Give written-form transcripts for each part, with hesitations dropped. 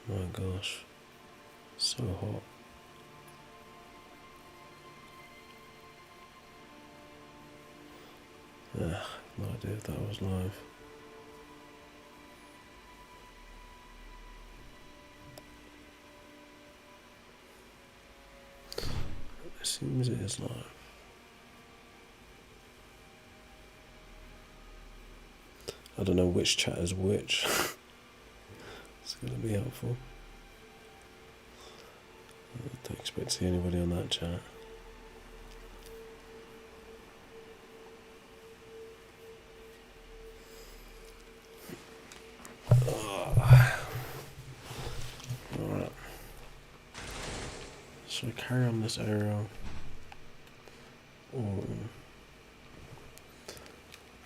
My gosh, so hot. No idea if that was live. It seems it is live. I don't know which chat is which. It's going to be helpful. I don't expect to see anybody on that chat. Alright. So carry on this area.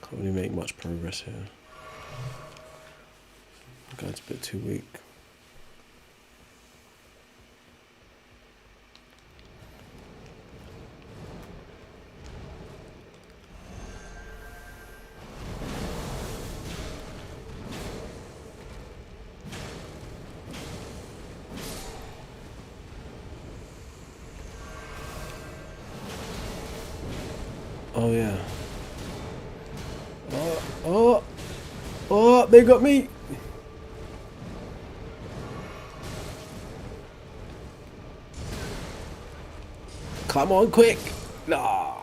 Can't really make much progress here. The guy's a bit too weak. Oh yeah. Oh, they got me. Come on, quick. Nah.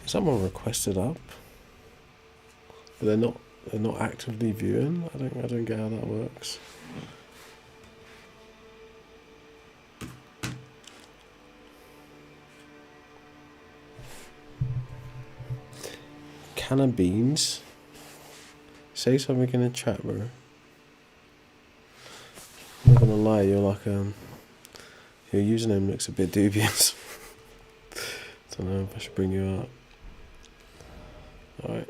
Someone requested up. But they're not actively viewing. I don't get how that works. Can of beans. Say something in the chat, bro. I'm not gonna lie, you're like your username looks a bit dubious. Don't know if I should bring you up. Alright.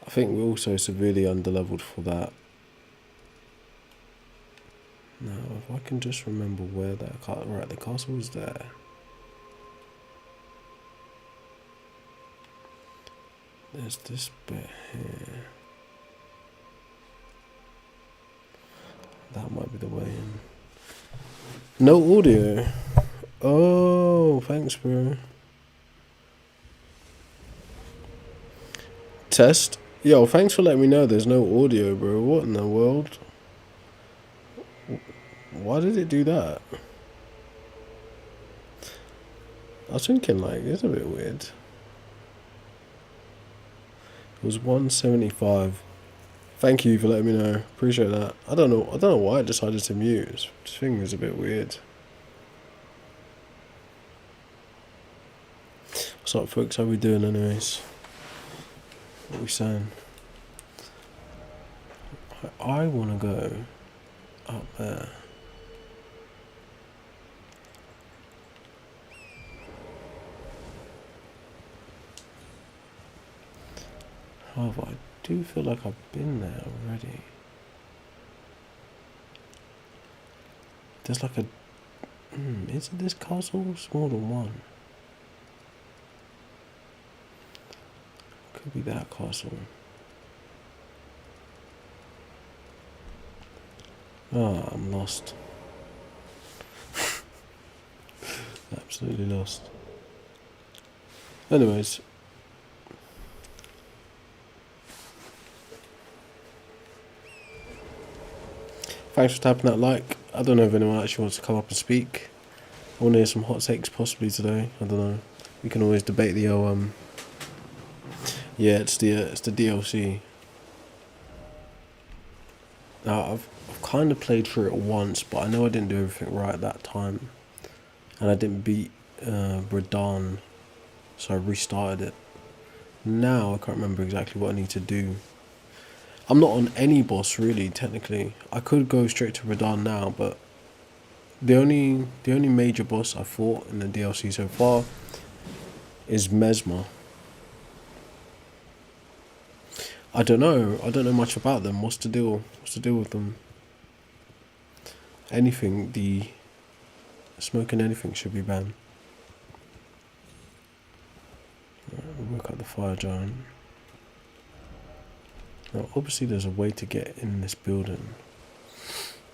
I think we're also severely underleveled for that. Now, if I can just remember where that right, the castle was there. There's this bit here. That might be the way in. No audio. Oh, thanks, bro. Test. Yo, thanks for letting me know there's no audio, bro. What in the world? Why did it do that? I was thinking, like, it's a bit weird. It was 175. Thank you for letting me know. Appreciate that. I don't know why I decided to mute. This thing was a bit weird. What's up, folks? How we doing, anyways? What are we saying? I want to go up there. However, I do feel like I've been there already. There's like a... is it this castle? It's more than one. Could be that castle. Oh, I'm lost. Absolutely lost. Anyways. Thanks for tapping that like. I don't know if anyone actually wants to come up and speak. I want to hear some hot takes possibly today. I don't know. We can always debate the yeah, it's the DLC. Now I've kind of played through it once, but I know I didn't do everything right at that time, and I didn't beat Radahn, so I restarted it. Now I can't remember exactly what I need to do. I'm not on any boss really, technically. I could go straight to Radahn now, but the only major boss I fought in the DLC so far is Mesmer. I don't know much about them. What's the deal with them? anything, the smoking anything should be banned. We'll work out the fire giant. Now, obviously, there's a way to get in this building,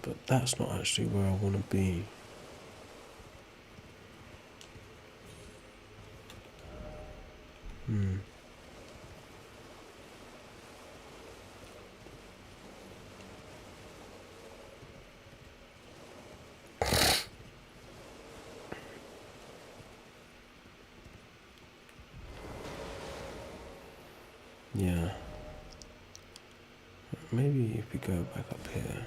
but that's not actually where I want to be. Yeah. Maybe if we go back up here.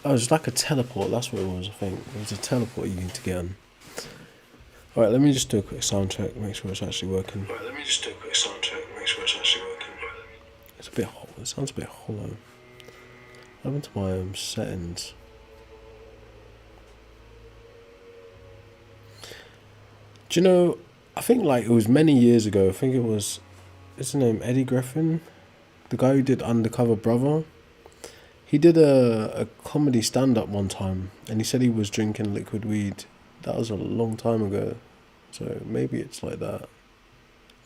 Oh, it's like a teleport. That's what it was, I think. It was a teleport you need to get on. Alright, let me just do a quick sound check, make sure it's actually working. It's a bit hollow. It sounds a bit hollow. What happened to my settings? Do you know, I think like it was many years ago, I think it was, what's his name, Eddie Griffin? The guy who did Undercover Brother? He did a comedy stand-up one time, and he said he was drinking liquid weed. That was a long time ago, so maybe it's like that.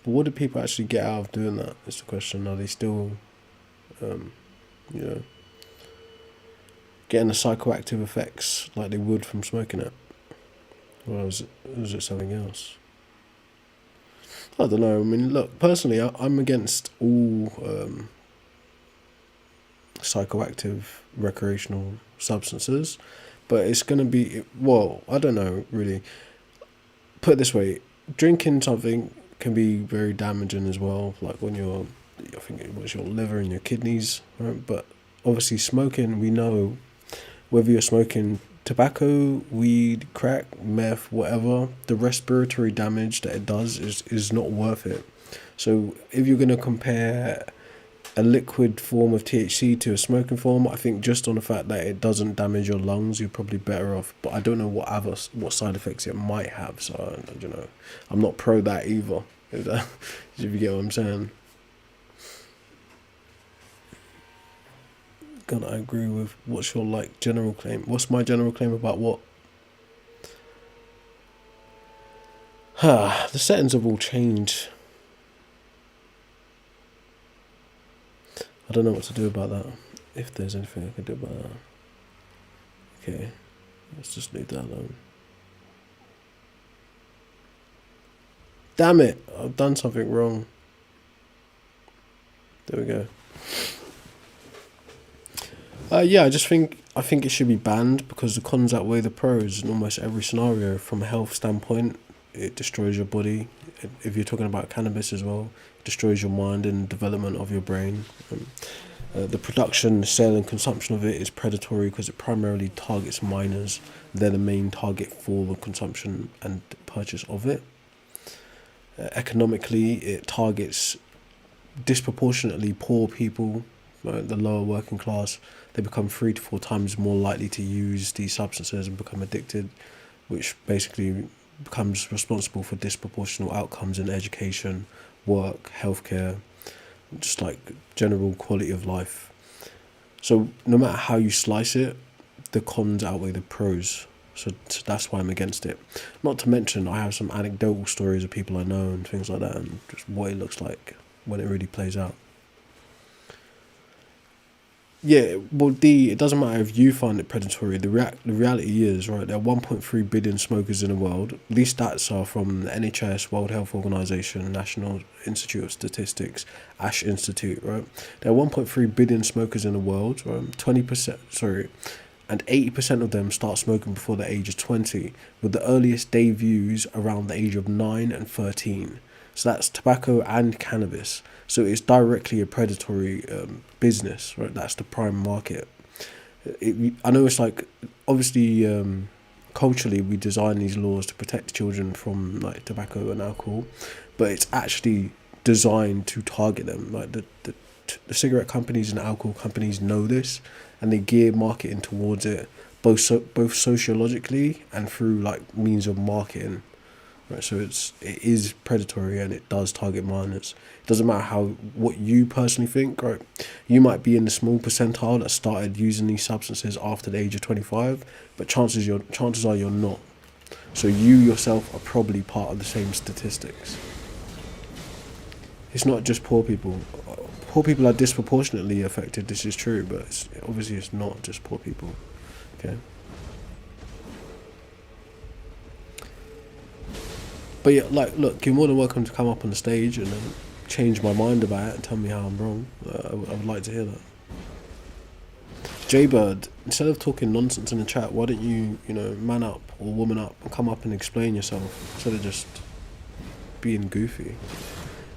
But what did people actually get out of doing that, is the question. Are they still, getting the psychoactive effects like they would from smoking it? Or was it something else? I don't know. I mean, look, personally, I'm against all psychoactive recreational substances, but it's going to be, well, I don't know, really. Put it this way, drinking something can be very damaging as well, like when I think it was your liver and your kidneys, right? But obviously smoking, we know, whether you're smoking tobacco, weed, crack, meth, whatever, the respiratory damage that it does is not worth it. So if you're going to compare a liquid form of THC to a smoking form, I think just on the fact that it doesn't damage your lungs, you're probably better off. But I don't know what side effects it might have, so I don't know. I'm not pro that either, if you get what I'm saying. I agree with what's your like general claim. What's my general claim about what? The settings have all changed. I don't know what to do about that. If there's anything I can do about that. Okay, let's just leave that alone. Damn it! I've done something wrong. There we go. Yeah, I think it should be banned because the cons outweigh the pros in almost every scenario. From a health standpoint, it destroys your body. If you're talking about cannabis as well, it destroys your mind and development of your brain. The production, sale and consumption of it is predatory because it primarily targets minors. They're the main target for the consumption and purchase of it. Economically, it targets disproportionately poor people, the lower working class. They become 3 to 4 times more likely to use these substances and become addicted, which basically becomes responsible for disproportional outcomes in education, work, healthcare, just like general quality of life. So no matter how you slice it, the cons outweigh the pros. So that's why I'm against it. Not to mention, I have some anecdotal stories of people I know and things like that, and just what it looks like when it really plays out. Yeah, well, it doesn't matter if you find it predatory. The reality is, right, there are 1.3 billion smokers in the world. These stats are from the NHS, World Health Organization, National Institute of Statistics, Ash Institute, right? There are 1.3 billion smokers in the world, right? 20%, and 80% of them start smoking before the age of 20, with the earliest debuts around the age of 9 and 13. So that's tobacco and cannabis. So it's directly a predatory business, right? That's the prime market. I know it's like, obviously, culturally, we design these laws to protect children from like tobacco and alcohol, but it's actually designed to target them. Like the cigarette companies and alcohol companies know this, and they gear marketing towards it, both sociologically and through like means of marketing. right? So it is predatory and it does target minors. It doesn't matter what you personally think, right? You might be in the small percentile that started using these substances after the age of 25, but chances are you're not. So you yourself are probably part of the same statistics. It's not just poor people. Poor people are disproportionately affected. This is true, but obviously it's not just poor people. Okay. But yeah, like, look, you're more than welcome to come up on the stage and then change my mind about it and tell me how I'm wrong. I would like to hear that. Jaybird, instead of talking nonsense in the chat, why don't you, man up or woman up and come up and explain yourself instead of just being goofy,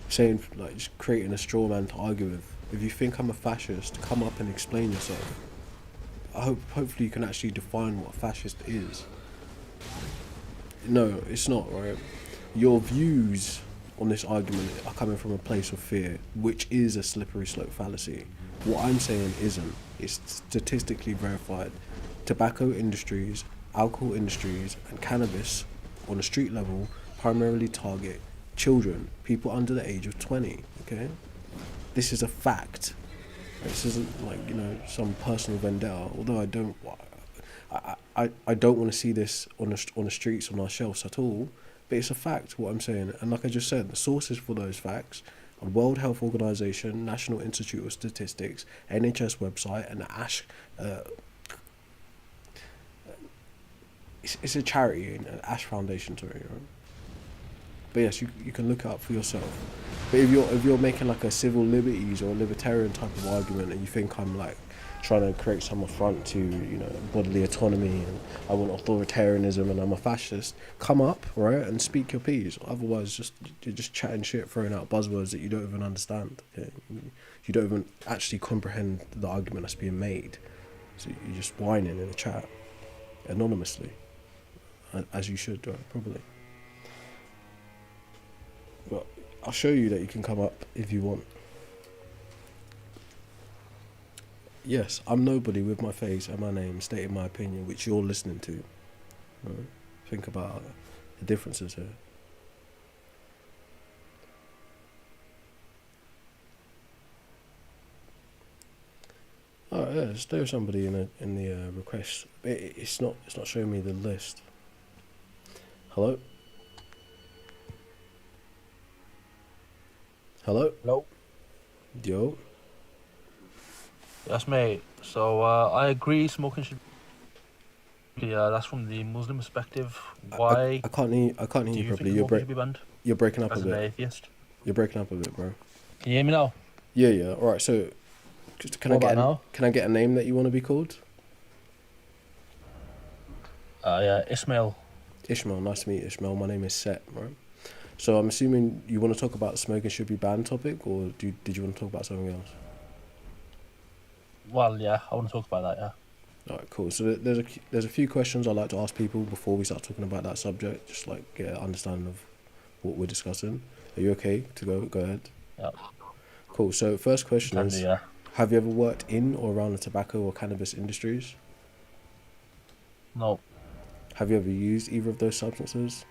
saying like just creating a straw man to argue with. If you think I'm a fascist, come up and explain yourself. Hopefully you can actually define what a fascist is. No, it's not, right? Your views on this argument are coming from a place of fear, which is a slippery slope fallacy. What I'm saying isn't. It's statistically verified. Tobacco industries, alcohol industries, and cannabis on a street level primarily target children, people under the age of 20, okay? This is a fact. This isn't like, some personal vendetta, although I don't want to see this on the streets, on our shelves at all, but it's a fact, what I'm saying. And like I just said, the sources for those facts are World Health Organization, National Institute of Statistics, NHS website, and the ASH. It's a charity, an ASH Foundation, sorry, right? But yes, you can look it up for yourself. But if you're making like a civil liberties or a libertarian type of argument, and you think I'm like trying to create some affront to bodily autonomy and I want authoritarianism and I'm a fascist, come up, right, and speak your piece. Otherwise, you're just chatting shit, throwing out buzzwords that you don't even understand. Okay? You don't even actually comprehend the argument that's being made. So you're just whining in a chat anonymously, as you should, right, probably. But I'll show you that you can come up if you want. Yes, I'm nobody with my face and my name stating my opinion, which you're listening to. Right? Think about the differences here. Oh yeah, there's somebody in the request. It's not showing me the list. Hello. Hello. Hello. Yo. Yes, mate. So I agree. Smoking should. Yeah, that's from the Muslim perspective. Why I can't hear do you you think properly. smoking should be banned? You're breaking up As a an bit. atheist. You're breaking up a bit, bro. Can you hear me now? Yeah. All right. So, can I get a name that you want to be called? Yeah, Ismail. Ishmael. Nice to meet you, Ishmael. My name is Set. Right. So I'm assuming you want to talk about smoking should be banned topic, or did you want to talk about something else? Well, yeah, I want to talk about that. Yeah. All right, cool. So there's a few questions I like to ask people before we start talking about that subject, just like get an understanding of what we're discussing. Are you okay to go ahead? Yeah. Cool. So first question Can is, do, yeah. have you ever worked in or around the tobacco or cannabis industries? No. Have you ever used either of those substances?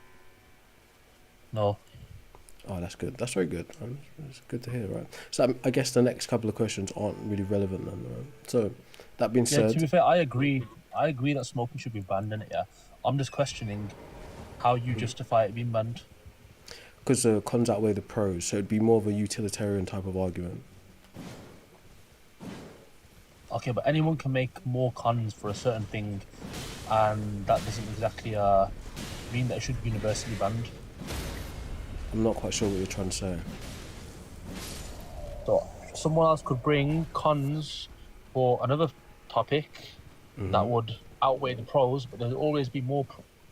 No. Oh, that's good. That's very good. Man. It's good to hear, right? So I guess the next couple of questions aren't really relevant then, right? So that being Yeah. said, To be fair, I agree. I agree that smoking should be banned, innit? Yeah. I'm just questioning how you justify it being banned. because the cons outweigh the pros, so it'd be more of a utilitarian type of argument. Okay, but anyone can make more cons for a certain thing, and that doesn't exactly mean that it should be universally banned. I'm not quite sure what you're trying to say. So someone else could bring cons for another topic that would outweigh the pros, but there'll always be more.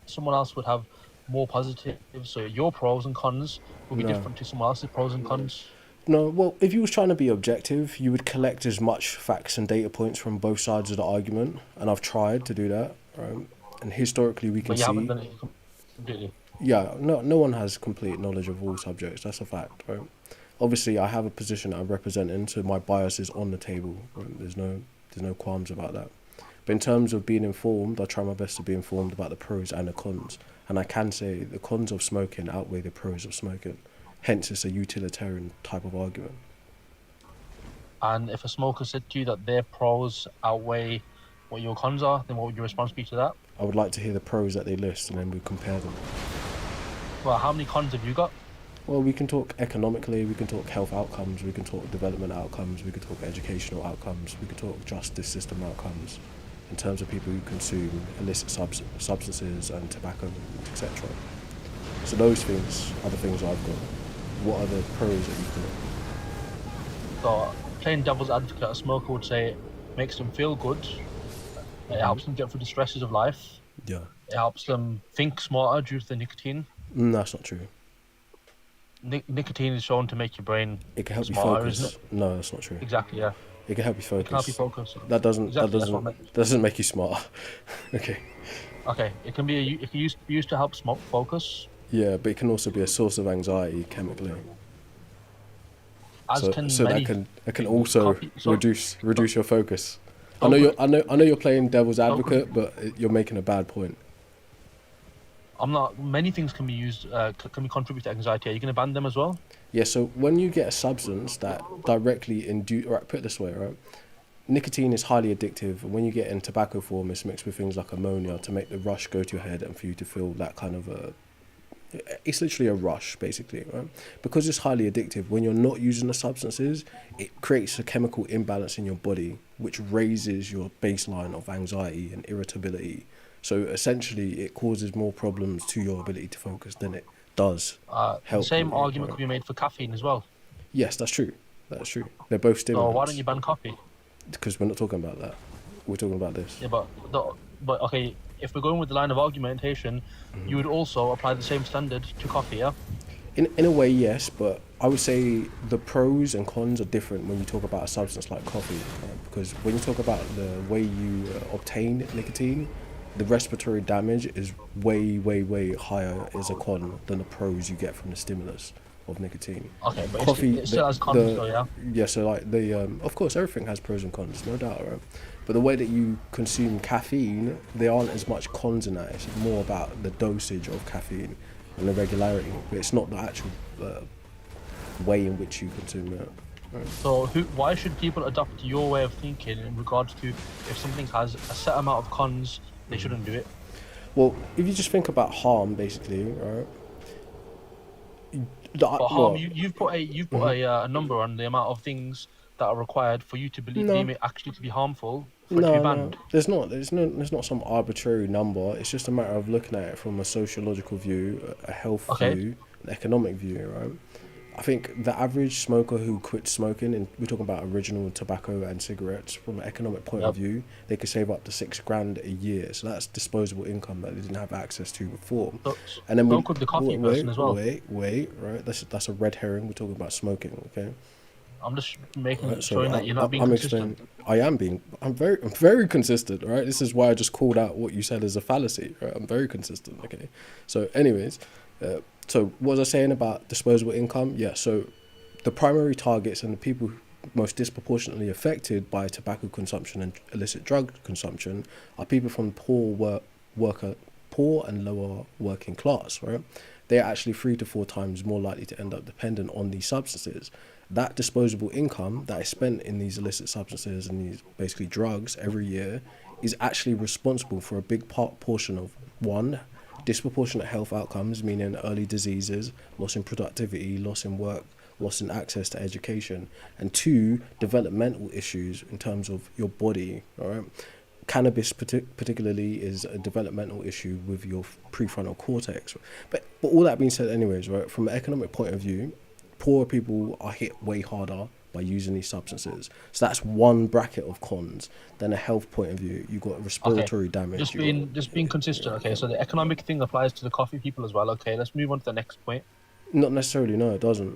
Someone else would have more positives. So your pros and cons will be No. different to someone else's pros and cons. No, well, if you was trying to be objective, you would collect as much facts and data points from both sides of the argument, and I've tried to do that, right? And historically, we can But you haven't see, done it completely. yeah, no one has complete knowledge of all subjects. That's a fact, right? Obviously, I have a position that I'm representing, so my bias is on the table. Right? There's no qualms about that. But in terms of being informed, I try my best to be informed about the pros and the cons, and I can say the cons of smoking outweigh the pros of smoking. Hence, it's a utilitarian type of argument. And if a smoker said to you that their pros outweigh what your cons are, then what would your response be to that? I would like to hear the pros that they list, and then we compare them. Well, how many cons have you got? Well, we can talk economically, we can talk health outcomes, we can talk development outcomes, we can talk educational outcomes, we can talk justice system outcomes in terms of people who consume illicit substances and tobacco, etc. So those things are the things I've got. What are the pros that you've got? So, playing devil's advocate, a smoker would say it makes them feel good. It helps them get through the stresses of life. Yeah. It helps them think smarter due to the nicotine. That's not true. Nicotine is shown to make your brain It can help smarter, you focus. isn't it? No, that's not true. Exactly, yeah. It can help you focus. It can help you focus. That doesn't Exactly, that's what I meant. doesn't make you smarter. Okay. Okay, it can be it can be used to help smoke focus. Yeah, but it can also be a source of anxiety chemically. As So can that many. can also Coffee- so- reduce your focus. so I know good. I know you're playing devil's So advocate, but you're making a bad point. I'm not. Many things can be used. Can be contribute to anxiety. Are you going to ban them as well? Yeah, so when you get a substance that directly induce, right, put it this way, right? Nicotine is highly addictive, and when you get in tobacco form, it's mixed with things like ammonia to make the rush go to your head and for you to feel that kind of a. It's literally a rush, basically, right? Because it's highly addictive, when you're not using the substances, it creates a chemical imbalance in your body, which raises your baseline of anxiety and irritability. So essentially, it causes more problems to your ability to focus than it does The help. same you, argument right? could be made for caffeine as well. Yes, that's true. That's true. They're both So stimulants. why don't you ban coffee? Because we're not talking about that. We're talking about this. Yeah, but okay. If we're going with the line of argumentation, you would also apply the same standard to coffee, yeah? In a way, yes, but I would say the pros and cons are different when you talk about a substance like coffee, right? Because when you talk about the way you obtain nicotine, the respiratory damage is way higher as a con than the pros you get from the stimulus of nicotine. Okay, but Coffee, it still has cons, though, yeah. yeah. So like of course, everything has pros and cons, no doubt, right? But the way that you consume caffeine, there aren't as much cons in that. It's more about the dosage of caffeine and the regularity. But it's not the actual way in which you consume it. Right? So why should people adopt your way of thinking in regards to if something has a set amount of cons, they shouldn't do it? Well, if you just think about harm, basically, right? But harm, you've put a number on the amount of things that are required for you to deem it actually to be harmful for it to be banned. There's not some arbitrary number. It's just a matter of looking at it from a sociological view, a health view, an economic view, right? I think the average smoker who quits smoking, and we're talking about original tobacco and cigarettes, from an economic point of view, they could save up to $6,000 a year. So that's disposable income that they didn't have access to before. And then don't cook the coffee person as well. Wait, right? That's a red herring. We're talking about smoking, okay? I'm just showing that you're not being I'm consistent. I'm very consistent, right? This is why I just called out what you said as a fallacy, right? I'm very consistent, okay? So anyways, so what was I saying about disposable income? Yeah, so the primary targets and the people most disproportionately affected by tobacco consumption and illicit drug consumption are people from poor and lower working class, right? They're actually 3 to 4 times more likely to end up dependent on these substances. That disposable income that is spent in these illicit substances and these basically drugs every year is actually responsible for a big portion of, one, disproportionate health outcomes, meaning early diseases, loss in productivity, loss in work, loss in access to education, and 2, developmental issues in terms of your body, all right? Cannabis particularly is a developmental issue with your prefrontal cortex. But all that being said anyways, right, from an economic point of view, poorer people are hit way harder by using these substances. So that's one bracket of cons. Then a health point of view, you've got respiratory damage. Just being consistent. Okay, so the economic thing applies to the coffee people as well. Okay, let's move on to the next point. Not necessarily, no, it doesn't.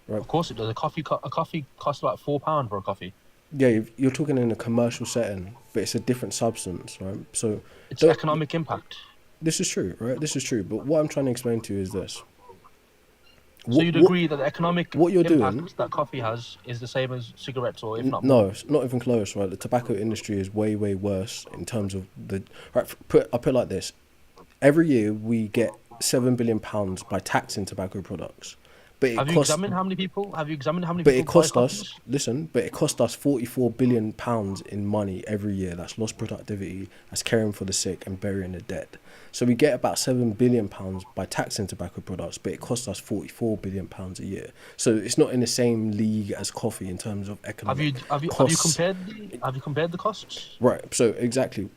Right. Of course it does. A coffee costs about £4 for a coffee. Yeah, you're talking in a commercial setting, but it's a different substance, right? So it's economic impact. This is true, right? This is true. But what I'm trying to explain to you is this. So you'd agree that the economic impact doing, that coffee has is the same as cigarettes, or if not more? No, it's not even close, right? The tobacco industry is way worse in terms of the... Right, I'll put it like this. every year we get £7 billion by taxing tobacco products, but it Have you costs. examined how many people? Have you examined how many But people it buy cost us, coffees? listen, but it cost us £44 billion in money every year. That's lost productivity, that's caring for the sick and burying the dead. So we get about £7 billion by taxing tobacco products, but it costs us £44 billion a year. So it's not in the same league as coffee in terms of economic Have you costs. compared the costs? Right, so exactly.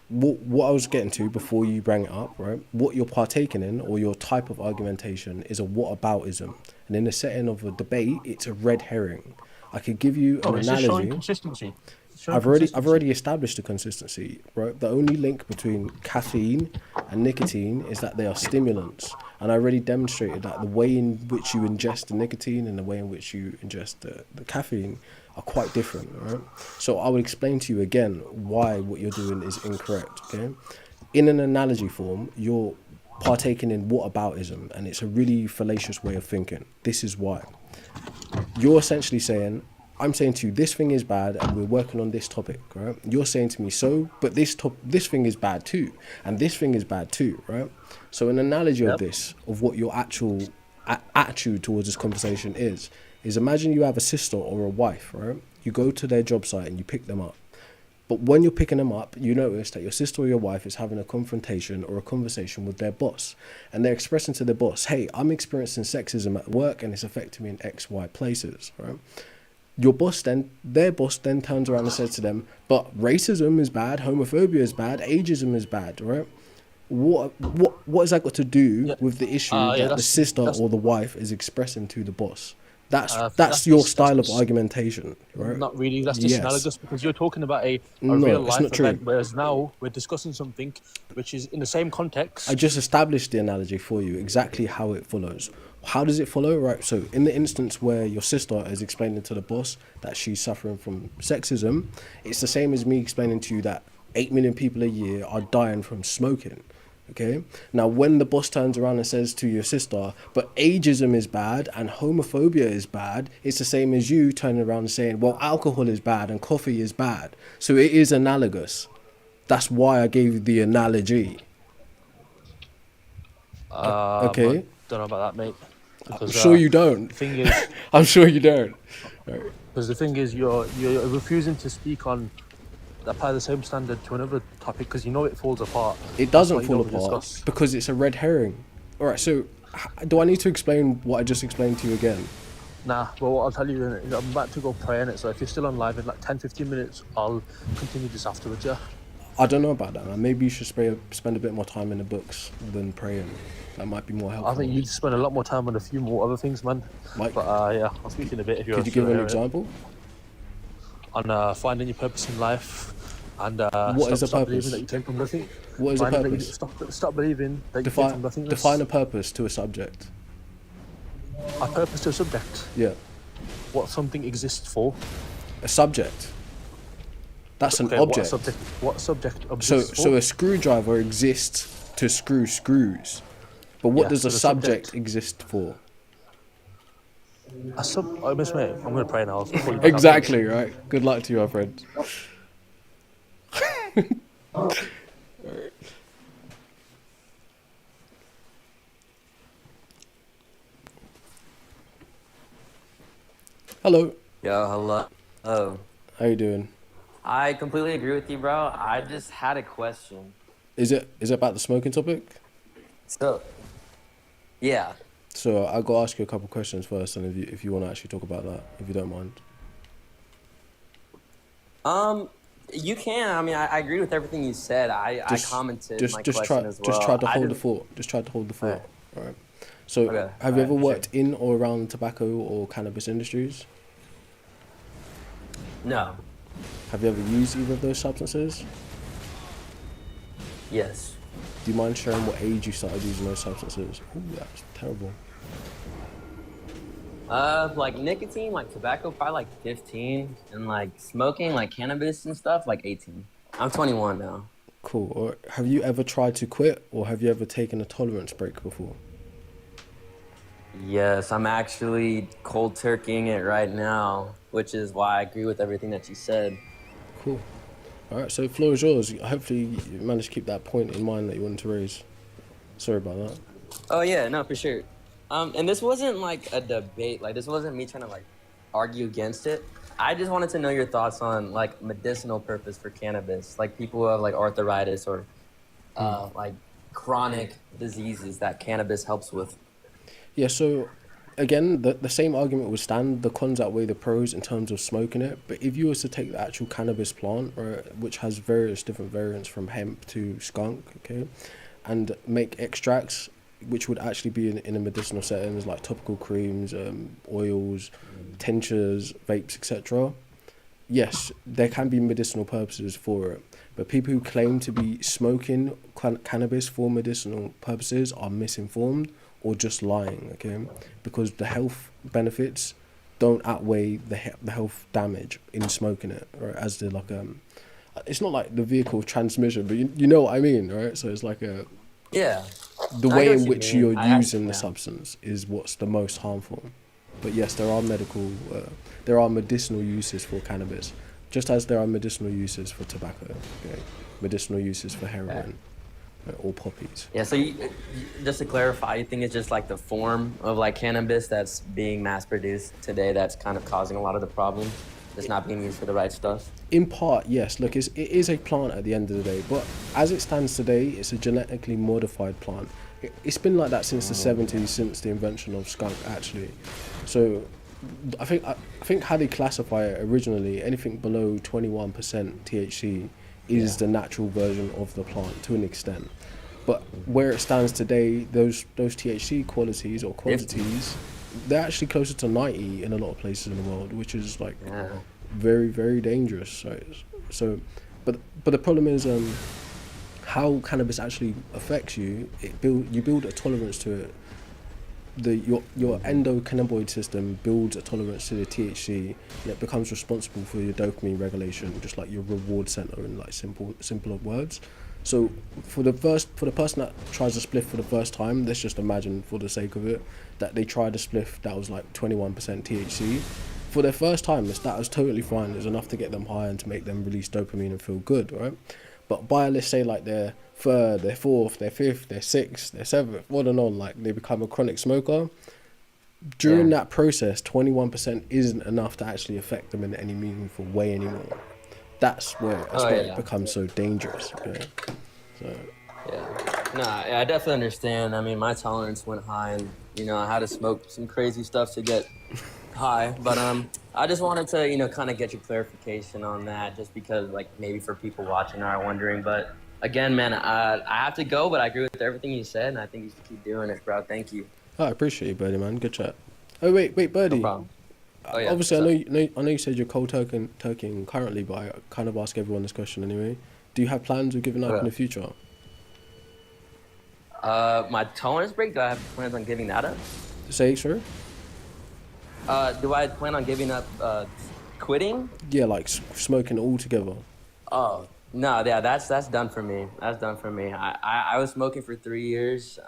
What I was getting to before you bring it up, right? What you're partaking in or your type of argumentation is a whataboutism. And in the setting of a debate, it's a red herring. I could give you an No, it's just showing analogy. consistency. It's showing I've consistency. already established the consistency, right? The only link between caffeine and nicotine is that they are stimulants. And I already demonstrated that the way in which you ingest the nicotine and the way in which you ingest the caffeine are quite different, right? So I would explain to you again why what you're doing is incorrect, okay? In an analogy form, you're partaking in whataboutism, and it's a really fallacious way of thinking. This is why. You're essentially saying, I'm saying to you, this thing is bad, and we're working on this topic, right? You're saying to me, so, but this thing is bad too, and this thing is bad too, right? So an analogy of Yep. this, of what your actual attitude towards this conversation is imagine you have a sister or a wife, right? You go to their job site and you pick them up. But when you're picking them up, you notice that your sister or your wife is having a confrontation or a conversation with their boss. And they're expressing to their boss, hey, I'm experiencing sexism at work and it's affecting me in X, Y places, right? Their boss then turns around and says to them, but racism is bad, homophobia is bad, ageism is bad, right? What has that got to do Yeah. with the issue Yeah. that the sister That's or the wife is expressing to the boss? That's that's your that's style of just argumentation, right? not really. That's Yes. disanalogous because you're talking about a No, real it's not life true. event, whereas now we're discussing something which is in the same I context. just established the analogy for you, exactly how it follows. How does it follow? Right, so in the instance where your sister is explaining to the boss that she's suffering from sexism, it's the same as me explaining to you that 8 million people a year are dying from smoking. Okay? Now, when the boss turns around and says to your sister, but ageism is bad and homophobia is bad, it's the same as you turning around and saying, well, alcohol is bad and coffee is bad. So it is analogous. That's why I gave you the analogy. I Okay? don't know about that, mate. I'm Because sure you don't. the thing is, I'm sure you don't. you're refusing to speak on apply the same standard to another topic because you know it falls apart. It That's why doesn't you fall don't apart discuss. because it's a red herring. All right, so do I need to explain what I just explained to you again? Nah, but what I'll tell you is I'm about to go pray in it, so if you're still on live in like 10-15 minutes, I'll continue this afterwards, yeah? I don't know about that, man. Maybe you should spend a bit more time in the books than praying. That might be more helpful. I think you spend a lot more time on a few more other things, man. Like, But yeah, I'll speak in a bit if you're could you still give an here. example? On finding your purpose in life and What is a stop believing purpose? that you came from nothing. What is a Finding that purpose? stop believing that you came from Define nothingness. a purpose to a subject. A purpose to a subject. Yeah, What something exists for. a subject. That's an Okay, object. What subject So exists for? so a screwdriver exists to screw screws. But what Yeah, does so a the subject subject- exist for? I miss mate. I'm gonna pray now. I'll call you back Exactly, right? Good luck to you, my friend. Hello, Yo, hello. Oh, how you doing? I completely agree with you, bro. I just had a question. Is it about the smoking topic? So, yeah, So I got to ask you a couple questions first, and if you want to actually talk about that, if you don't mind. you can. I mean, I agree with everything you said. I commented my question as well. just try to I hold the didn't- fort. Just try to hold the fort. Alright. All right. So Okay, have you ever alright, worked in or around tobacco or cannabis industries? No. Have you ever used either of those substances? Yes. Do you mind sharing what age you started using those substances? Ooh, that's terrible. Like nicotine, like tobacco, probably like 15, and like smoking, like cannabis and stuff, like 18. I'm 21 now. Cool. Or have you ever tried to quit, or have you ever taken a tolerance break before? Yes, I'm actually cold turkeying it right now, which is why I agree with everything that you said. Cool. All right. So the floor is yours. Hopefully you managed to keep that point in mind that you wanted to raise. Sorry about that. Oh yeah, no, for sure. And this wasn't like a debate. Like this wasn't me trying to like argue against it. I just wanted to know your thoughts on like medicinal purpose for cannabis, like people who have like arthritis or like chronic diseases that cannabis helps with. Yeah, so again, the same argument would stand. The cons outweigh the pros in terms of smoking it. But if you was to take the actual cannabis plant, right, which has various different variants from hemp to skunk, okay, and make extracts, which would actually be in a medicinal settings like topical creams, oils, tinctures, vapes, etc. Yes, there can be medicinal purposes for it, but people who claim to be smoking cannabis for medicinal purposes are misinformed or just lying, okay? Because the health benefits don't outweigh the health damage in smoking it, right? As the like it's not like the vehicle transmission, but you know what I mean, right? So it's like Yeah, the I way get what in you which mean. you're using the Yeah. substance is what's the most harmful. But yes, there are medicinal uses for cannabis, just as there are medicinal uses for tobacco, okay? Medicinal uses for heroin, or poppies. Yeah, so just to clarify, you think it's just like the form of like cannabis that's being mass produced today that's kind of causing a lot of the problems? It's not being used for the right stuff? In part, yes. Look, it is a plant at the end of the day, but as it stands today, it's a genetically modified plant. It's been like that since the 70s, since the invention of skunk, actually. So, I think how they classify it originally, anything below 21% THC is the natural version of the plant to an extent. But where it stands today, those THC qualities or quantities, they're actually closer to 90 in a lot of places in the world, which is like Yeah. very, very dangerous. So but the problem is how cannabis actually affects you. You build a tolerance to it. Your endocannabinoid system builds a tolerance to the THC, and it becomes responsible for your dopamine regulation, just like your reward center in like simpler words. So for the person that tries a spliff for the first time, let's just imagine for the sake of it that they tried a spliff that was like 21% THC. For their first time, that was totally fine. It was enough to get them high and to make them release dopamine and feel good, right? But by, let's say, like their third, their fourth, their fifth, their sixth, their seventh, on and on, like they become a chronic smoker. During that process, 21% isn't enough to actually affect them in any meaningful way anymore. That's where it becomes so dangerous. Okay? So Yeah. No, I definitely understand. I mean, my tolerance went high, and I had to smoke some crazy stuff to get high. But I just wanted to kind of get your clarification on that, just because like maybe for people watching are wondering. But again, man, I have to go, but I agree with everything you said, and I think you should keep doing it, bro. Thank you. I appreciate you, Birdie, man. Good chat. Oh wait, Birdie. No problem. Oh, yeah. Obviously, I know you said you're cold turkeying currently, but I kind of ask everyone this question anyway. Do you have plans of giving up in the future? My tolerance break. Do I have plans on giving that up? Say, sir. Do I plan on giving up quitting? Yeah, like smoking altogether. Oh no, yeah, that's done for me. That's done for me. I was smoking for 3 years.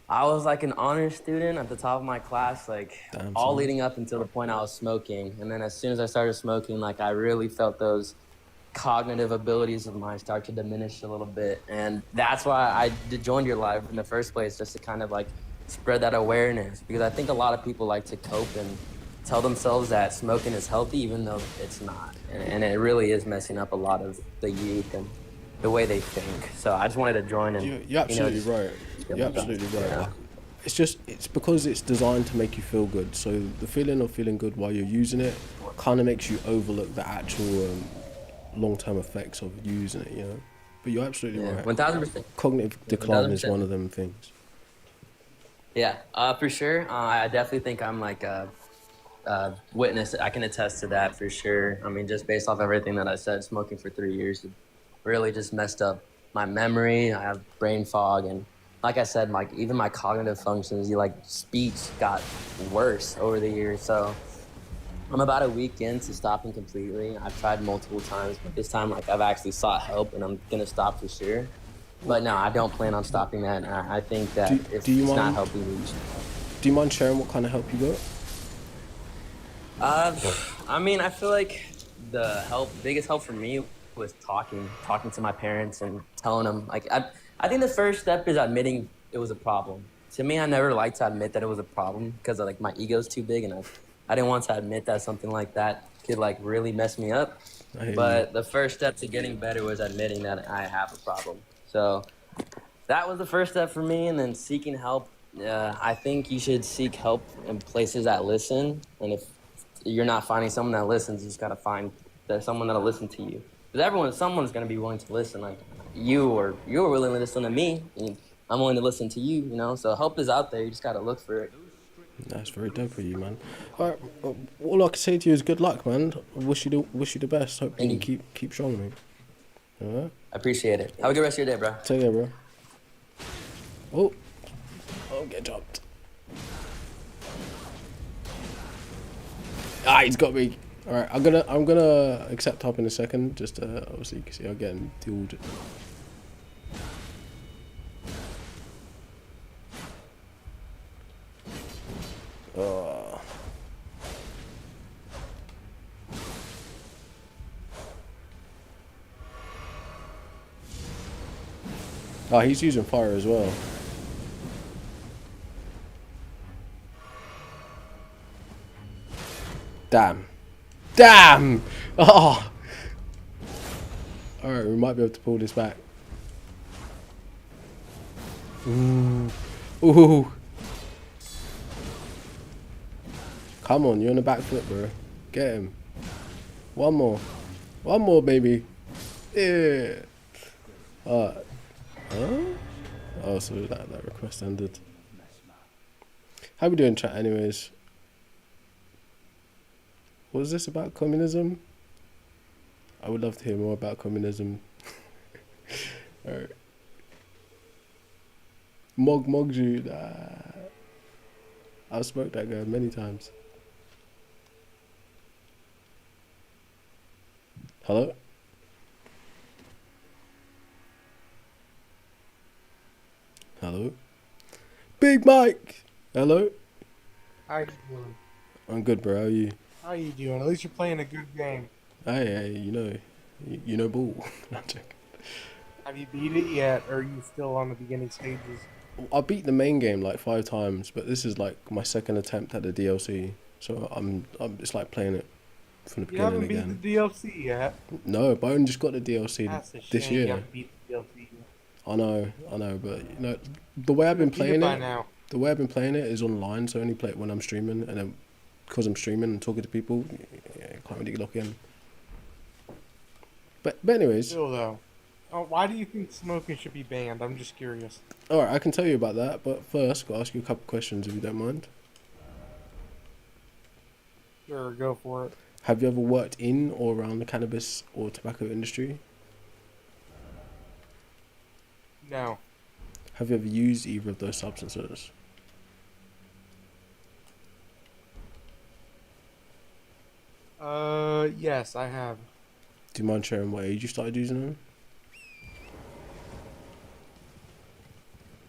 I was like an honors student at the top of my class, like all leading up until the point I was smoking. And then as soon as I started smoking, like I really felt those cognitive abilities of mine start to diminish a little bit. And that's why I joined your live in the first place, just to kind of like spread that awareness. Because I think a lot of people like to cope and tell themselves that smoking is healthy, even though it's not. And it really is messing up a lot of the youth and the way they think. So I just wanted to join and you're absolutely right. You're absolutely right. Yeah. It's because it's designed to make you feel good. So the feeling of feeling good while you're using it kind of makes you overlook the actual long-term effects of using it, But you're absolutely right. 1000%. Cognitive decline is one of them things. Yeah, for sure. I definitely think I'm like a witness. I can attest to that for sure. I mean, just based off everything that I said, smoking for 3 years really just messed up my memory. I have brain fog, and like I said, like even my cognitive functions, speech got worse over the years. So I'm about a week into stopping completely. I've tried multiple times, but this time I've actually sought help, and I'm gonna stop for sure. But no, I don't plan on stopping that. And I think that if it's not helping me. Do you mind sharing what kind of help you got? I mean, I feel like the biggest help for me was talking to my parents and telling them. I think the first step is admitting it was a problem. To me, I never liked to admit that it was a problem because like my ego's too big, and I didn't want to admit that something like that could like really mess me up. I hear you. But the first step to getting better was admitting that I have a problem. So that was the first step for me, and then seeking help. I think you should seek help in places that listen, and if you're not finding someone that listens, you just gotta find someone that'll listen to you. Because someone's gonna be willing to listen. Like you're willing to listen to me, and I'm willing to listen to you. You know, so help is out there. You just gotta look for it. That's very dope for you, man. All right, all I can say to you is good luck, man. I wish you the best. Hope you keep strong, mate. All right. I appreciate it. Have a good rest of your day, bro. Take care, bro. Oh, get dropped. Ah, he's got me. All right, I'm gonna accept up in a second. Just obviously, you can see I'm getting dueled. Oh, he's using fire as well. Damn. Damn! Oh! Alright, we might be able to pull this back. Ooh. Ooh. Come on, you're on the back foot, bro. Get him. One more. One more, baby. Yeah. Alright. Huh? Oh, so that request ended. How we doing, chat, anyways? What was this about communism? I would love to hear more about communism. Alright. Mogju. I've smoked that guy many times. Hello? Hello? Big Mike! Hello? How you doing? I'm good, bro. How are you? How you doing? At least you're playing a good game. Hey, you know ball. Not joking. Have you beat it yet, or are you still on the beginning stages? I beat the main game like 5 times, but this is like my second attempt at the DLC. So I'm just like playing it from the You beginning haven't again. beat the DLC yet. No, but I only just got the DLC That's a this shame year. you haven't beat the DLC yet. I know, but you know, the way I've been playing by it, now. the way I've been playing it is online. So I only play it when I'm streaming, and then because I'm streaming and talking to people, yeah, can't really lock in. But anyways, Still though, why do you think smoking should be banned? I'm just curious. all right, I can tell you about that. But first, I'll ask you a couple questions if you don't mind. Sure, go for it. Have you ever worked in or around the cannabis or tobacco industry? No. Have you ever used either of those substances? Yes, I have. Do you mind sharing what age you started using them?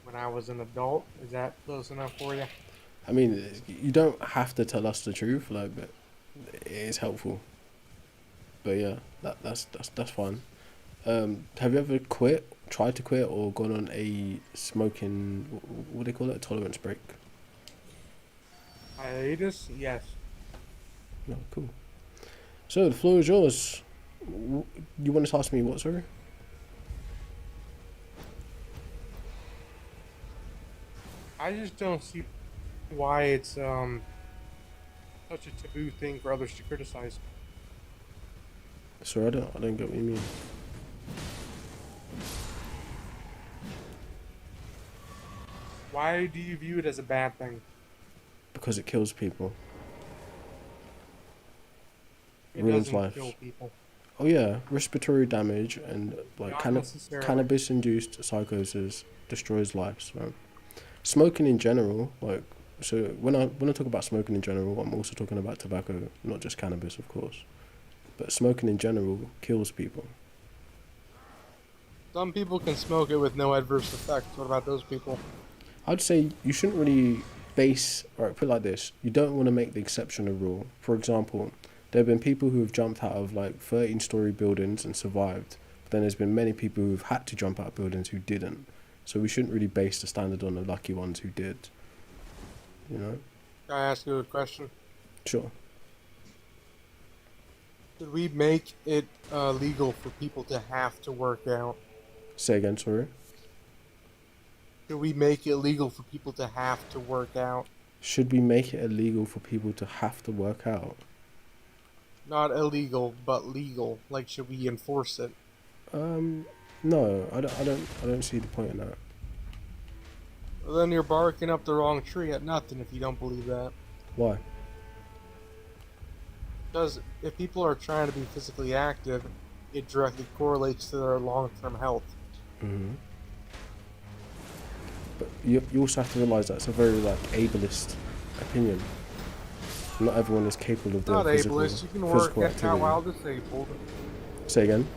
When I was an adult, is that close enough for you? I mean, you don't have to tell us the truth, like, but it is helpful. But yeah, that's fine. Have you ever tried to quit, or gone on a smoking, what do they call it, a tolerance break? Hiatus? Yes. No, cool. So the floor is yours. You want to ask me what, sorry? I just don't see why it's such a taboo thing for others to criticize. Sorry, I don't get what you mean. Why do you view it as a bad thing? Because it kills people. It Ruins doesn't lives. kill people. Oh yeah, respiratory damage and like Not necessarily. cannabis-induced psychosis destroys lives. Right? Smoking in general, like, so when I talk about smoking in general, I'm also talking about tobacco, not just cannabis, of course. But smoking in general kills people. Some people can smoke it with no adverse effects. What about those people? I'd say you shouldn't really put it like this. You don't want to make the exception a rule. For example, there have been people who have jumped out of like 13-story buildings and survived. But then there's been many people who've had to jump out of buildings who didn't. So we shouldn't really base the standard on the lucky ones who did. You know? Can I ask you a question? Sure. Should we make it legal for people to have to work out? Say again, sorry. Should we make it legal for people to have to work out? Should we make it illegal for people to have to work out? Not illegal, but legal. Like, should we enforce it? No, I don't see the point in that. Well, then you're barking up the wrong tree at nothing if you don't believe that. Why? Because if people are trying to be physically active, it directly correlates to their long-term health. Mm-hmm. But you also have to realise that it's a very like ableist opinion. Not everyone is capable of doing Not physical, ableist. You can work physical out activity. while disabled. Say again.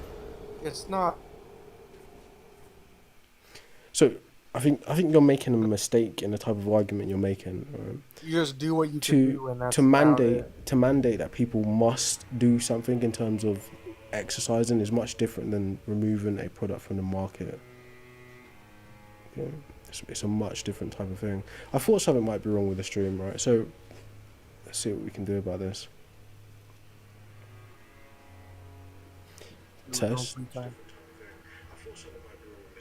It's not. So I think you're making a mistake in the type of argument you're making. Right? You just do what you can do, and that's to about it. mandate that people must do something in terms of exercising is much different than removing a product from the market. Yeah, it's a much different type of thing. I thought something might be wrong with the stream, right? So let's see what we can do about this. Test.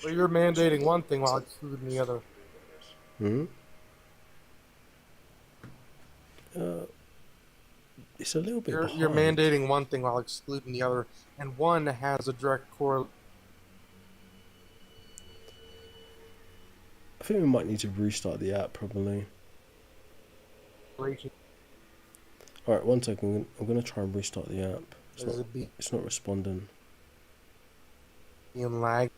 Well, you're mandating one thing while excluding the other. Hmm. It's a little bit. You're mandating one thing while excluding the other, and one has a direct correlation. I think we might need to restart the app probably. Alright, 1 second. I'm gonna try and restart the app. It's not responding. Being lag.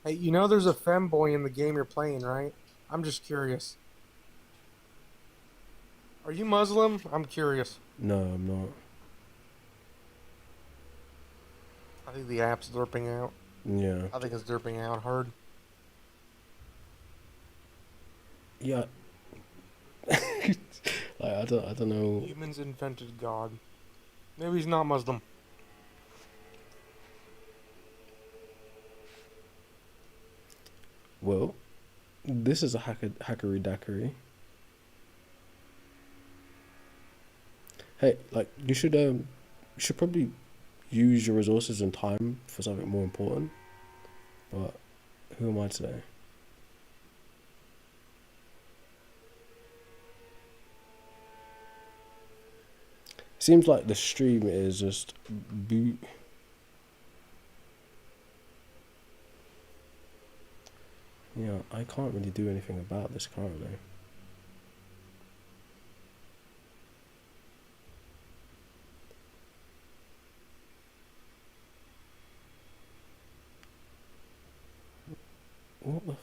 Hey, you know there's a femboy in the game you're playing, right? I'm just curious. Are you Muslim? I'm curious. No, I'm not. I think the app's derping out. Yeah. I think it's derping out hard. Yeah. I don't know. Humans invented God. Maybe he's not Muslim. Well, this is a hackery dackery. Hey, like you should probably use your resources and time for something more important. But who am I today? Seems like the stream is just boot. Yeah, I can't really do anything about this currently. What the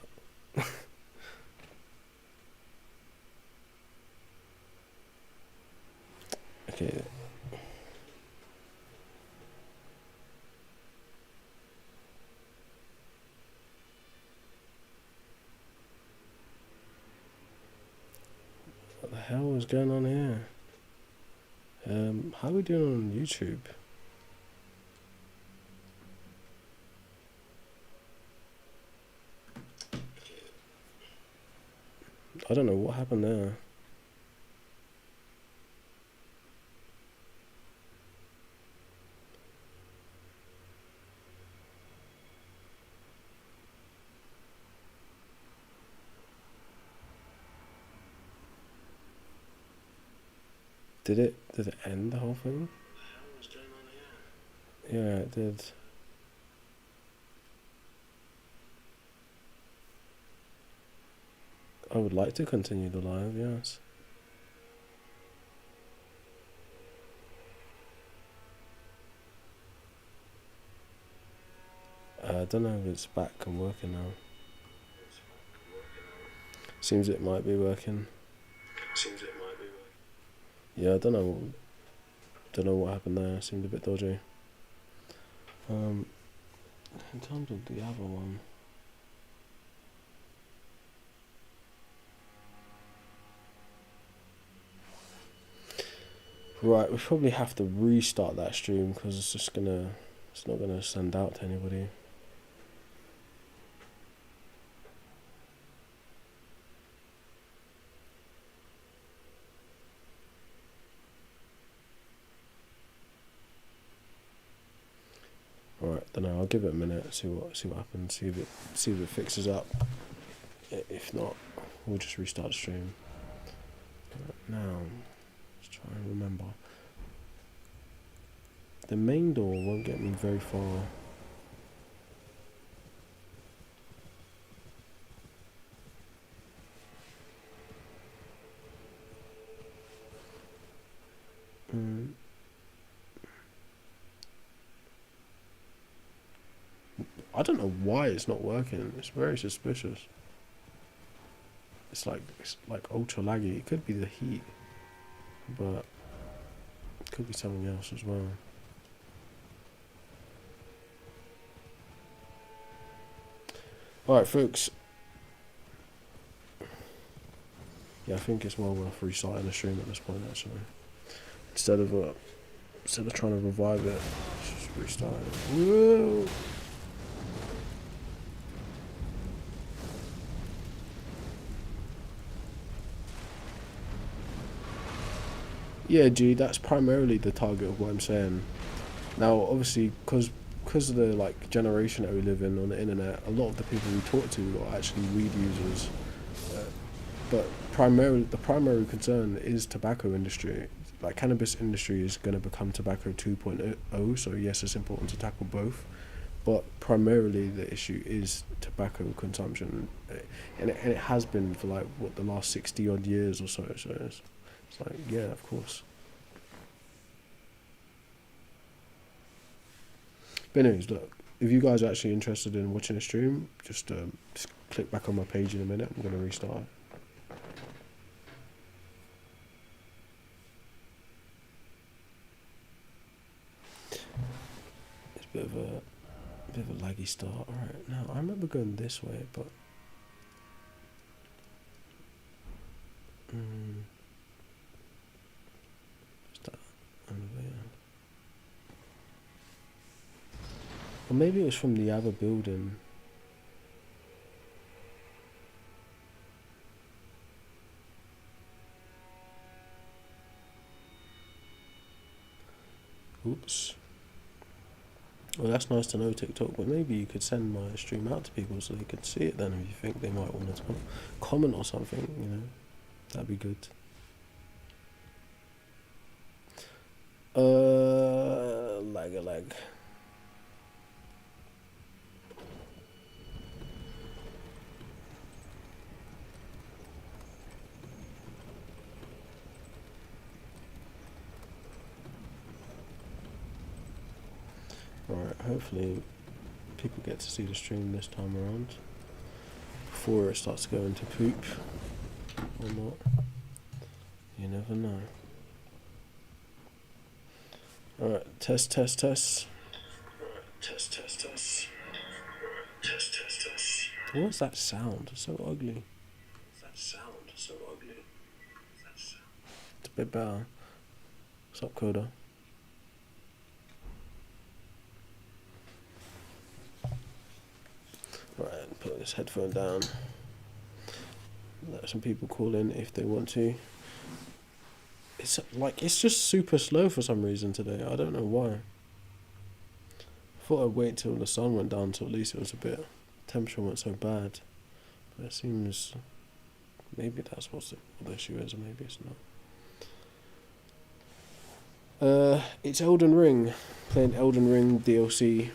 Okay. What the hell is going on here? How are we doing on YouTube? I don't know what happened there. Did it end the whole thing? Yeah, it did. I would like to continue the live, yes. I don't know if it's back and working now. Seems it might be working. Yeah, I don't know what happened there. Seemed a bit dodgy. In terms of the other one, right, we probably have to restart that stream because it's not gonna send out to anybody. don't know. I'll give it a minute. See what happens. See if it fixes up. If not, we'll just restart the stream. Now, let's try and remember. The main door won't get me very far. I don't know why it's not working. It's very suspicious. It's like ultra laggy. It could be the heat, but it could be something else as well. Alright, folks. Yeah, I think it's well worth restarting the stream at this point, actually. Instead of trying to revive it, let's just restart it. Woo! Yeah, G, that's primarily the target of what I'm saying. Now, obviously, because of the like generation that we live in on the internet, a lot of the people we talk to are actually weed users. But the primary concern is tobacco industry. Like, cannabis industry is going to become tobacco 2.0, so yes, it's important to tackle both. But primarily the issue is tobacco consumption, and it has been for like the last 60 odd years or so. So it's like, yeah, of course. But anyways, look, if you guys are actually interested in watching a stream, just click back on my page in a minute. I'm gonna restart. It's a bit of a laggy start. All right, now I remember going this way, but or maybe it was from the other building. Oops. Well, that's nice to know, TikTok, but maybe you could send my stream out to people so they could see it then if you think they might want to comment or something, you know. That'd be good. Lag. Alright, hopefully people get to see the stream this time around before it starts to go into poop or not. You never know. Alright, test. Test. What's that sound? It's so ugly. It's a bit better. What's up, Coda? Alright, put this headphone down. Let some people call in if they want to. It's just super slow for some reason today. I don't know why. I thought I'd wait till the sun went down, so at least it was a bit, temperature wasn't so bad. But it seems maybe that's what the issue is, or maybe it's not. It's Elden Ring. Playing Elden Ring DLC.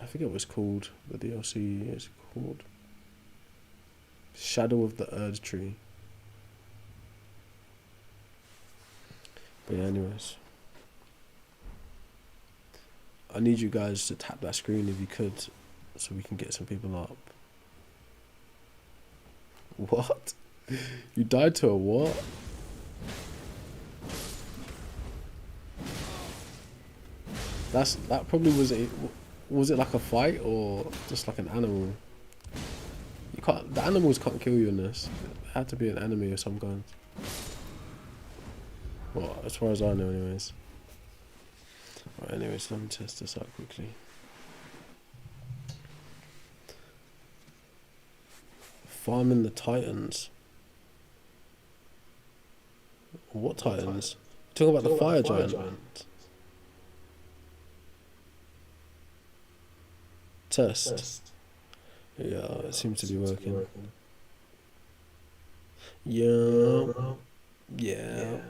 I forget what it's called. The DLC is called Shadow of the Erd Tree. But yeah, anyways, I need you guys to tap that screen if you could, so we can get some people up. What? You died to a what? That probably was it like a fight or just like an animal? The animals can't kill you in this. It had to be an enemy of some kind. Well, as far as I know, anyways. Right, anyways, let me test this out quickly. Farming the Titans. What Titans? You're talking about the fire giant. Test. Yeah, it seems to be working. Yeah. Yeah.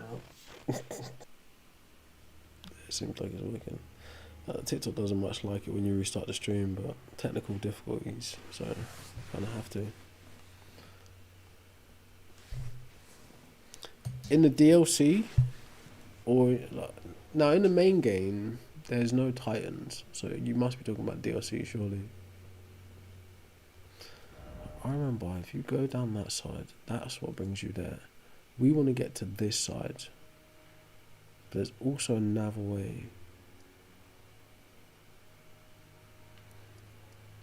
It seems like it's working. TikTok doesn't much like it when you restart the stream, but technical difficulties, so kind of have to. In the DLC, or like, now in the main game, there's no Titans, so you must be talking about DLC, surely. I remember if you go down that side, that's what brings you there. We want to get to this side, but there's also another way.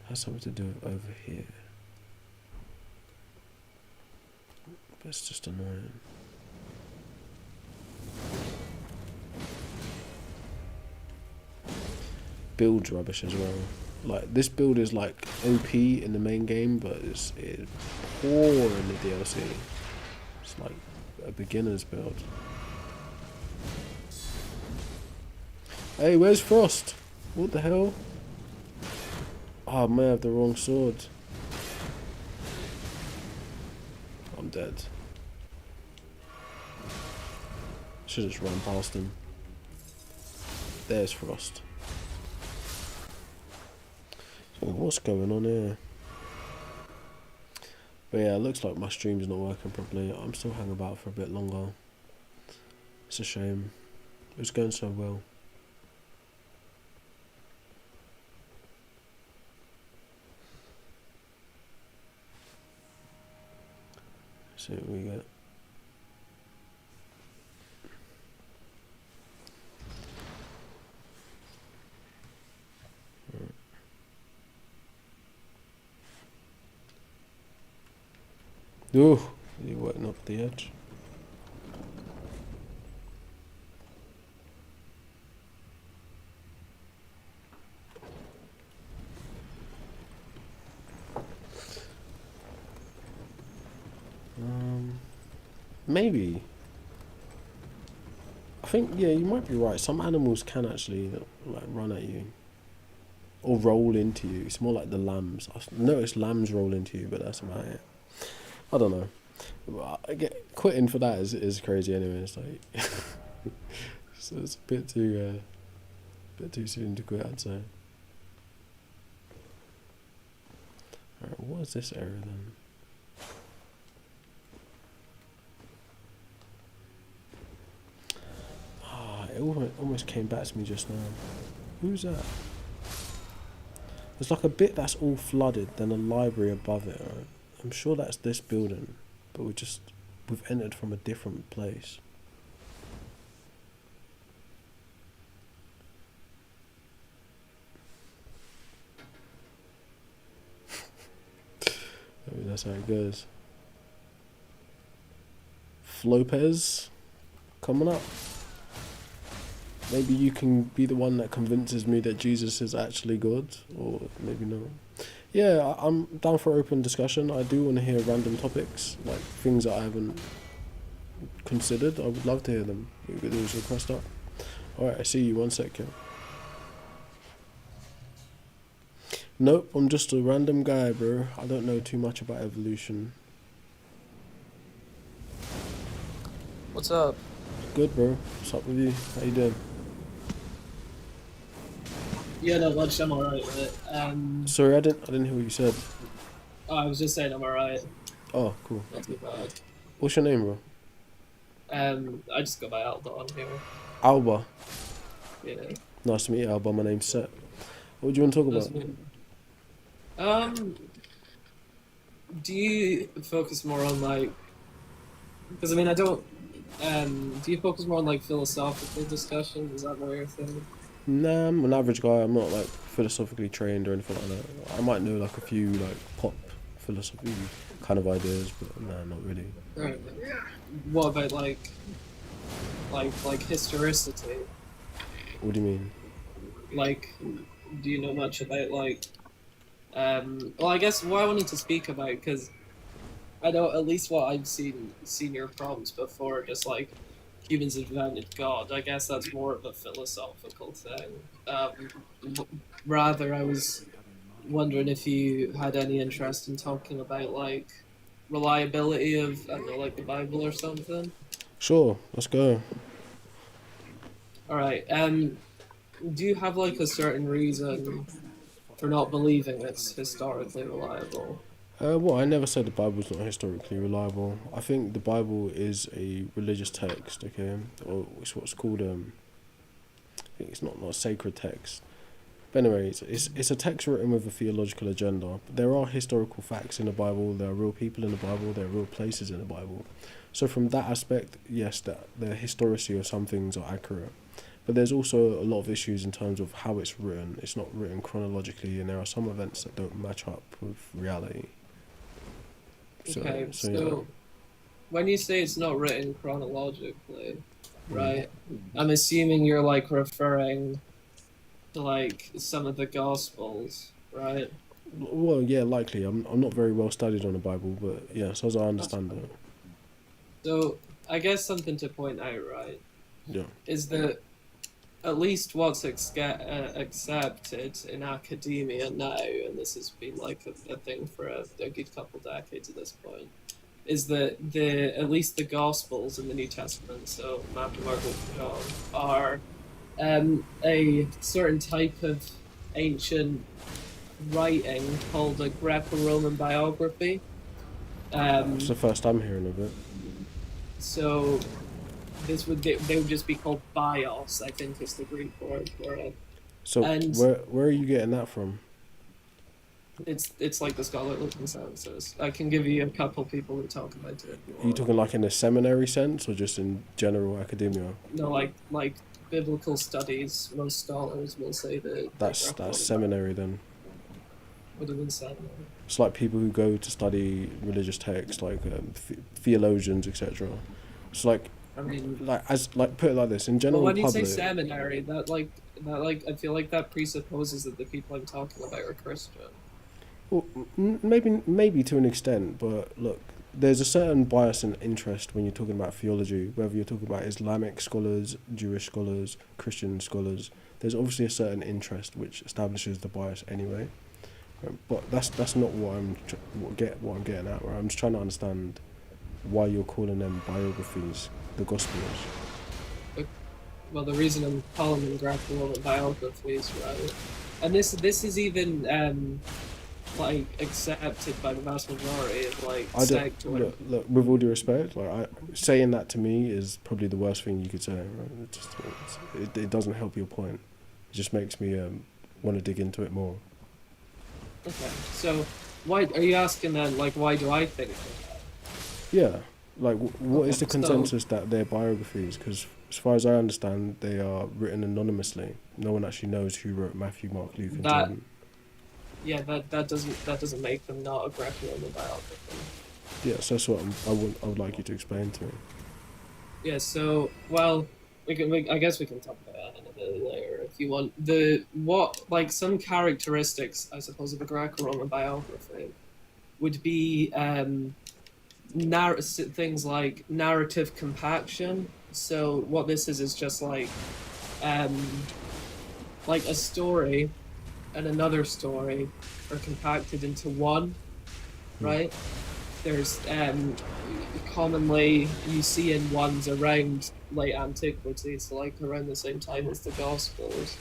Has something to do with over here. But it's just annoying. Build's rubbish as well. Like, this build is like OP in the main game, but it's poor in the DLC. It's like a beginner's build. Hey, where's Frost? What the hell? Oh, I may have the wrong sword. I'm dead. Should just run past him. There's Frost. So what's going on here? But yeah, it looks like my stream's not working properly. I'm still hanging about for a bit longer. It's a shame. It was going so well. See what we get. Ooh, you went up the edge. Maybe. I think, yeah, you might be right. Some animals can actually like run at you or roll into you. It's more like the lambs. I've noticed lambs roll into you, but that's about it. I don't know. I get quitting for that is crazy anyway. It's like so it's a bit too soon to quit, I'd say. Alright, what is this area then? It almost came back to me just now. Who's that? There's like a bit that's all flooded, then a library above it, right? I'm sure that's this building, but we've entered from a different place. I mean, that's how it goes. Flopez coming up. Maybe you can be the one that convinces me that Jesus is actually God, or maybe not. Yeah, I'm down for open discussion. I do want to hear random topics, like things that I haven't considered. I would love to hear them. You could always request up. Alright, I see you. 1 second. Nope, I'm just a random guy, bro. I don't know too much about evolution. What's up? Good, bro. What's up with you? How you doing? Yeah, no, much. I'm alright, mate. Sorry, I didn't hear what you said. Oh, I was just saying I'm alright. Oh, cool. Not too bad. What's your name, bro? I just go by Alba on here. Alba. Yeah. Nice to meet you, Alba. My name's Seth. What do you want to talk Nice about? to meet you. Do you focus more on like? Because I mean, I don't. Do you focus more on like philosophical discussions? Is that more your thing? Nah, I'm an average guy. I'm not like philosophically trained or anything like that. I might know like a few like pop philosophy kind of ideas, but nah, not really. Right. What about like historicity? What do you mean? Like, do you know much about like? Well, I guess what I wanted to speak about, because I know at least what I've seen your problems before, just like humans invented God. I guess that's more of a philosophical thing. Rather, I was wondering if you had any interest in talking about like reliability of, I don't know, like the Bible or something. Sure, let's go. All right. Do you have like a certain reason for not believing it's historically reliable? Well, I never said the Bible's not historically reliable. I think the Bible is a religious text, okay? Or it's what's called, I think it's not a sacred text. But anyways, it's a text written with a theological agenda. But there are historical facts in the Bible, there are real people in the Bible, there are real places in the Bible. So from that aspect, yes, the historicity of some things are accurate. But there's also a lot of issues in terms of how it's written. It's not written chronologically, and there are some events that don't match up with reality. Okay, so yeah. when you say it's not written chronologically, right? I'm assuming you're like referring to like some of the Gospels, right? Well, yeah, likely. I'm not very well studied on the Bible, but yes, as I understand it. So I guess something to point out, right? Yeah. Is that at least what's accepted in academia now, and this has been like a thing for a good couple decades at this point, is that at least the Gospels in the New Testament, so Matthew, Mark, Luke, and John, are a certain type of ancient writing called a Greco-Roman biography. It's the first I'm hearing of it. So they would just be called bios, I think is the Greek word for it. So and where are you getting that from? It's like the scholarly consensus. I can give you a couple people who talk about it. Are you talking like in a seminary sense or just in general academia? No, like biblical studies. Most scholars will say that That's seminary then. What do you mean seminary? It's like people who go to study religious texts, like theologians, etc. It's like, I mean, put it like this: in general when you public. say seminary, that I feel like that presupposes that the people I'm talking about are Christian. Well, maybe to an extent, but look, there's a certain bias and interest when you're talking about theology, whether you're talking about Islamic scholars, Jewish scholars, Christian scholars. There's obviously a certain interest which establishes the bias anyway. But that's not what I'm getting at. Right? I'm just trying to understand why you're calling them biographies, the Gospels. Well, the reason I'm calling them Greco-Roman biographies, right? And this is even like accepted by the vast majority of like sect. Look, with all due respect, saying that to me is probably the worst thing you could say. Right? It doesn't help your point. It just makes me want to dig into it more. Okay, so why are you asking then? Like, why do I think that? Yeah, like what is the consensus that they're biographies? Because as far as I understand, they are written anonymously. No one actually knows who wrote Matthew, Mark, Luke, and John. Yeah, that doesn't make them not a Greco-Roman biography. Yeah, so that's what I would like you to explain to me. Yeah, so well, I guess we can talk about that in a bit later if you want. Some characteristics, I suppose, of a Greco-Roman biography would be things like narrative compaction. So what this is just like a story and another story are compacted into one, right? There's commonly you see in ones around late antiquity, so like around the same time as the Gospels,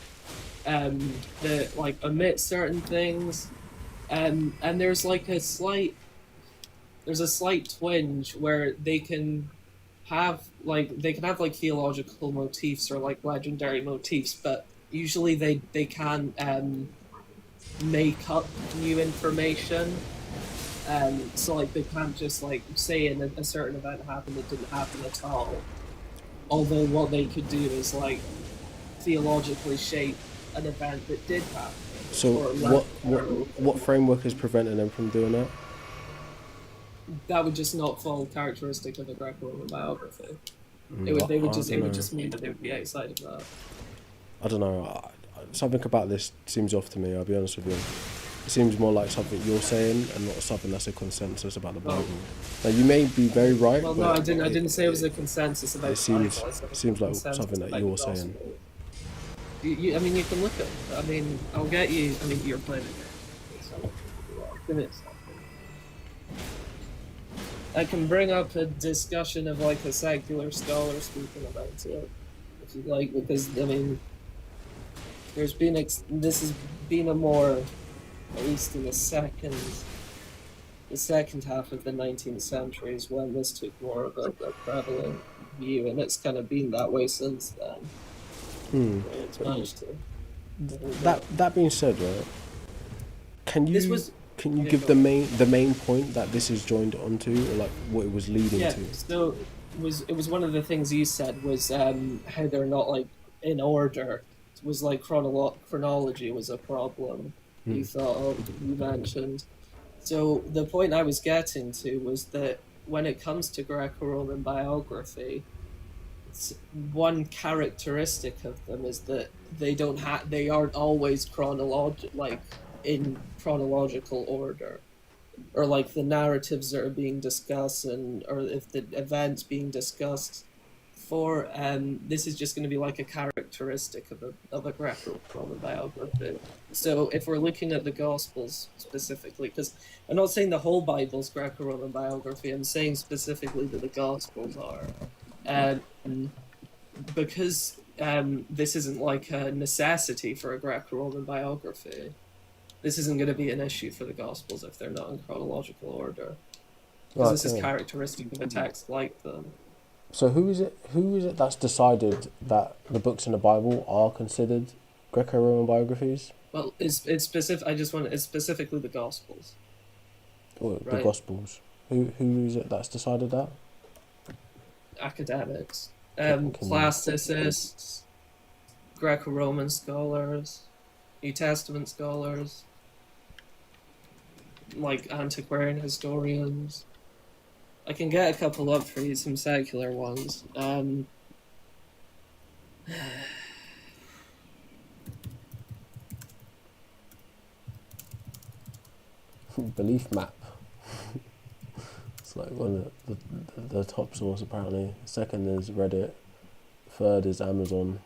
that like omit certain things, and there's a slight twinge where they can have theological motifs or like legendary motifs, but usually they can make up new information. So like they can't just like say a certain event happened that didn't happen at all. Although what they could do is like theologically shape an event that did happen. So what framework is preventing them from doing that? That would just not fall characteristic of a Greco-Roman biography. It would just mean that they would be outside of that. I don't know. Something about this seems off to me. I'll be honest with you. It seems more like something you're saying and not something that's a consensus about the Bible. Now you may be very right. Well, no, I didn't say it was a consensus about the Bible. It seems like something that you're saying. I mean, you can look at it. I mean, I'll get you. I mean, you're playing it. Give me a second. I can bring up a discussion of like a secular scholar speaking about it, if you'd like, because I mean, there's been this has been a more, at least in the second half of the 19th century is when this took more of a prevalent view, and it's kind of been that way since then. It's managed to. That being said, right? Can you Yeah, give go the main point that this is joined onto, or like what it was leading Yeah, to? so it was one of the things you said was how they're not like in order. It was like chronology was a problem. You mentioned. So the point I was getting to was that when it comes to Greco-Roman biography, one characteristic of them is that they aren't always in chronological order, or like the narratives that are being discussed or if the events being discussed for this is just going to be like a characteristic of a Greco-Roman biography. So if we're looking at the Gospels specifically, because I'm not saying the whole Bible's Greco-Roman biography, I'm saying specifically that the Gospels are, because this isn't like a necessity for a Greco-Roman biography. This isn't going to be an issue for the Gospels if they're not in chronological order, because this is characteristic of a text like them. So who is it that's decided that the books in the Bible are considered Greco-Roman biographies? Well, it's specific. It's specifically the Gospels. Or the Right. Gospels? Who is it that's decided that? Academics, Can you- classicists, Greco-Roman scholars, New Testament scholars, like antiquarian historians. I can get a couple up for you, some secular ones. Belief map. It's like one of the top source apparently. Second is Reddit. Third is Amazon.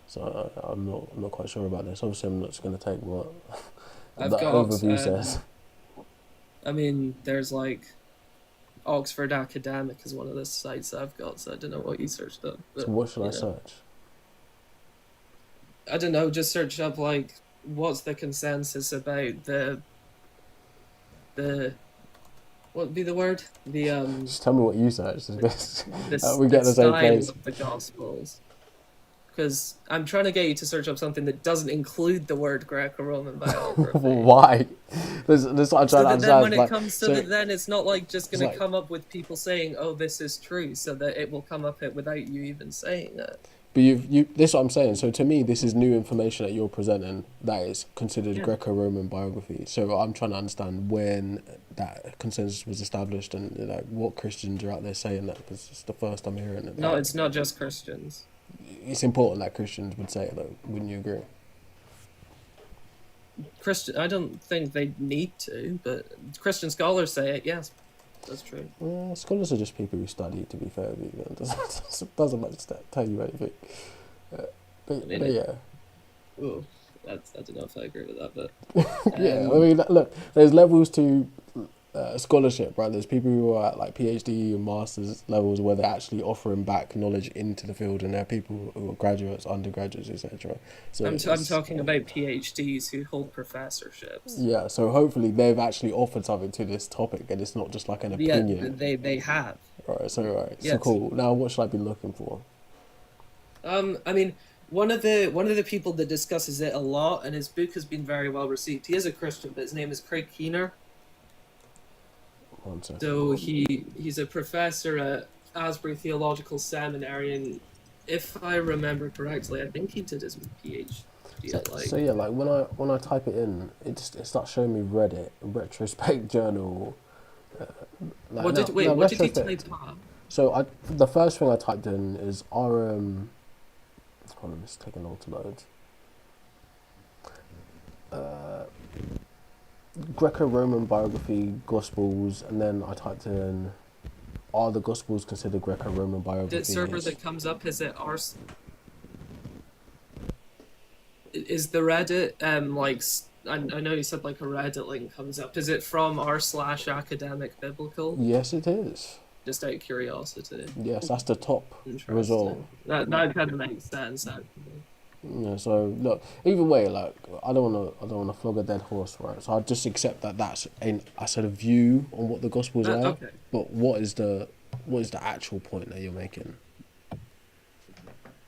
So I'm not quite sure about this. Obviously, I'm not just going to take what I've the got, overview says. I mean, there's like Oxford Academic is one of the sites I've got, so I don't know what you searched up. But, So what should I you know. search? I don't know, just search up like what's the consensus about the what would be the word? Just tell me what you searched. The We get the same style place. of the Gospels. Because I'm trying to get you to search up something that doesn't include the word Greco-Roman biography. Why? This what I'm trying to So that understand. then when it like, comes to so- that, then it's not like just going like- to come up with people saying, "Oh, this is true," so that it will come up without you even saying it. But you this is what I'm saying. So to me, this is new information that you're presenting that is considered Yeah. Greco-Roman biography. So I'm trying to understand when that consensus was established and like what Christians are out there saying that, because it's the first I'm hearing it. No, it's not just Christians. It's important that Christians would say it though. Wouldn't you agree? I don't think they need to, but Christian scholars say it. Yes, that's true. Scholars are just people who study. To be fair with you, it doesn't much tell you anything. But yeah. Ooh, I don't know if I agree with that, but Yeah, I mean, look, there's levels to scholarship, right? There's people who are at like PhD and masters levels where they're actually offering back knowledge into the field, and there are people who are graduates, undergraduates, etc. So I'm talking about PhDs who hold professorships. yeah, so hopefully they've actually offered something to this topic, and it's not just like an opinion. Yeah, they have. Right. So Yes. cool. Now, what should I be looking for? I mean, one of the people that discusses it a lot, and his book has been very well received. He is a Christian, but his name is Craig Keener. One second. So he's a professor at Asbury Theological Seminary, and if I remember correctly, I think he did his PhD at like. So yeah, like when I type it in, it starts showing me Reddit, retrospect journal. Like, What did you retrospect. type up? So the first thing I typed in is RM. Hold on, it's taking long to load. Greco-Roman biography, Gospels, and then I typed in, are the Gospels considered Greco-Roman biographies? The server that comes up, is it ours? Is the Reddit like I know you said like a Reddit link comes up. Is it from r/academic biblical? Yes, it is. Just out of curiosity. Yes, that's the top result. Interesting. That kind of makes sense actually. Yeah, so look, either way, like I don't wanna flog a dead horse, right? So I just accept that I said a view on what the Gospels are. Okay. But what is the actual point that you're making?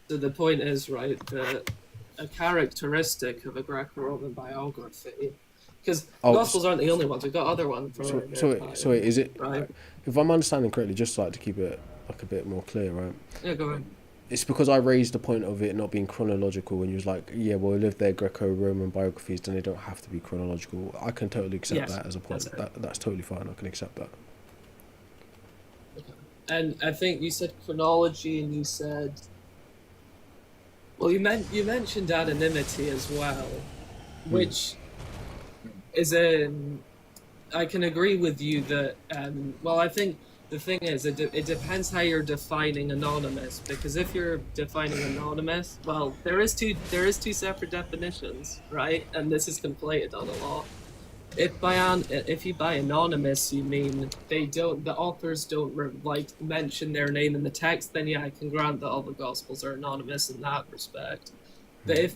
So the point is, right, that a characteristic of a Greco-Roman biography, because Gospels aren't the only ones. We've got other ones. So wait, is it right? If I'm understanding correctly, just like to keep it like a bit more clear, right? Yeah, go ahead. It's because I raised the point of it not being chronological when you was like, yeah, well, if they're Greco-Roman biographies, then they don't have to be chronological. I can totally accept that as a point. That's totally fine. I can accept that. Okay. And I think you said chronology, and you said, well, you mentioned anonymity as well, which is I can agree with you that. Well, I think. The thing is, it depends how you're defining anonymous, because if you're defining anonymous, well, there is two separate definitions, right? And this is conflated on a lot. If you by anonymous you mean the authors don't mention their name in the text, then yeah, I can grant that all the Gospels are anonymous in that respect. But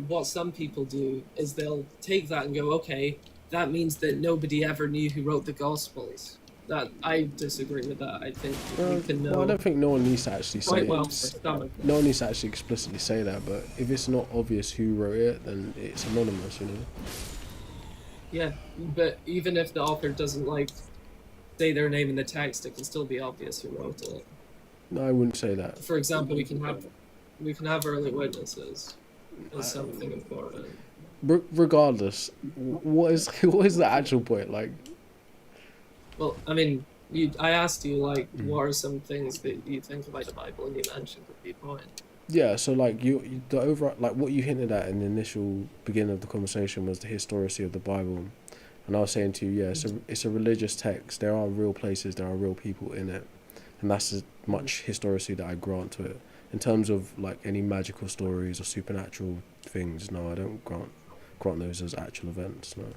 what some people do is they'll take that and go, okay, that means that nobody ever knew who wrote the Gospels. That I disagree with that. I think we can know. Well, I don't think no one needs to actually say it. No one needs to actually explicitly say that. But if it's not obvious who wrote it, then it's anonymous, you know. Yeah, but even if the author doesn't say their name in the text, it can still be obvious who wrote it. No, I wouldn't say that. For example, we can have early witnesses as something important. Regardless, what is the actual point like? Well, I mean, I asked you what are some things that you think about the Bible, and you mentioned the viewpoint. Yeah, so like the overall, like what you hinted at in the initial beginning of the conversation was the historicity of the Bible, and I was saying to you, yeah, it's a religious text. There are real places, there are real people in it, and that's as much historicity that I grant to it. In terms of like any magical stories or supernatural things, no, I don't grant those as actual events. No.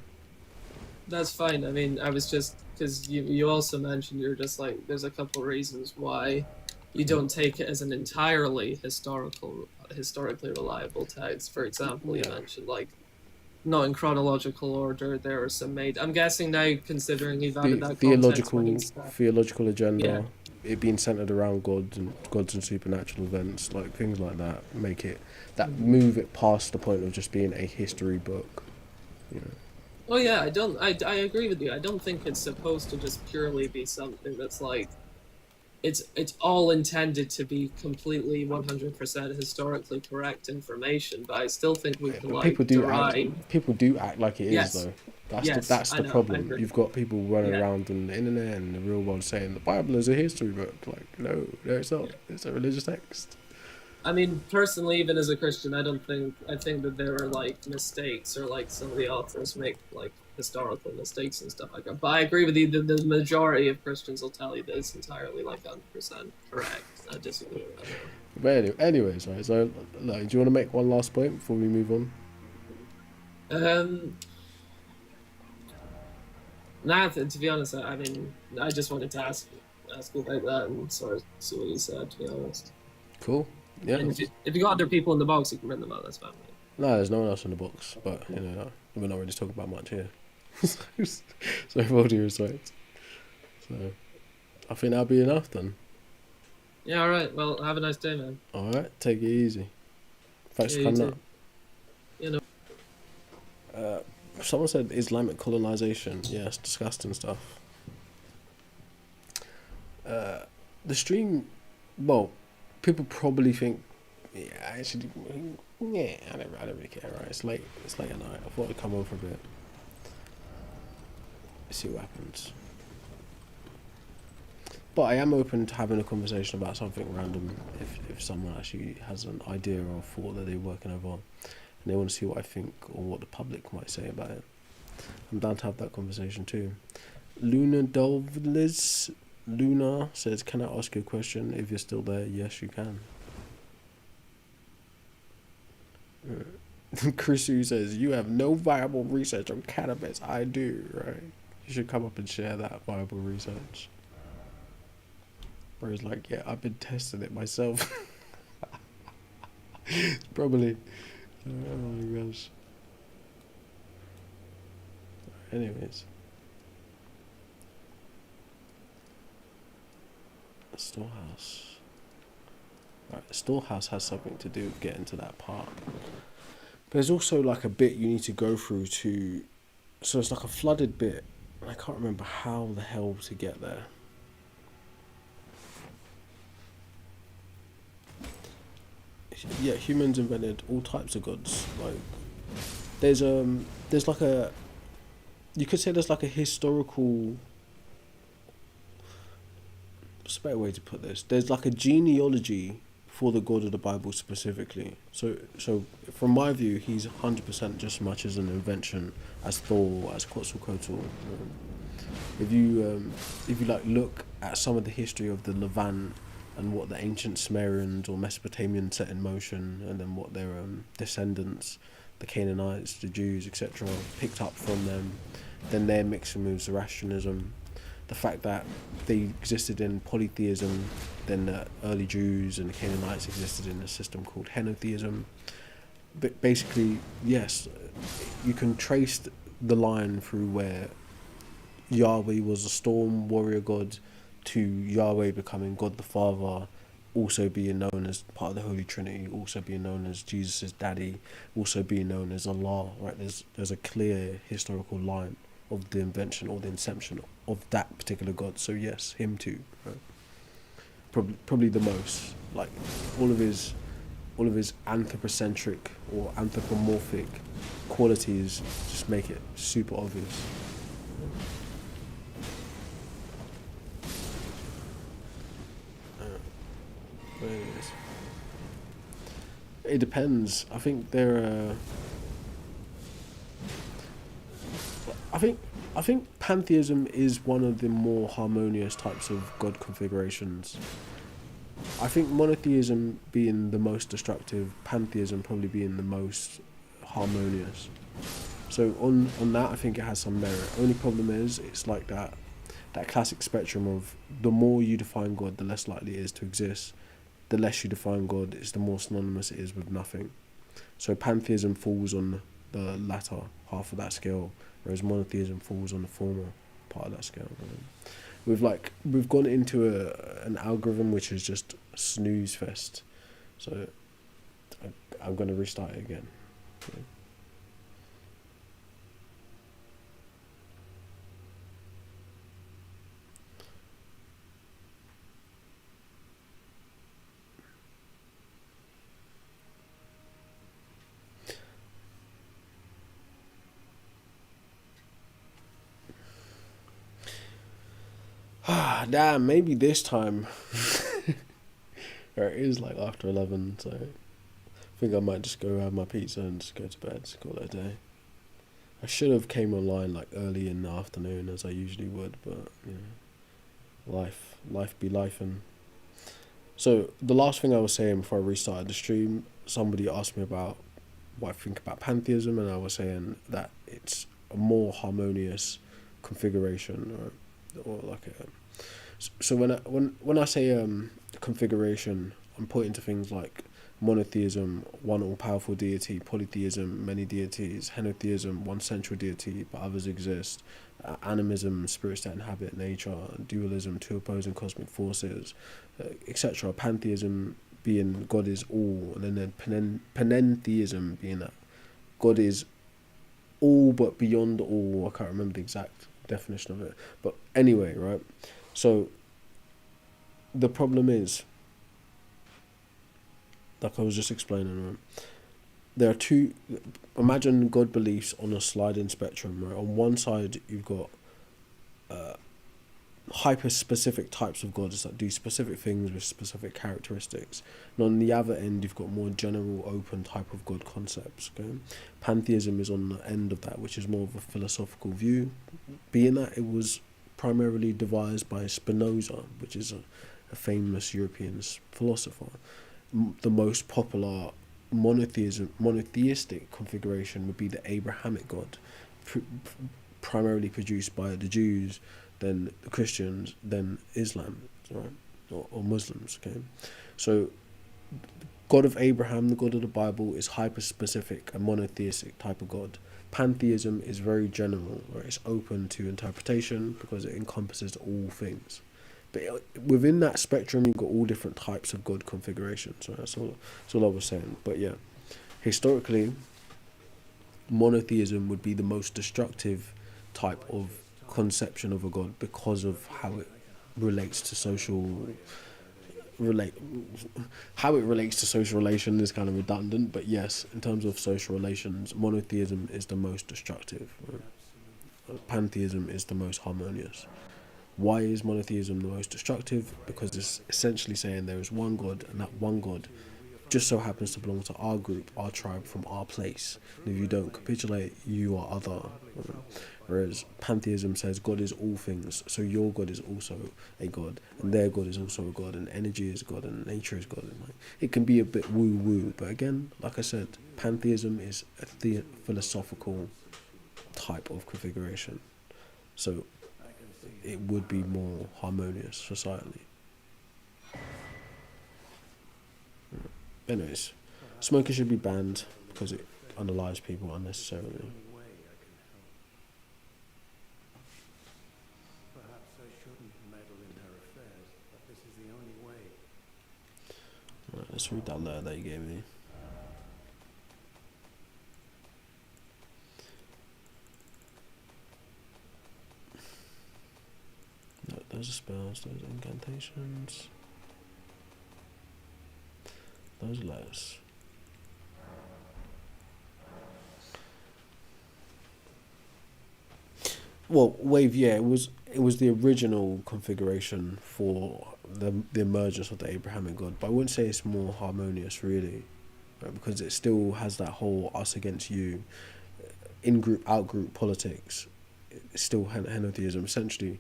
That's fine. I mean, I was just because you also mentioned you're just like there's a couple of reasons why you don't take it as an entirely historically reliable text. For example, you mentioned not in chronological order. There are some made. I'm guessing now, considering you've added that theological agenda, it being centered around gods and supernatural events, like things like that, make it move it past the point of just being a history book. You know. Oh yeah, I agree with you. I don't think it's supposed to just purely be something that's it's all intended to be completely 100% historically correct information, but I still think we can people do act like it is though. That's the problem. You've got people running around on the internet and the real world saying the Bible is a history book. Like no, it's not. It's a religious text. I mean, personally, even as a Christian, I think that there are mistakes or some of the authors make historical mistakes and stuff like that. But I agree with you that the majority of Christians will tell you that it's entirely 100% correct. I disagree with that. But anyways, right, so do you want to make one last point before we move on? Nah, to be honest, I mean, I just wanted to ask you about that and sort of see what you said, to be honest. Cool. Yeah. And if you got other people in the box, you can bring them out. That's fine. No, there's no one else in the box, but you know we're not really talking about much here. So with all due respect. So I think that'll be enough then. Yeah. All right. Well, have a nice day, man. All right. Take it easy. Thanks for coming up. You know. Someone said Islamic colonization. Yeah, it's disgusting stuff. The stream, well. People probably think, I don't really care, right? It's late at night. I thought I'd come on for a bit. See what happens. But I am open to having a conversation about something random if someone actually has an idea or thought that they're working over on and they want to see what I think or what the public might say about it. I'm down to have that conversation too. Luna says, can I ask you a question? If you're still there, yes, you can. Chris who says, you have no viable research on cannabis. I do, right? You should come up and share that viable research. Whereas like, yeah, I've been testing it myself. Probably. Oh my gosh. Anyways. The storehouse. Right, the storehouse has something to do with getting to that part. There's also like a bit you need to go through to, so it's like a flooded bit. I can't remember how the hell to get there. Yeah, humans invented all types of gods. Like, there's like a, you could say there's like a historical, what's a better way to put this? There's like a genealogy for the God of the Bible specifically. So from my view, he's 100% just as much as an invention as Thor, as Quetzalcoatl. If you like look at some of the history of the Levant and what the ancient Sumerians or Mesopotamians set in motion, and then what their descendants, the Canaanites, the Jews, etc., picked up from them, then they're mixing with Zoroastrianism. The fact that they existed in polytheism, then the early Jews and the Canaanites existed in a system called henotheism. But basically, yes, you can trace the line through where Yahweh was a storm warrior god, to Yahweh becoming God the Father, also being known as part of the Holy Trinity, also being known as Jesus' daddy, also being known as Allah, right? There's a clear historical line of the invention or the inception of that particular God. So yes, him too, right? Probably the most, like all of his anthropocentric or anthropomorphic qualities just make it super obvious. Anyways, it depends. I think I think pantheism is one of the more harmonious types of god configurations. I think monotheism being the most destructive, pantheism probably being the most harmonious. So on that, I think it has some merit. Only problem is it's like that classic spectrum of the more you define God, the less likely it is to exist. The less you define God, it's the more synonymous it is with nothing. So pantheism falls on the latter half of that scale, whereas monotheism falls on the former part of that scale. We've gone into an algorithm which is just snooze fest. So I'm going to restart it again. Okay. Damn, maybe this time. Or it is like after 11, so I think I might just go have my pizza and just go to bed, call it a day. I should have came online like early in the afternoon as I usually would, but you know, life be life. And so the last thing I was saying before I restarted the stream, somebody asked me about what I think about pantheism, and I was saying that it's a more harmonious configuration, or like a. So when I say configuration, I'm pointing to things like monotheism, one all-powerful deity; polytheism, many deities; henotheism, one central deity but others exist; animism, spirits that inhabit nature; dualism, two opposing cosmic forces, etc. Pantheism being God is all, and then panentheism being that God is all but beyond all. I can't remember the exact definition of it, but anyway, right? So the problem is, like I was just explaining, right? There are two. Imagine God beliefs on a sliding spectrum, right? On one side, you've got hyper-specific types of gods that do specific things with specific characteristics. And on the other end, you've got more general, open type of God concepts, okay? Pantheism is on the end of that, which is more of a philosophical view, being that it was primarily devised by Spinoza, which is a famous European philosopher. The most popular monotheistic configuration would be the Abrahamic God, primarily produced by the Jews, then the Christians, then Islam, right, or Muslims. Okay, so God of Abraham, the God of the Bible, is hyper-specific and monotheistic type of God. Pantheism is very general, right? It's open to interpretation because it encompasses all things. But within that spectrum, you've got all different types of God configurations. Right? That's all I was saying. But yeah, historically, monotheism would be the most destructive type of conception of a God because of how it relates to social relations is kind of redundant, but yes, in terms of social relations, monotheism is the most destructive. Right? Pantheism is the most harmonious. Why is monotheism the most destructive? Because it's essentially saying there is one God, and that one God just so happens to belong to our group, our tribe, from our place. And if you don't capitulate, you are other. Whereas pantheism says God is all things, so your God is also a God, and their God is also a God, and energy is God, and nature is God. And like, it can be a bit woo-woo, but again, like I said, pantheism is a philosophical type of configuration. So it would be more harmonious societally. Anyways, smoking should be banned because it underlies people unnecessarily. Right, let's read that letter that you gave me. No, those are spells, those are incantations. Those letters. Well, Wave, yeah, it was the original configuration for the emergence of the Abrahamic God, but I wouldn't say it's more harmonious, really, right? Because it still has that whole us against you, in-group, out-group politics. It's still henotheism. Essentially,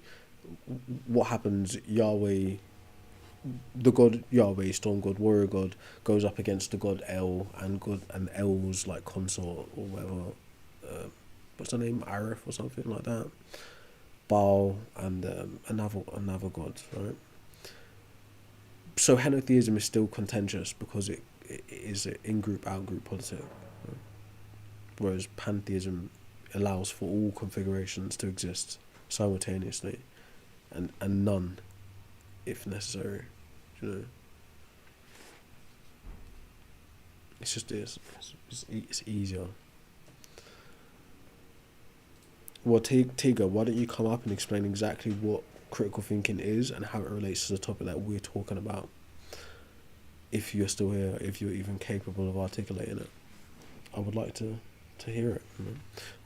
what happens, Yahweh, the God Yahweh, storm God, warrior God, goes up against the God El, and El's like consort or whatever, what's her name, Arif or something like that, Baal, and another god, right? So henotheism is still contentious because it is an in-group, out-group politics, right? Whereas pantheism allows for all configurations to exist simultaneously, and none if necessary, you know. It's just it's easier. Well, Tiga, why don't you come up and explain exactly what critical thinking is and how it relates to the topic that we're talking about? If you're still here, if you're even capable of articulating it, I would like to hear it. You know?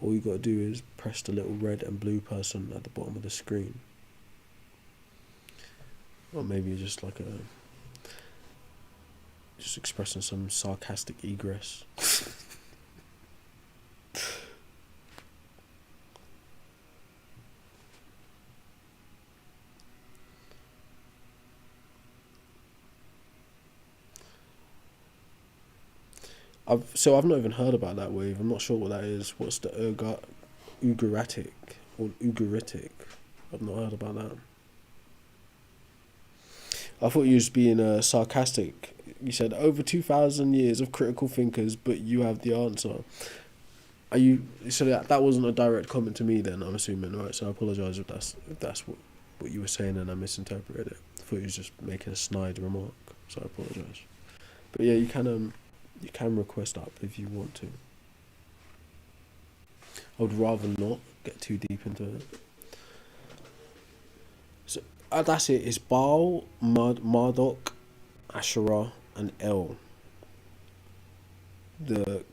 All you got to do is press the little red and blue person at the bottom of the screen. Or maybe just like just expressing some sarcastic egress. I've not even heard about that wave. I'm not sure what that is. What's the Ugaritic or Ugaritic? I've not heard about that. I thought you was being sarcastic. You said over 2,000 years of critical thinkers, but you have the answer. Are you? So that wasn't a direct comment to me then, I'm assuming, right? So I apologise if that's what you were saying and I misinterpreted it. I thought you was just making a snide remark, so I apologise. But yeah, you can request up if you want to. I would rather not get too deep into it. So that's it. It's Baal, Marduk, Asherah, and El. The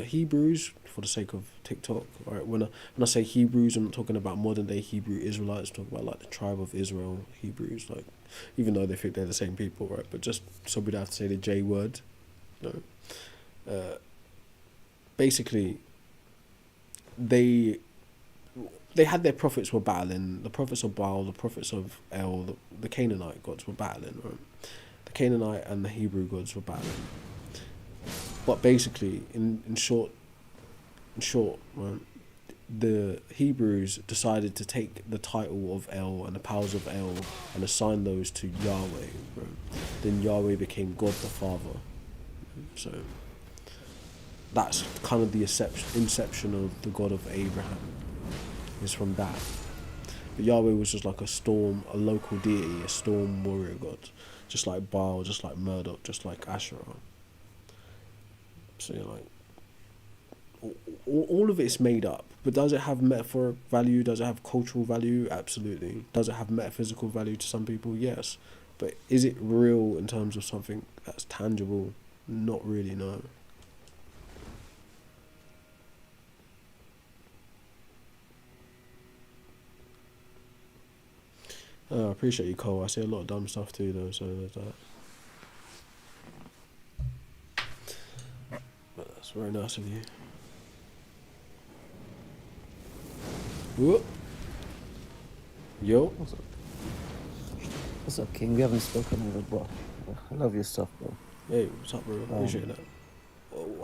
Hebrews, for the sake of TikTok, right? When I say Hebrews, I'm not talking about modern day Hebrew Israelites. I'm talking about like the tribe of Israel Hebrews, like, even though they think they're the same people, right? But just so we don't have to say the J word. No. Basically, they had their prophets were battling. The prophets of Baal, the prophets of El, the Canaanite gods were battling. Right? The Canaanite and the Hebrew gods were battling. But basically, in short, right, the Hebrews decided to take the title of El and the powers of El and assign those to Yahweh. Right? Then Yahweh became God the Father. So that's kind of the inception of the God of Abraham. Is from that. But Yahweh was just like a local deity, a storm warrior god, just like Baal, just like Marduk, just like Asherah. So you're like, all of it's made up, but does it have metaphoric value? Does it have cultural value? Absolutely. Does it have metaphysical value to some people? Yes. But is it real in terms of something that's tangible? Not really, no. I appreciate you, Cole. I say a lot of dumb stuff too, though, so there's that. But that's very nice of you. Whoop. Yo. What's up, King? We haven't spoken in a bro. I love your stuff, bro. Hey, what's up, bro? Appreciate that.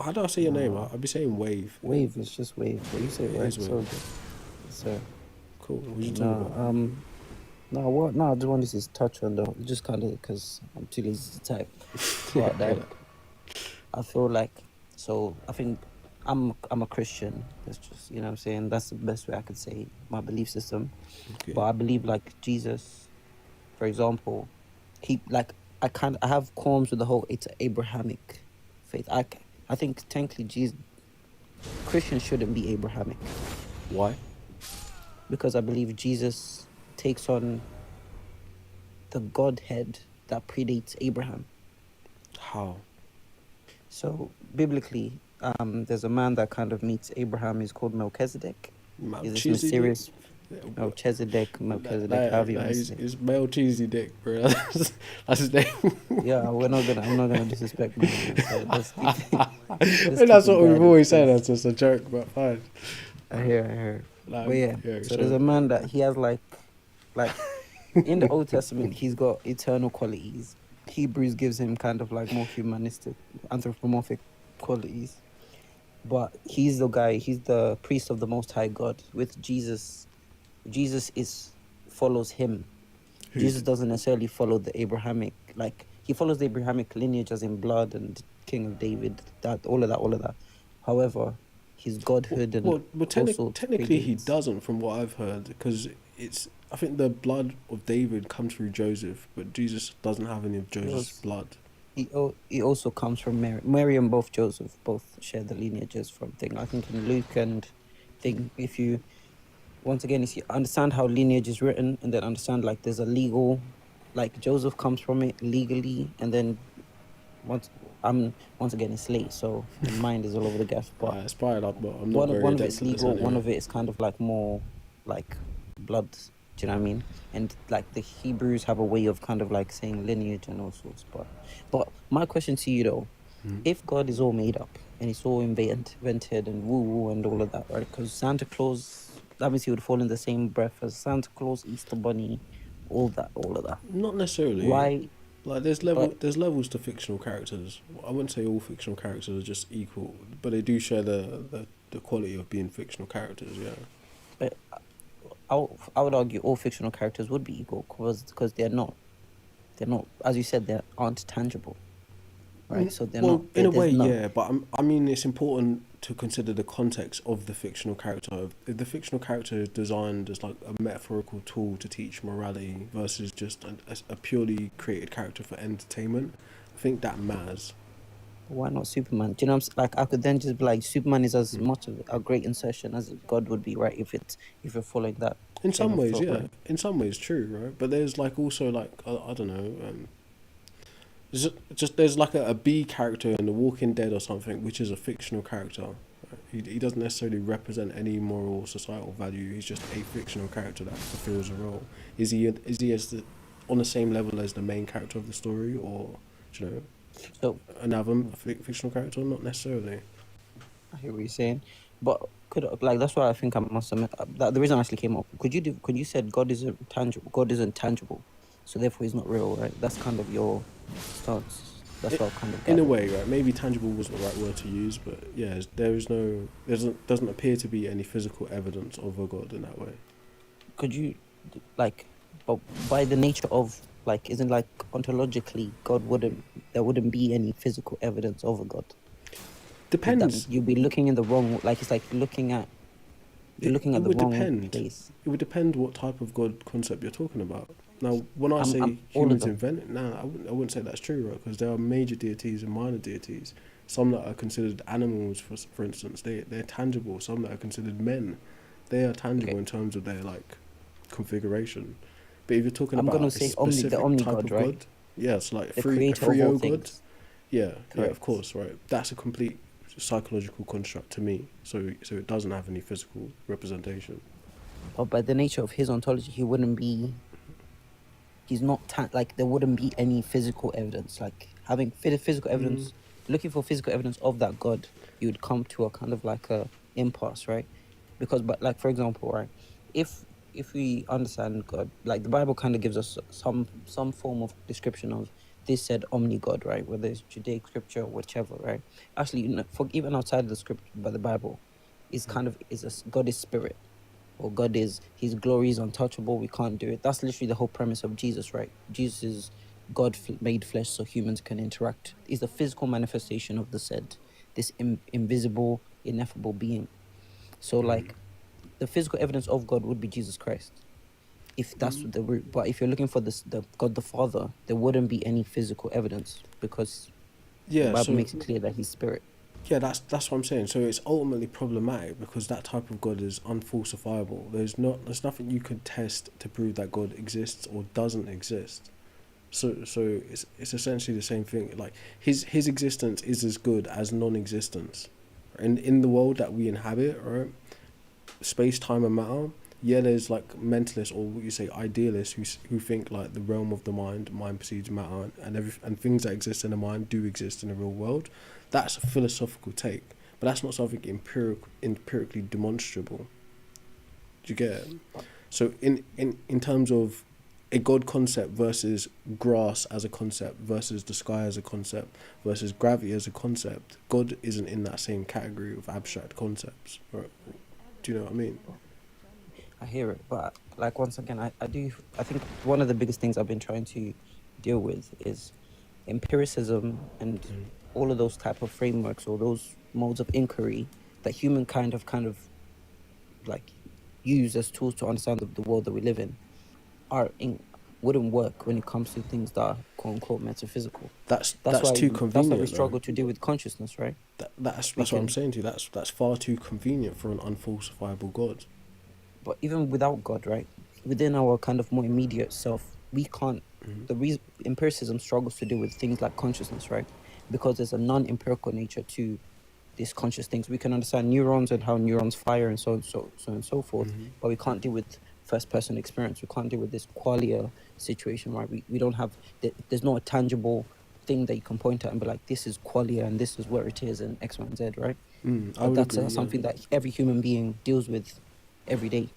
How do I say your name? I'll be saying Wave. Wave, it's just Wave. But you say it right, is Wave. so good. Sir. Cool. What you talking about? I just wanted to touch on though, just kind of because I'm too lazy to type. But I feel like, so I think I'm a Christian. That's just, you know what I'm saying? That's the best way I could say my belief system. Okay. But I believe like Jesus, for example, I have qualms with the whole it's Abrahamic faith. I think technically Christians shouldn't be Abrahamic. Why? Because I believe Jesus takes on the Godhead that predates Abraham. How? So biblically, there's a man that kind of meets Abraham. He's called Melchizedek. He's this mysterious Melchizedek, however you want to say. It's Melchizedek, bro. That's his name. Yeah, I'm not gonna disrespect me. So that's what we've always said. That's just a joke, but fine. I hear. Like, but yeah, so there's a man that he has like in the Old Testament, he's got eternal qualities. Hebrews gives him kind of like more humanistic, anthropomorphic qualities. But he's the priest of the Most High God. With Jesus follows him. Jesus doesn't necessarily follow the Abrahamic, like he follows the Abrahamic lineage as in blood and King of David, all of that. However, his godhood and technically he doesn't, from what I've heard, because I think the blood of David comes through Joseph, but Jesus doesn't have any of Joseph's blood. He also comes from Mary. Mary and Joseph both share the lineages from thing. I think in Luke and thing, if you understand how lineage is written, and then understand like there's a legal, like Joseph comes from it legally, and then once again it's late, so my mind is all over the gaff. But it's probably like, but I'm not one of it's legal, one of it is kind of like more like blood. Do you know what I mean? And like the Hebrews have a way of kind of like saying lineage and all sorts. But my question to you though, if God is all made up and it's all invented and woo and all of that, right? Because Santa Claus, that means he would fall in the same breath as Santa Claus, Easter Bunny, all of that. Not necessarily. Why? Like there's levels to fictional characters. I wouldn't say all fictional characters are just equal, but they do share the quality of being fictional characters. Yeah. But I would argue all fictional characters would be equal because they're not, as you said, they aren't tangible, right? So they're not. In a way, yeah. But I mean, it's important to consider the context of the fictional character. If the fictional character is designed as like a metaphorical tool to teach morality versus just a purely created character for entertainment, I think that matters. Why not Superman? Do you know what I'm saying? Like I could then just be like, Superman is as much of a great insertion as God would be, right? If you're following that. In some ways, yeah. Right? In some ways, true, right? But there's like also like I don't know. There's like a B character in The Walking Dead or something, which is a fictional character. He doesn't necessarily represent any moral or societal value. He's just a fictional character that fulfills a role. Is he on the same level as the main character of the story, or do you know? So another fictional character, not necessarily. I hear what you're saying, but that's why I think I must admit that the reason I actually came up. Could you said God isn't tangible, so therefore he's not real, right? That's kind of your stance. That's what I've kind of In a gathered. way, right? Maybe tangible wasn't the right word to use, but yeah, doesn't appear to be any physical evidence of a God in that way. Could you, like, but by the nature of, like, isn't like ontologically there wouldn't be any physical evidence of a God. Depends. You'd be looking in the wrong, like, it's like you're looking at It the would wrong depend. place. It would depend what type of God concept you're talking about. Now, when I say All of humans them. invented, I wouldn't say that's true, right? Because there are major deities and minor deities. Some that are considered animals, for instance, they're tangible. Some that are considered men, they are tangible Okay. in terms of their like configuration. But if you're talking I'm about gonna a say specific the omni type God, of right? God, yes, like The a creator of all God. things. Yeah, yeah, of Correct. course, right. That's a complete psychological construct to me. So it doesn't have any physical representation. But by the nature of his ontology, he wouldn't be. He's not like there wouldn't be any physical evidence. Like having physical evidence, looking for physical evidence of that God, you would come to a kind of like a impasse, right? Because, but like for example, right, if we understand God, like the Bible kind of gives us some form of description of this said omni God, right? Whether it's Judaic scripture or whichever, right? Actually, for even outside of the script, but the Bible is kind of God is spirit, or God is his glory is untouchable. We can't do it. That's literally the whole premise of Jesus, right? Jesus is God made flesh so humans can interact. Is the physical manifestation of the said, this invisible, ineffable being. So like the physical evidence of God would be Jesus Christ, if that's the root. But if you're looking for the God the Father, there wouldn't be any physical evidence because the Yeah, Bible so makes it clear that he's spirit. yeah, that's what I'm saying. So it's ultimately problematic because that type of God is unfalsifiable. There's nothing you could test to prove that God exists or doesn't exist. So it's essentially the same thing. Like his existence is as good as non-existence. In the world that we inhabit, right? Space, time, and matter. Yeah, there's like mentalists or what you say idealists who think like the realm of the mind precedes matter, and things that exist in the mind do exist in the real world. That's a philosophical take, but that's not something empirically demonstrable. Do you get it? So in terms of a God concept versus grass as a concept versus the sky as a concept versus gravity as a concept, God isn't in that same category of abstract concepts. Right? Do you know what I mean? I hear it, but like once again, I think one of the biggest things I've been trying to deal with is empiricism and all of those type of frameworks or those modes of inquiry that humankind have kind of like used as tools to understand the world that we live in wouldn't work when it comes to things that are quote unquote metaphysical. That's why too that's convenient. why we struggle though. to deal with consciousness, right? That's what I'm saying to you. That's far too convenient for an unfalsifiable God. But even without God, right, within our kind of more immediate self, we can't. The reason empiricism struggles to do with things like consciousness, right, because there's a non-empirical nature to these conscious things. We can understand neurons and how neurons fire and so on and so forth, but we can't deal with first-person experience. We can't deal with this qualia situation, right? We don't have. There's not a tangible thing that you can point at and be like, this is qualia and this is where it is and X, Y, and Z, right? I would That's agree. something that every human being deals with every day.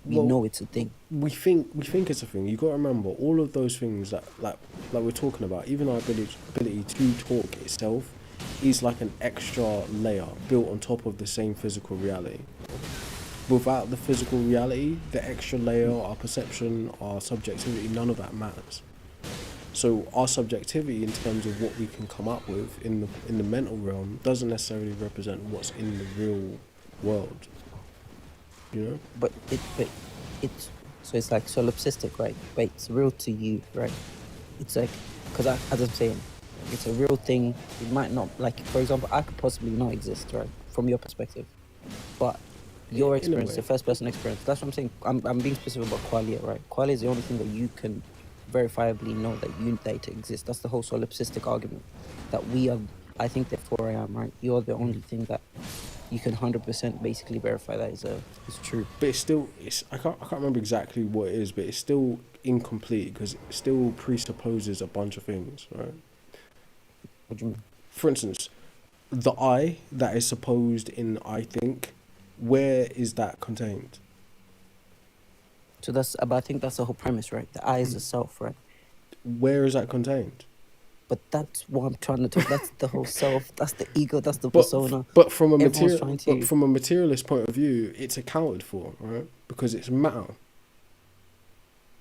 We know it's a thing. We think it's a thing. You got to remember all of those things that like we're talking about. Even our ability to talk itself is like an extra layer built on top of the same physical reality. Without the physical reality, the extra layer, our perception, our subjectivity, none of that matters. So our subjectivity in terms of what we can come up with in the mental realm doesn't necessarily represent what's in the real world. You know? But it's so it's like solipsistic, right? But it's real to you, right? It's like, because as I'm saying, it's a real thing. It might not, like, for example, I could possibly not exist, right, from your perspective, but your In a experience, way. the first person experience, that's what I'm saying. I'm being specific about qualia, right? Qualia is the only thing that you can verifiably know that it exists. That's the whole solipsistic argument that we are. I think therefore I am, right? You're the only thing that you can 100% basically verify that is true. But I can't remember exactly what it is, but it's still incomplete because it still presupposes a bunch of things, right? What do you mean? For instance, the I that is supposed in I think, where is that contained? So but I think that's the whole premise, right? The I is the self, right? Where is that contained? But that's what I'm trying to talk. That's the whole self. That's the ego. That's the But persona. but from a Everyone's trying to. but from a materialist point of view, it's accounted for, right? Because it's matter.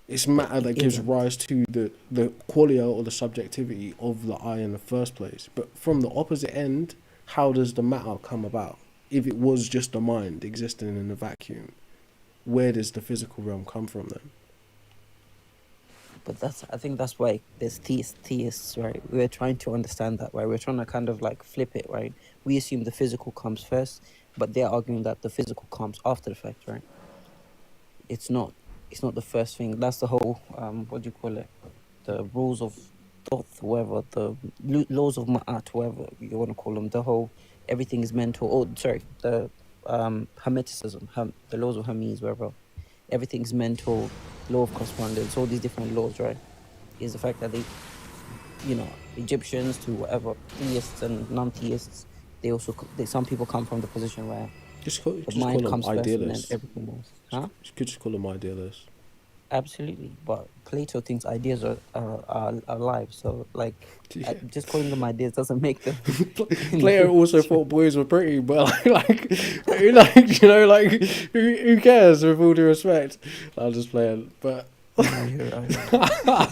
It's matter that gives isn't. rise to the qualia or the subjectivity of the I in the first place. But from the opposite end, how does the matter come about? If it was just a mind existing in a vacuum, where does the physical realm come from then? But I think that's why there's theists, right? We're trying to understand that, right? We're trying to kind of like flip it, right? We assume the physical comes first, but they're arguing that the physical comes after the fact, right? It's not. It's not the first thing. That's the whole what do you call it? The rules of thought, whatever. The laws of ma'at, whatever you want to call them. The whole everything is mental. Oh, sorry. The hermeticism, the laws of Hermes, whatever. Everything's mental, law of correspondence, all these different laws, right? Is the fact that they, Egyptians to whatever, theists and non-theists, some people come from the position where Just the call mind them comes first and then idealists. everything else. Huh? You could just call them idealists. Absolutely. But Plato thinks ideas are alive, so like Yeah. just calling them ideas doesn't make them. Plato also thought boys were pretty, but who cares? With all due respect, I'll just play it. But No, you're right. I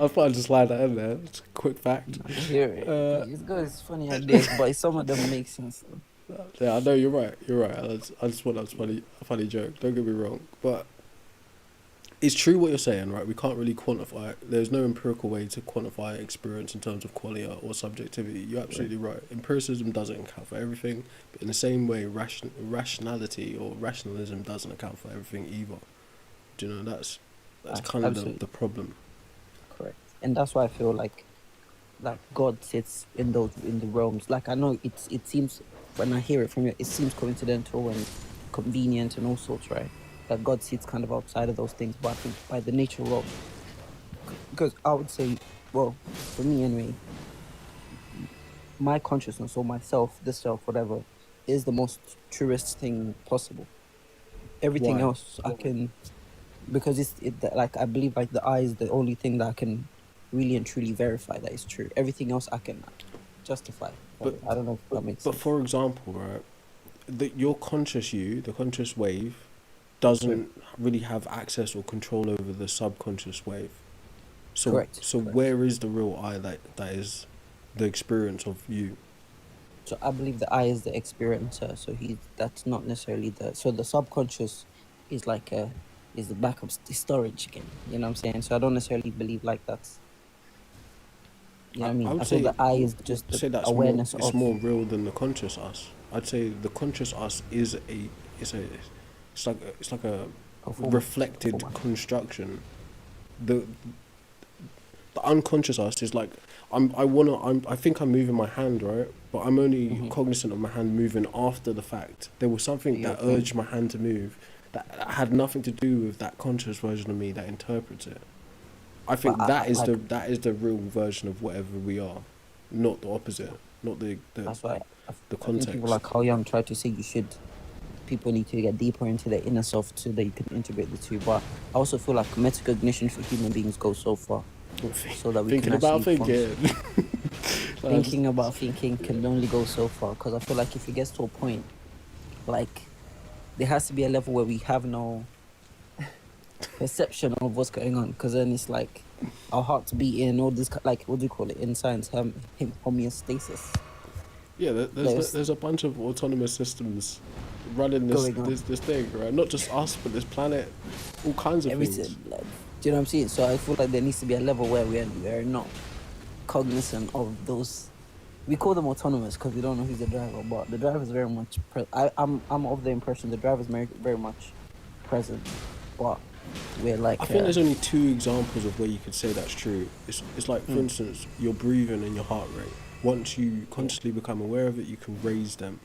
thought I'd just slide that in there. It's a quick fact. I hear it. He's got his funny ideas, but some of them make sense. Yeah, I know you're right. You're right. I just thought that was a funny joke. Don't get me wrong, but it's true what you're saying, right? We can't really quantify it. There's no empirical way to quantify experience in terms of qualia or subjectivity. You're absolutely right. Empiricism doesn't account for everything, but in the same way, rationality or rationalism doesn't account for everything either. Do you know, that's kind of the problem. Correct. And that's why I feel like God sits in the realms. Like I know it seems when I hear it from you, it seems coincidental and convenient and all sorts, right? That God sits kind of outside of those things, but I think by the nature of, because I would say, well, for me anyway, my consciousness or myself, this self, whatever, is the most truest thing possible. Everything Why? else I can, because like I believe like the I is the only thing that I can really and truly verify that is true. Everything else I can justify. But I don't know if that makes But sense. for example, right, your conscious you, the conscious wave, doesn't really have access or control over the subconscious wave. So Correct. where is the real I that is the experience of you? So I believe the I is the experiencer. So that's not necessarily so the subconscious is like is the backup storage again. You know what I'm saying? So I don't necessarily believe like that's. You know what I mean? I would I feel say the I is just the that's awareness it's of. more real than the conscious us. I'd say the conscious us it's like a reflected construction. The unconscious us is like I think I'm moving my hand, right? But I'm only cognizant of my hand moving after the fact. There was something that urged my hand to move that had nothing to do with that conscious version of me that interprets it. I think that is the real version of whatever we are, not the opposite, not the That's why the I think context. people like Carl Jung try to say people need to get deeper into their inner self so that you can integrate the two. But I also feel like metacognition for human beings goes so far, so that we Thinking can about actually thinking. thinking about thinking can only go so far. Because I feel like if it gets to a point, like there has to be a level where we have no perception of what's going on. Because then it's like our heart's beating, all this like what do you call it in science? Homeostasis. Yeah, there's a bunch of autonomous systems running this thing, right? Not just us, but this planet, all kinds of things. Like, do you know what I'm saying? So I feel like there needs to be a level where we're not cognizant of those. We call them autonomous because we don't know who's the driver, but the driver is very much. I'm of the impression the driver is very, very much present, but we're like. I think there's only two examples of where you could say that's true. It's like, for instance, your breathing and your heart rate. Once you consciously become aware of it, you can raise them.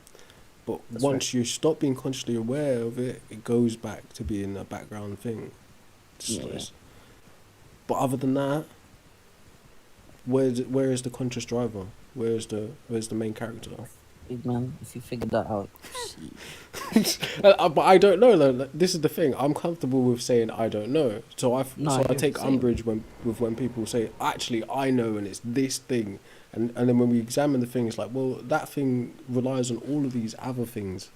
But once you stop being consciously aware of it, it goes back to being a background thing. But other than that, where is the conscious driver? Where's the main character? Big man, if you figured that out, shit. But I don't know. Though. Like, this is the thing. I'm comfortable with saying I don't know. No, So I you're take same. umbrage when people say actually I know and it's this thing, and then when we examine the thing, it's like, well, that thing relies on all of these other things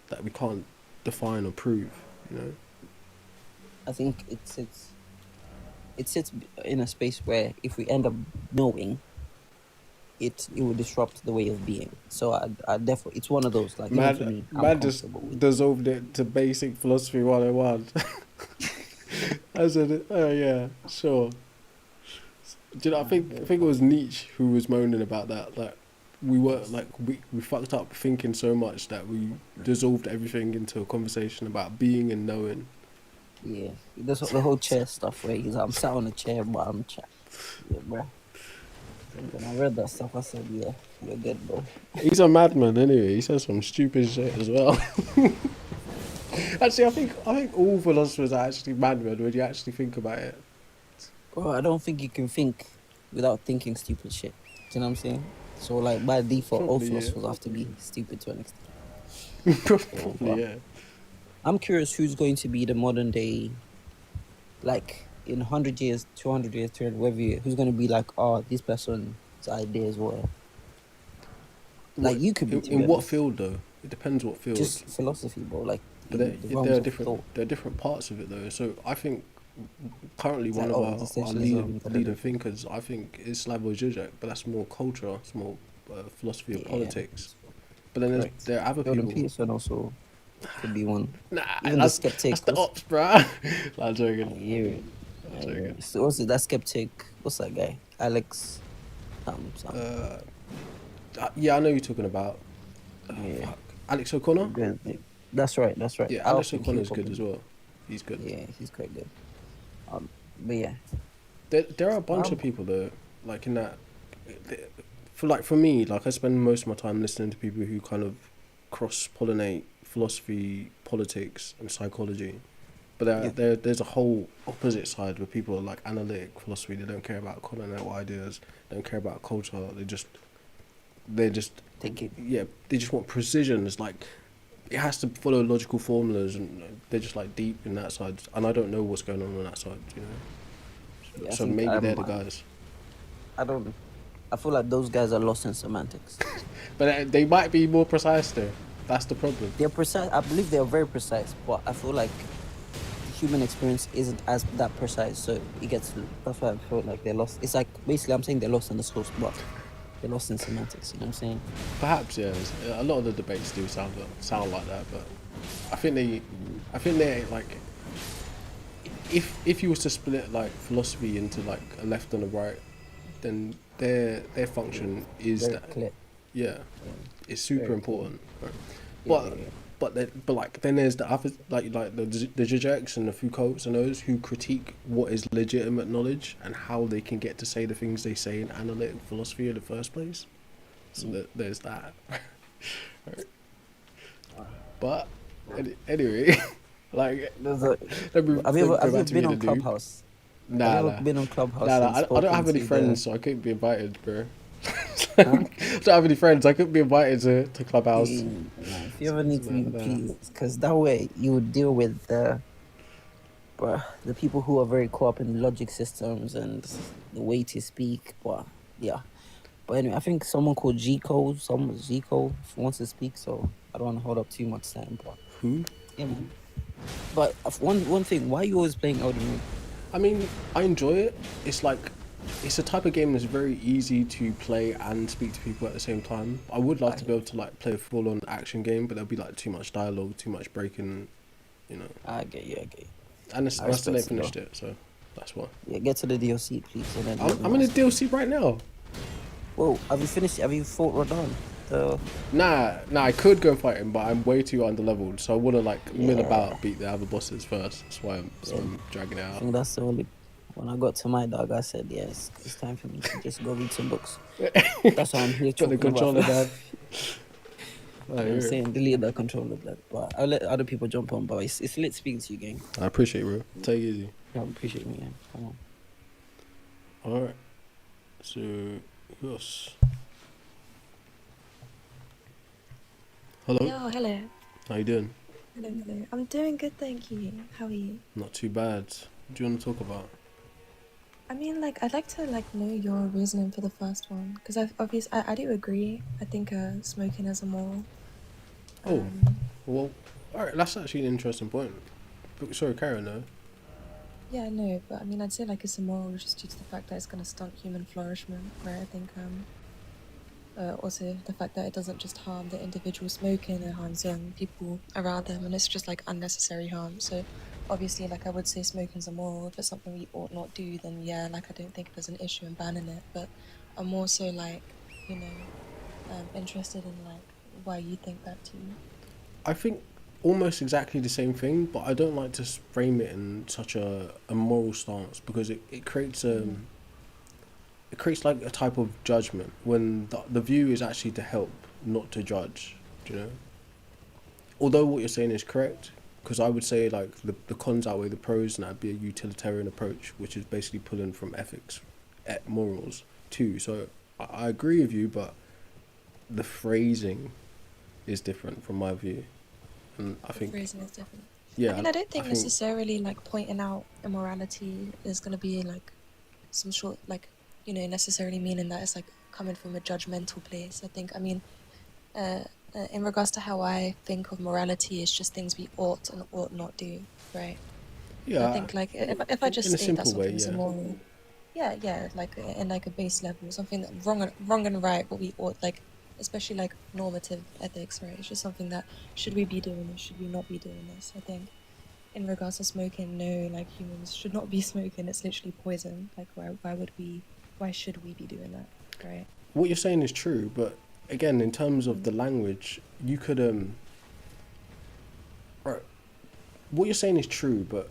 that we can't define or prove. You know. I think it sits in a space where if we end up knowing, it will disrupt the way of being. So I definitely, it's one of those, like, even for me, I'm Man just comfortable with. dissolved it to basic philosophy 101. I said, oh yeah, sure. Do you know, I think it was Nietzsche who was moaning about that. Like, we fucked up thinking so much that we dissolved everything into a conversation about being and knowing. Yeah, there's the whole chair stuff where I'm sat on a chair, but I'm yeah, bro. When I read that stuff, I said, yeah, you're good, bro. He's a madman anyway. He says some stupid shit as well. Actually, I think all philosophers are actually madmen when you actually think about it. Bro, I don't think you can think without thinking stupid shit. Do you know what I'm saying? So, like, by default, all Probably yeah. philosophers have to be stupid to an extent. So, Probably yeah. I'm curious who's going to be the modern day, like, in 100 years, 200 years, 300, whatever year, who's going to be like, oh, this person's ideas were. Like, you could be, to be In what honest. field though? It depends what field. Just philosophy, bro. Like, But in the realms of thought. there are different parts of it though. So I think currently It's one like, of oh, our existentialism, leading thinkers, I think, is Slavoj Žižek, but that's more culture, it's more philosophy of Yeah. politics. But then Correct. there are other Jordan people. Peterson also could be one. Nah, Even the skeptic. that's the ops, bruh. Nah, I'm joking. Yeah. I'm joking. So what's it? That skeptic. What's that guy? Alex. Yeah, I know who you're talking about. Yeah. Fuck. Alex O'Connor? Good. That's right. That's right. Yeah, I Alex think O'Connor's he'll good as probably- well. He's good. Yeah, he's quite good. But yeah. There are a bunch of people though, like in that. For me, like I spend most of my time listening to people who kind of cross pollinate philosophy, politics, and psychology. But there's a whole opposite side where people are like analytic philosophy. They don't care about continental ideas. They don't care about culture. They just Take it. yeah. They just want precision. It's like it has to follow logical formulas, and they're just like deep in that side. And I don't know what's going on that side, you know. Yeah, I So think, maybe they're the guys. I feel like those guys are lost in semantics. But they might be more precise though. That's the problem. They're precise. I believe they're very precise, but I feel like the human experience isn't as that precise. So it gets. That's why I feel like they're lost. It's like basically I'm saying they're lost in the source, but they're lost in semantics. You know what I'm saying? Perhaps yeah. A lot of the debates do sound like that, but I think they like. If you was to split like philosophy into like a left and a right, then their function is Very that clear. yeah, it's super Very important. Right? Yeah, But like then there's the other like the Zizeks and the Foucaults and those who critique what is legitimate knowledge and how they can get to say the things they say in analytic philosophy in the first place. So there's that. Right. But anyway, like There's a. let me Have you go ever back to been being on a dude. Clubhouse? Have Nah, you ever nah. been on Clubhouse? Nah, and nah, I don't spoken have any to friends, so I couldn't be invited, bro. Huh? I don't have any friends. I couldn't be invited to Clubhouse. If you ever need to, Nah. please, because that way you would deal with the people who are very caught up in logic systems and the way to speak. But yeah. But anyway, I think someone called Zico wants to speak, so I don't want to hold up too much time. But Who? yeah, man. But one thing, why are you always playing Elden Ring? I mean, I enjoy it. It's like, it's a type of game that's very easy to play and speak to people at the same time. I would love to be able to like play a full-on action game, but there'll be like too much dialogue, too much breaking, you know. I get you. And I still ain't respect it, finished it, so that's why. Yeah, get to the DLC, please. And then I'm in the DLC right now. Whoa, have you finished? Have you fought Rodon? Nah, I could go and fight him, but I'm way too underleveled, so I want to like mill Yeah. about, beat the other bosses first. That's why I'm dragging it I out. think that's the only. When I got to my dog, I said, yes, it's time for me to just go read some books. That's why I'm here Got the talking controller, about. Dad. I'm saying delete that controller, that. But I'll let other people jump on. But it's lit speaking to you, gang. I appreciate it, bro. Take it easy. I appreciate me, yeah. Come on. Alright. So, who else? Hello, Yo, hello. how you doing? Hello, hello. I'm doing good, thank you. How are you? Not too bad. What do you want to talk about? I mean, like, I'd like to know your reasoning for the first one, because I do agree. I think smoking is immoral. Oh, Um, well, alright, that's actually an interesting point. But, sorry, Karen, no. yeah, no, but I mean, I'd say like it's immoral just due to the fact that it's gonna stunt human flourishment, right? I think also the fact that it doesn't just harm the individual smoking, it harms people around them, and it's just like unnecessary harm. So obviously, like I would say smoking's immoral. If it's something we ought not do, then yeah, like I don't think there's an issue in banning it. But I'm also like, you interested in like why you think that too. I think almost exactly the same thing, but I don't like to frame it in such a moral stance because it creates Mm. it creates like a type of judgment when the view is actually to help, not to judge. Do you know? Although what you're saying is correct, because I would say like the cons outweigh the pros, and that'd be a utilitarian approach, which is basically pulling from ethics, morals too. So I agree with you, but the phrasing is different from my view, and I The think phrasing is different. I yeah, mean, I don't I think think necessarily like pointing out immorality is gonna be like some short like necessarily meaning that it's like coming from a judgmental place. I think I mean uh, in regards to how I think of morality, it's just things we ought and ought not do, right? So I yeah, think like if I just in a state that simple way, something is yeah. immoral, yeah, yeah, like in like a base level, something that wrong and right, what we ought like, especially like normative ethics, right? It's just something that should we be doing this, should we not be doing this? I think in regards to smoking, no, like humans should not be smoking. It's literally poison. Like why should we be doing that, right? What you're saying is true, but again, in terms of Mm. the language, you could right. What you're saying is true, but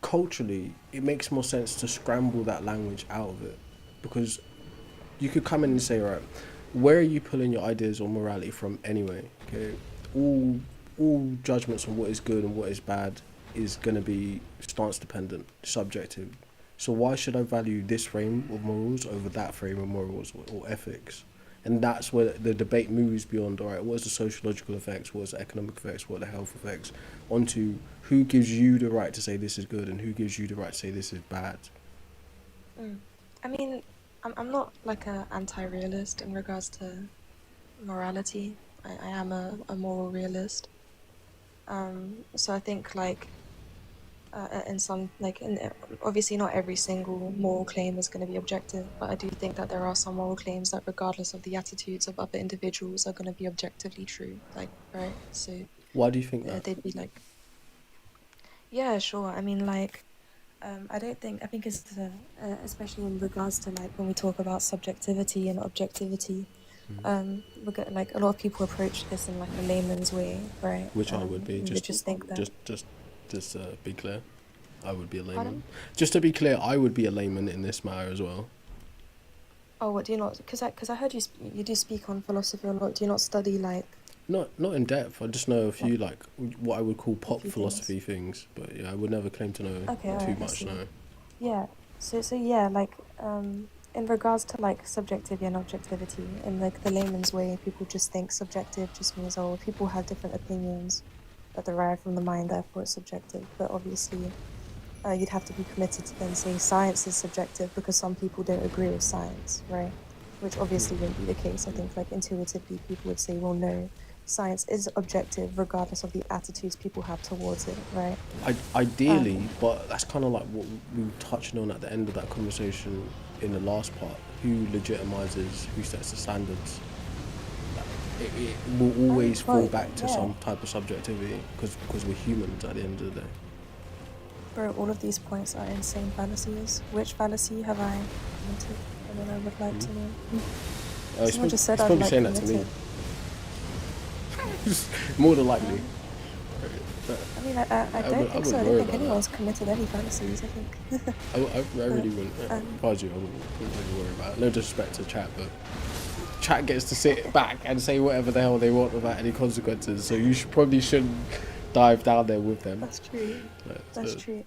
culturally, it makes more sense to scramble that language out of it, because you could come in and say, right, where are you pulling your ideas on morality from anyway? Okay, all all judgments on what is good and what is bad is going to be stance dependent, subjective. So why should I value this frame of morals over that frame of morals or ethics? And that's where the debate moves beyond, all right, what is the sociological effects, what is the economic effects, what are the health effects, onto who gives you the right to say this is good and who gives you the right to say this is bad. Mm. I mean, I'm not like a anti-realist in regards to morality. I am a moral realist. So I think like in some like in obviously not every single moral claim is going to be objective, but I do think that there are some moral claims that regardless of the attitudes of other individuals are going to be objectively true, like right. So Why do you think that? they'd be like, yeah, sure. I mean, like I don't think I think it's especially in regards to like when we talk about subjectivity and objectivity. Like a lot of people approach this in like a layman's way, right? Which I would be, They just think that. just, just, just be clear. I would be a layman. Pardon? Just to be clear, I would be a layman in this matter as well. Oh, what do you not? Because I heard you do speak on philosophy a lot. Do you not study like Not in depth. I just know a like few like what I would call a pop few things? philosophy things, but yeah, I would never claim to know Okay, too alright, I much. see. No. Yeah. So yeah, like in regards to like subjectivity and objectivity, in like the layman's way, people just think subjective just means oh people have different opinions that derive from the mind, therefore it's subjective. But obviously, you'd have to be committed to then say science is subjective because some people don't agree with science, right? Which obviously wouldn't be the case. I think like intuitively people would say, well, no, science is objective regardless of the attitudes people have towards it, right? Ideally, Um, but that's kind of like what we were touching on at the end of that conversation in the last part. Who legitimizes? Who sets the standards? It will always fall well, back to yeah, some type of subjectivity because we're humans at the end of the day. bro, all of these points are insane fallacies. Which fallacy have I committed? And then I would like to know. Someone just said He's I've probably like saying that to me. committed. More than likely. Um, But I mean, I don't I think so. I wouldn't don't worry think about that. anyone's committed any fallacies. I think. I But really wouldn't. um, If I was you, I wouldn't really worry about it. No disrespect to chat, but chat gets to sit back and say whatever the hell they want without any consequences. So you probably shouldn't dive down there with them. that's true. That's So, true.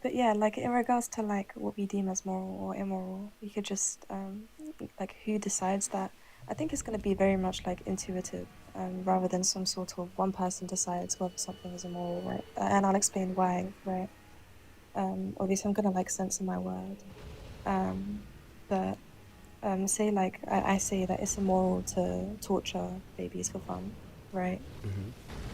But yeah, like in regards to like what we deem as moral or immoral, we could just like who decides that. I think it's gonna be very much like intuitive. rather than some sort of one person decides whether something is immoral, right? And I'll explain why, right? Obviously, I'm gonna like censor my word, but say like I say that it's immoral to torture babies for fun, right?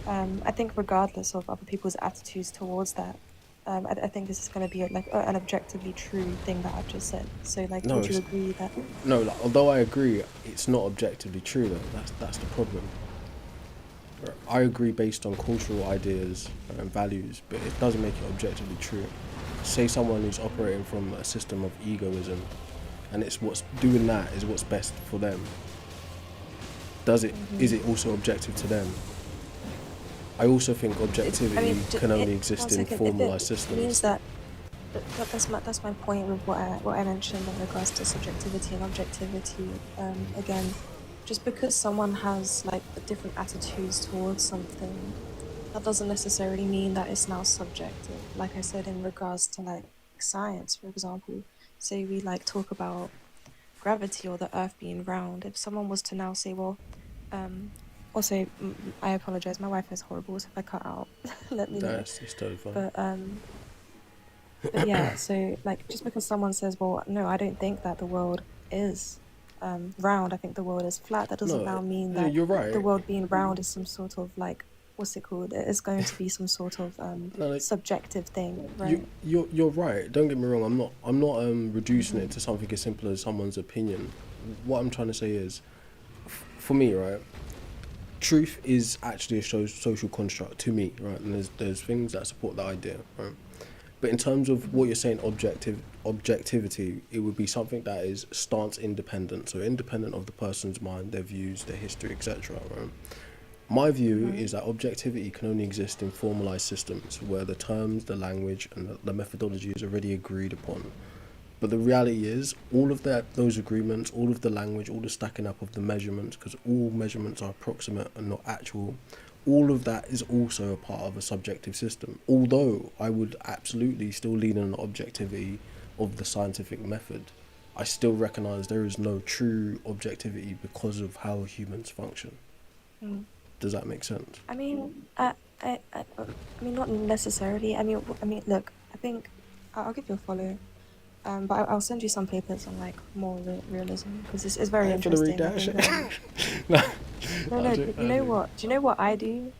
I think regardless of other people's attitudes towards that, I think this is going to be like an objectively true thing that I've just said. So like, No, would you it's, agree that? no. Like, although I agree, it's not objectively true though. That's the problem. I agree based on cultural ideas and values, but it doesn't make it objectively true. Say someone who's operating from a system of egoism, and it's what's doing that is what's best for them. Is it also objective to them? I also think objectivity can only exist in formalized systems. Means that that's my point with what I mentioned in regards to subjectivity and objectivity. Again, just because someone has like different attitudes towards something, that doesn't necessarily mean that it's now subjective. Like I said, in regards to like science, for example, say we like talk about gravity or the Earth being round. If someone was to now say, well, also I apologize, my Wi-Fi is horrible, so if I cut out, let me know. It's totally fine. But yeah, so like just because someone says, well, no, I don't think that the world is round, I think the world is flat, that doesn't now mean that you're right. the world being round is some sort of like, what's it called? It's going to be some sort of subjective thing, right? You're right. Don't get me wrong. I'm not reducing it to something as simple as someone's opinion. What I'm trying to say is, for me, right, truth is actually a social construct to me, right? And there's things that support that idea, right? But in terms of what you're saying, objectivity, it would be something that is stance independent, so independent of the person's mind, their views, their history, etc. Right? My view is that objectivity can only exist in formalized systems where the terms, the language, and the methodology is already agreed upon. But the reality is, all of those agreements, all of the language, all the stacking up of the measurements, because all measurements are approximate and not actual, all of that is also a part of a subjective system. Although I would absolutely still lean on the objectivity of the scientific method, I still recognise there is no true objectivity because of how humans function. Does that make sense? I mean, I mean, not necessarily. I mean, look, I think I'll give you a follow. But I'll send you some papers on like more realism because this is very interesting. No, do you know what? Do you know what I do?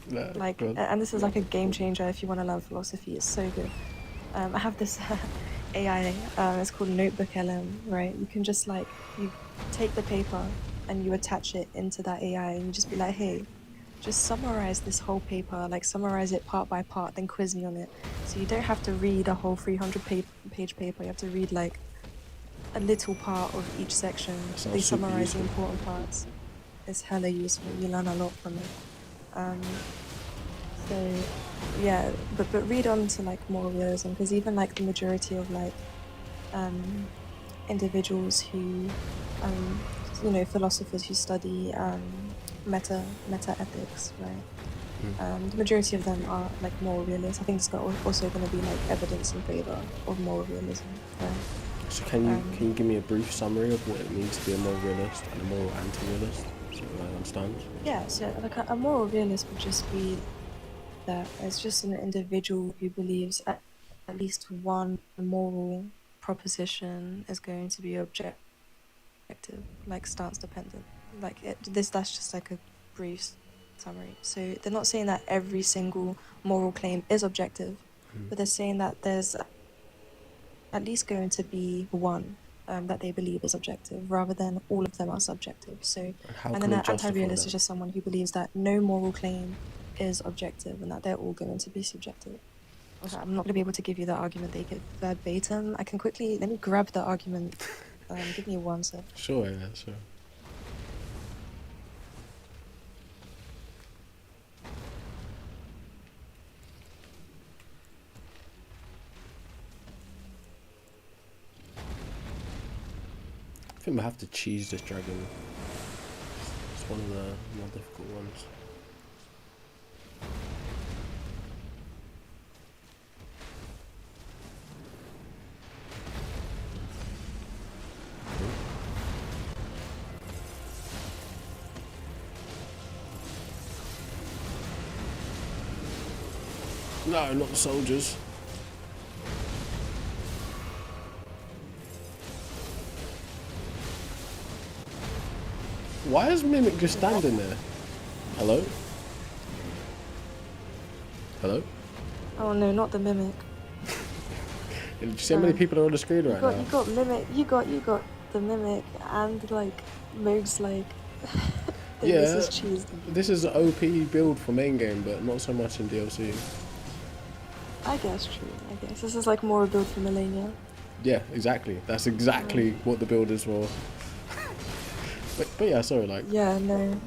No, like, and this is like a game changer if you want to learn philosophy. It's so good. I have this AI. It's called Notebook LM. Right? You can just like you take the paper and you attach it into that AI, and you just be like, hey, just summarize this whole paper, like summarize it part by part, then quiz me on it. So you don't have to read a whole 300-page paper. You have to read like a little part of each section. They summarize the important parts. It's hella useful. You learn a lot from it. So yeah, but read on to like more realism, because even like the majority of like individuals who philosophers who study meta ethics, right? The majority of them are like moral realists. I think it's also going to be like evidence in favor of moral realism, right? So can you give me a brief summary of what it means to be a moral realist and a moral anti-realist, so I understand? Yeah, so like a moral realist would just be that it's just an individual who believes at least one moral proposition is going to be objective, like stance dependent. Like that's just like a brief summary. So they're not saying that every single moral claim is objective, but they're saying that there's at least going to be one that they believe is objective, rather than all of them are subjective. So, and then an anti-realist is just someone who believes that no moral claim is objective and that they're all going to be subjective. Okay, I'm not going to be able to give you the argument they give verbatim. I can quickly, let me grab the argument. Give me one sec. Sure, yeah, sure. I think we have to cheese this dragon. It's one of the more difficult ones. No, not the soldiers. Why is Mimic just standing there? Hello? Hello? Oh no, not the mimic. Did you see how many people are on the screen right now? You got mimic. You got the mimic and like Moog's like. Yeah, this is cheese. this is an OP build for main game, but not so much in DLC. I guess true. I guess this is like more a build for Millennia. Yeah, exactly. That's exactly what the build is for. but yeah, sorry, like, Yeah, no.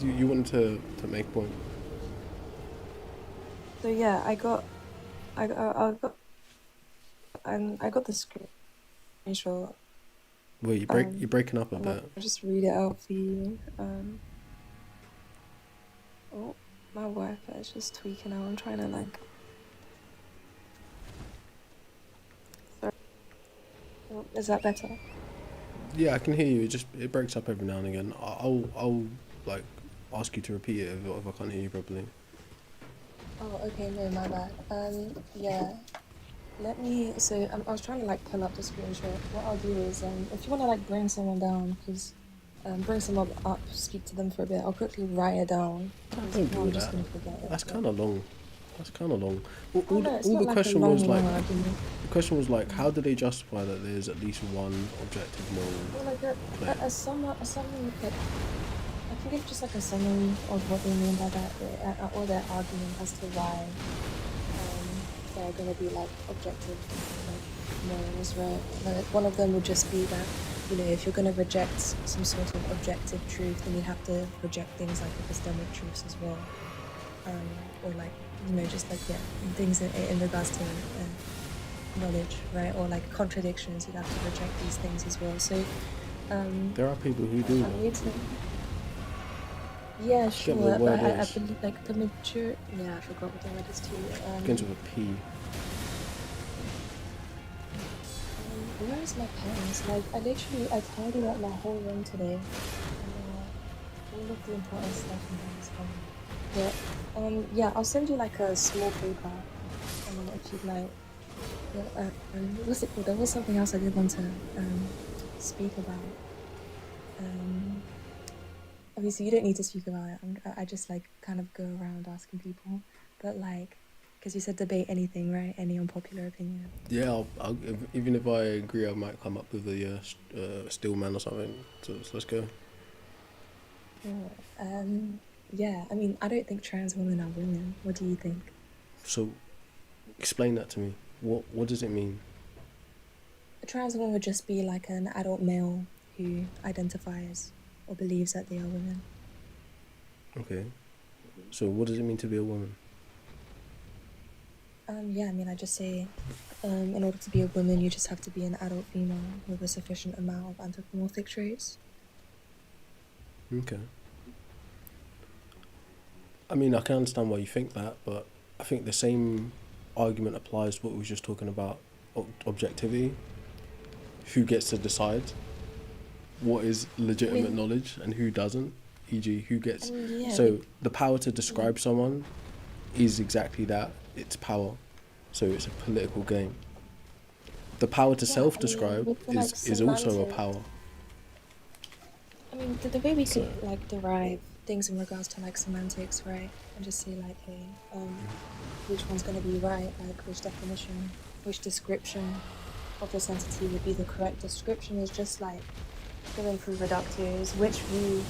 you wanted to make a point. So yeah, I got the screenshot. Wait, you're breaking up a bit. I'll just read it out for you. Oh, my Wi-Fi is just tweaking out. I'm trying to like. Sorry. Oh, is that better? Yeah, I can hear you. It breaks up every now and again. I'll like ask you to repeat it if I can't hear you properly. Oh, okay, no, my bad. Yeah. Let me. So I was trying to like pull up the screenshot. What I'll do is, if you want to like bring someone down, because bring someone up, speak to them for a bit. I'll quickly write it down. Don't do I'm that. just gonna forget it. That's kind of long. That's kind of long. Oh, no, it's All not the like question a long, was like, long argument. the question was like, how do they justify that there's at least one objective Well, moral? like a summary, like, I can give just like a summary of what they mean by that, or their argument as to why they're going to be like objective, like morals, right? Like, one of them would just be that, you know, if you're going to reject some sort of objective truth, then you have to reject things like epistemic truths as well, or like, you know, just like things in regards to knowledge, right? Or like contradictions, you have to reject these things as well. So There are people who do I that. need to. Yeah, sure, Forget what the but word I is. believe like the major. Yeah, I forgot what the word is too. Begins with a P. Where is my pens? Like I tidied up my whole room today, and all of the important stuff in there is gone. But yeah, I'll send you like a small paper, if you'd like. Yeah, what's it called? There was something else I did want to speak about. Obviously, you don't need to speak about it. I just like kind of go around asking people, but like, because you said debate anything, right? Any unpopular opinion. Yeah, even if I agree, I might come up with a steel man or something. So let's go. Yeah, I mean, I don't think trans women are women. What do you think? So, explain that to me. What does it mean? A trans woman would just be like an adult male who identifies or believes that they are women. Okay. So what does it mean to be a woman? Yeah, I mean, I just say, in order to be a woman, you just have to be an adult female with a sufficient amount of anthropomorphic traits. Okay. I mean, I can understand why you think that, but I think the same argument applies to what we were just talking about, objectivity. Who gets to decide what is legitimate knowledge and who doesn't? E.g., who gets... Yeah, So the power to describe someone is exactly that. It's power. So it's a political game. The power to self-describe is also a power. I mean, the way we could like derive things in regards to like semantics, right? And just say like, hey, which one's going to be right? Like, which definition, which description of this entity would be the correct description is just like going through reductors, which view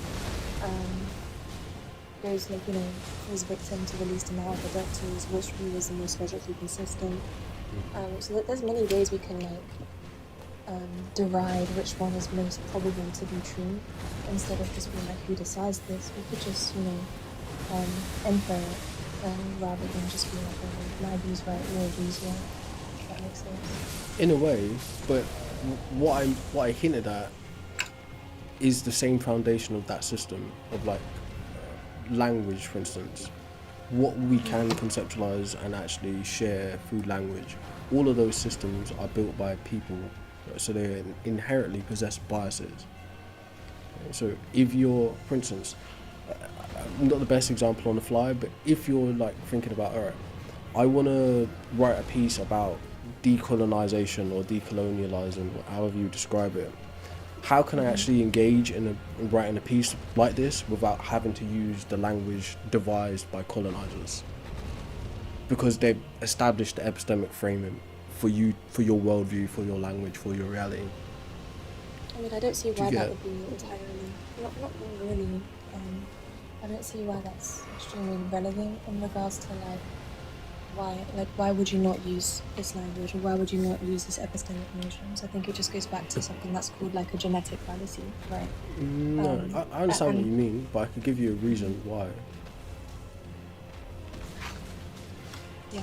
goes like, you know, is victim to the least amount of reductors, which view is the most logically consistent. So there's many ways we can like deride which one is most probable to be true, instead of just being like, who decides this? We could just, you know, infer it, rather than just be like, oh, my view's right, your view's wrong. If that makes sense. In a way, but what I hinted at is the same foundation of that system of like language, for instance. What we can conceptualize and actually share through language. All of those systems are built by people, so they inherently possess biases. So if you're, for instance, not the best example on the fly, but if you're like thinking about, all right, I want to write a piece about decolonization or decolonializing, however you describe it, how can I actually engage in writing a piece like this without having to use the language devised by colonizers? Because they've established the epistemic framing for you, for your worldview, for your language, for your reality. I mean, I don't see why that would be entirely, not really. I don't see why that's extremely relevant in regards to why would you not use this language, or why would you not use this epistemic notions? I think it just goes back to something that's called like a genetic fallacy, right? No, I understand what you mean, but I could give you a reason why. Yeah.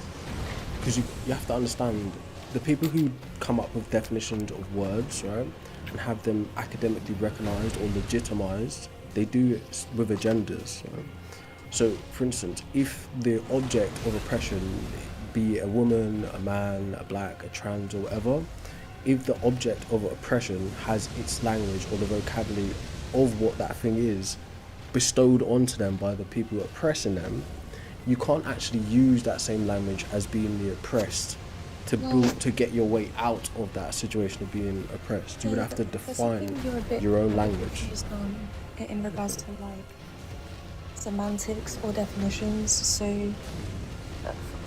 Because you have to understand, the people who come up with definitions of words, right, and have them academically recognized or legitimized, they do it with agendas, right? So, for instance, if the object of oppression, be it a woman, a man, a black, a trans, or whatever, if the object of oppression has its language or the vocabulary of what that thing is bestowed onto them by the people oppressing them, you can't actually use that same language as being the oppressed to get your way out of that situation of being oppressed. You would have to define your own language. In regards to like semantics or definitions. So,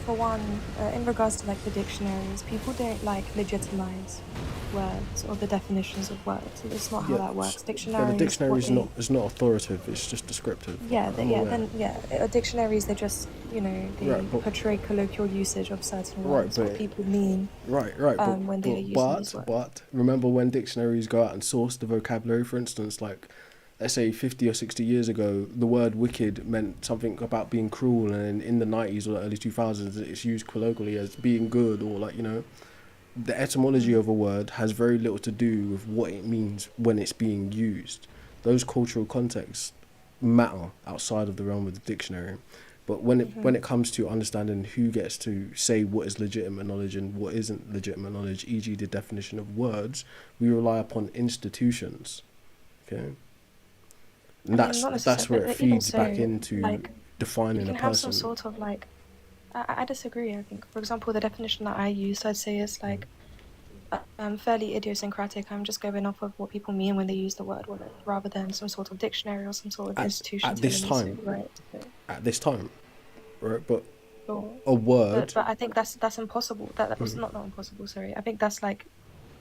for one, in regards to like the dictionaries, people don't like legitimize words or the definitions of words. It's not how that works. Dictionaries. The dictionary is not authoritative. It's just descriptive. Dictionaries, they just portray colloquial usage of certain words, what people mean. Right. When they're using these words. But remember when dictionaries go out and source the vocabulary, for instance, like, let's say 50 or 60 years ago, the word wicked meant something about being cruel, and in the 90s or the early 2000s, it's used colloquially as being good, or like, the etymology of a word has very little to do with what it means when it's being used. Those cultural contexts matter outside of the realm of the dictionary. But when it comes to understanding who gets to say what is legitimate knowledge and what isn't legitimate knowledge, e.g. the definition of words, we rely upon institutions. Okay? And that's where it feeds back into defining a person. You can have some sort of I disagree. I think, for example, the definition that I use, I'd say is fairly idiosyncratic. I'm just going off of what people mean when they use the word, rather than some sort of dictionary or some sort of institution. At this time, right? At this time, right? But sure. A word. But I think that's impossible. That was not impossible. Sorry, I think that's like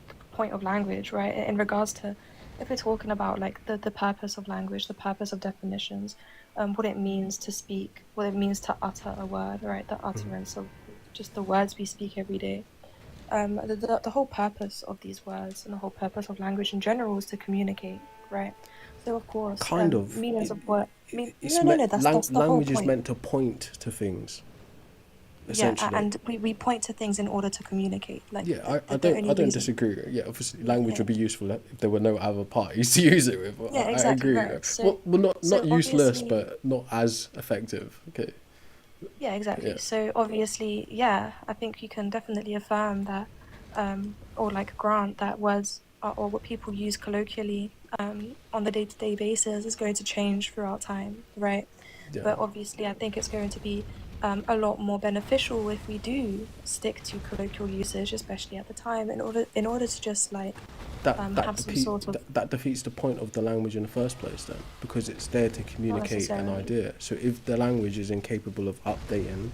the point of language, right? In regards to, if we're talking about like the purpose of language, the purpose of definitions, what it means to speak, what it means to utter a word, right? The utterance of just the words we speak every day. The whole purpose of these words and the whole purpose of language in general is to communicate, right? So of course, meanings of what that's the language whole is point. meant to point to things. Yeah, and we point to things in order to communicate. Like I don't disagree. Yeah, obviously language would be useful if there were no other parties to use it with. Yeah, exactly. I agree. Right. So, not useless, but not as effective. Okay. Yeah, exactly. Yeah. So obviously, yeah, I think you can definitely affirm that, or like grant that words or what people use colloquially on the day-to-day basis is going to change throughout time, right? Yeah. But obviously, I think it's going to be a lot more beneficial if we do stick to colloquial usage, especially at the time, in order to just like have some sort of... That defeats the point of the language in the first place then, because it's there to communicate an idea. So if the language is incapable of updating,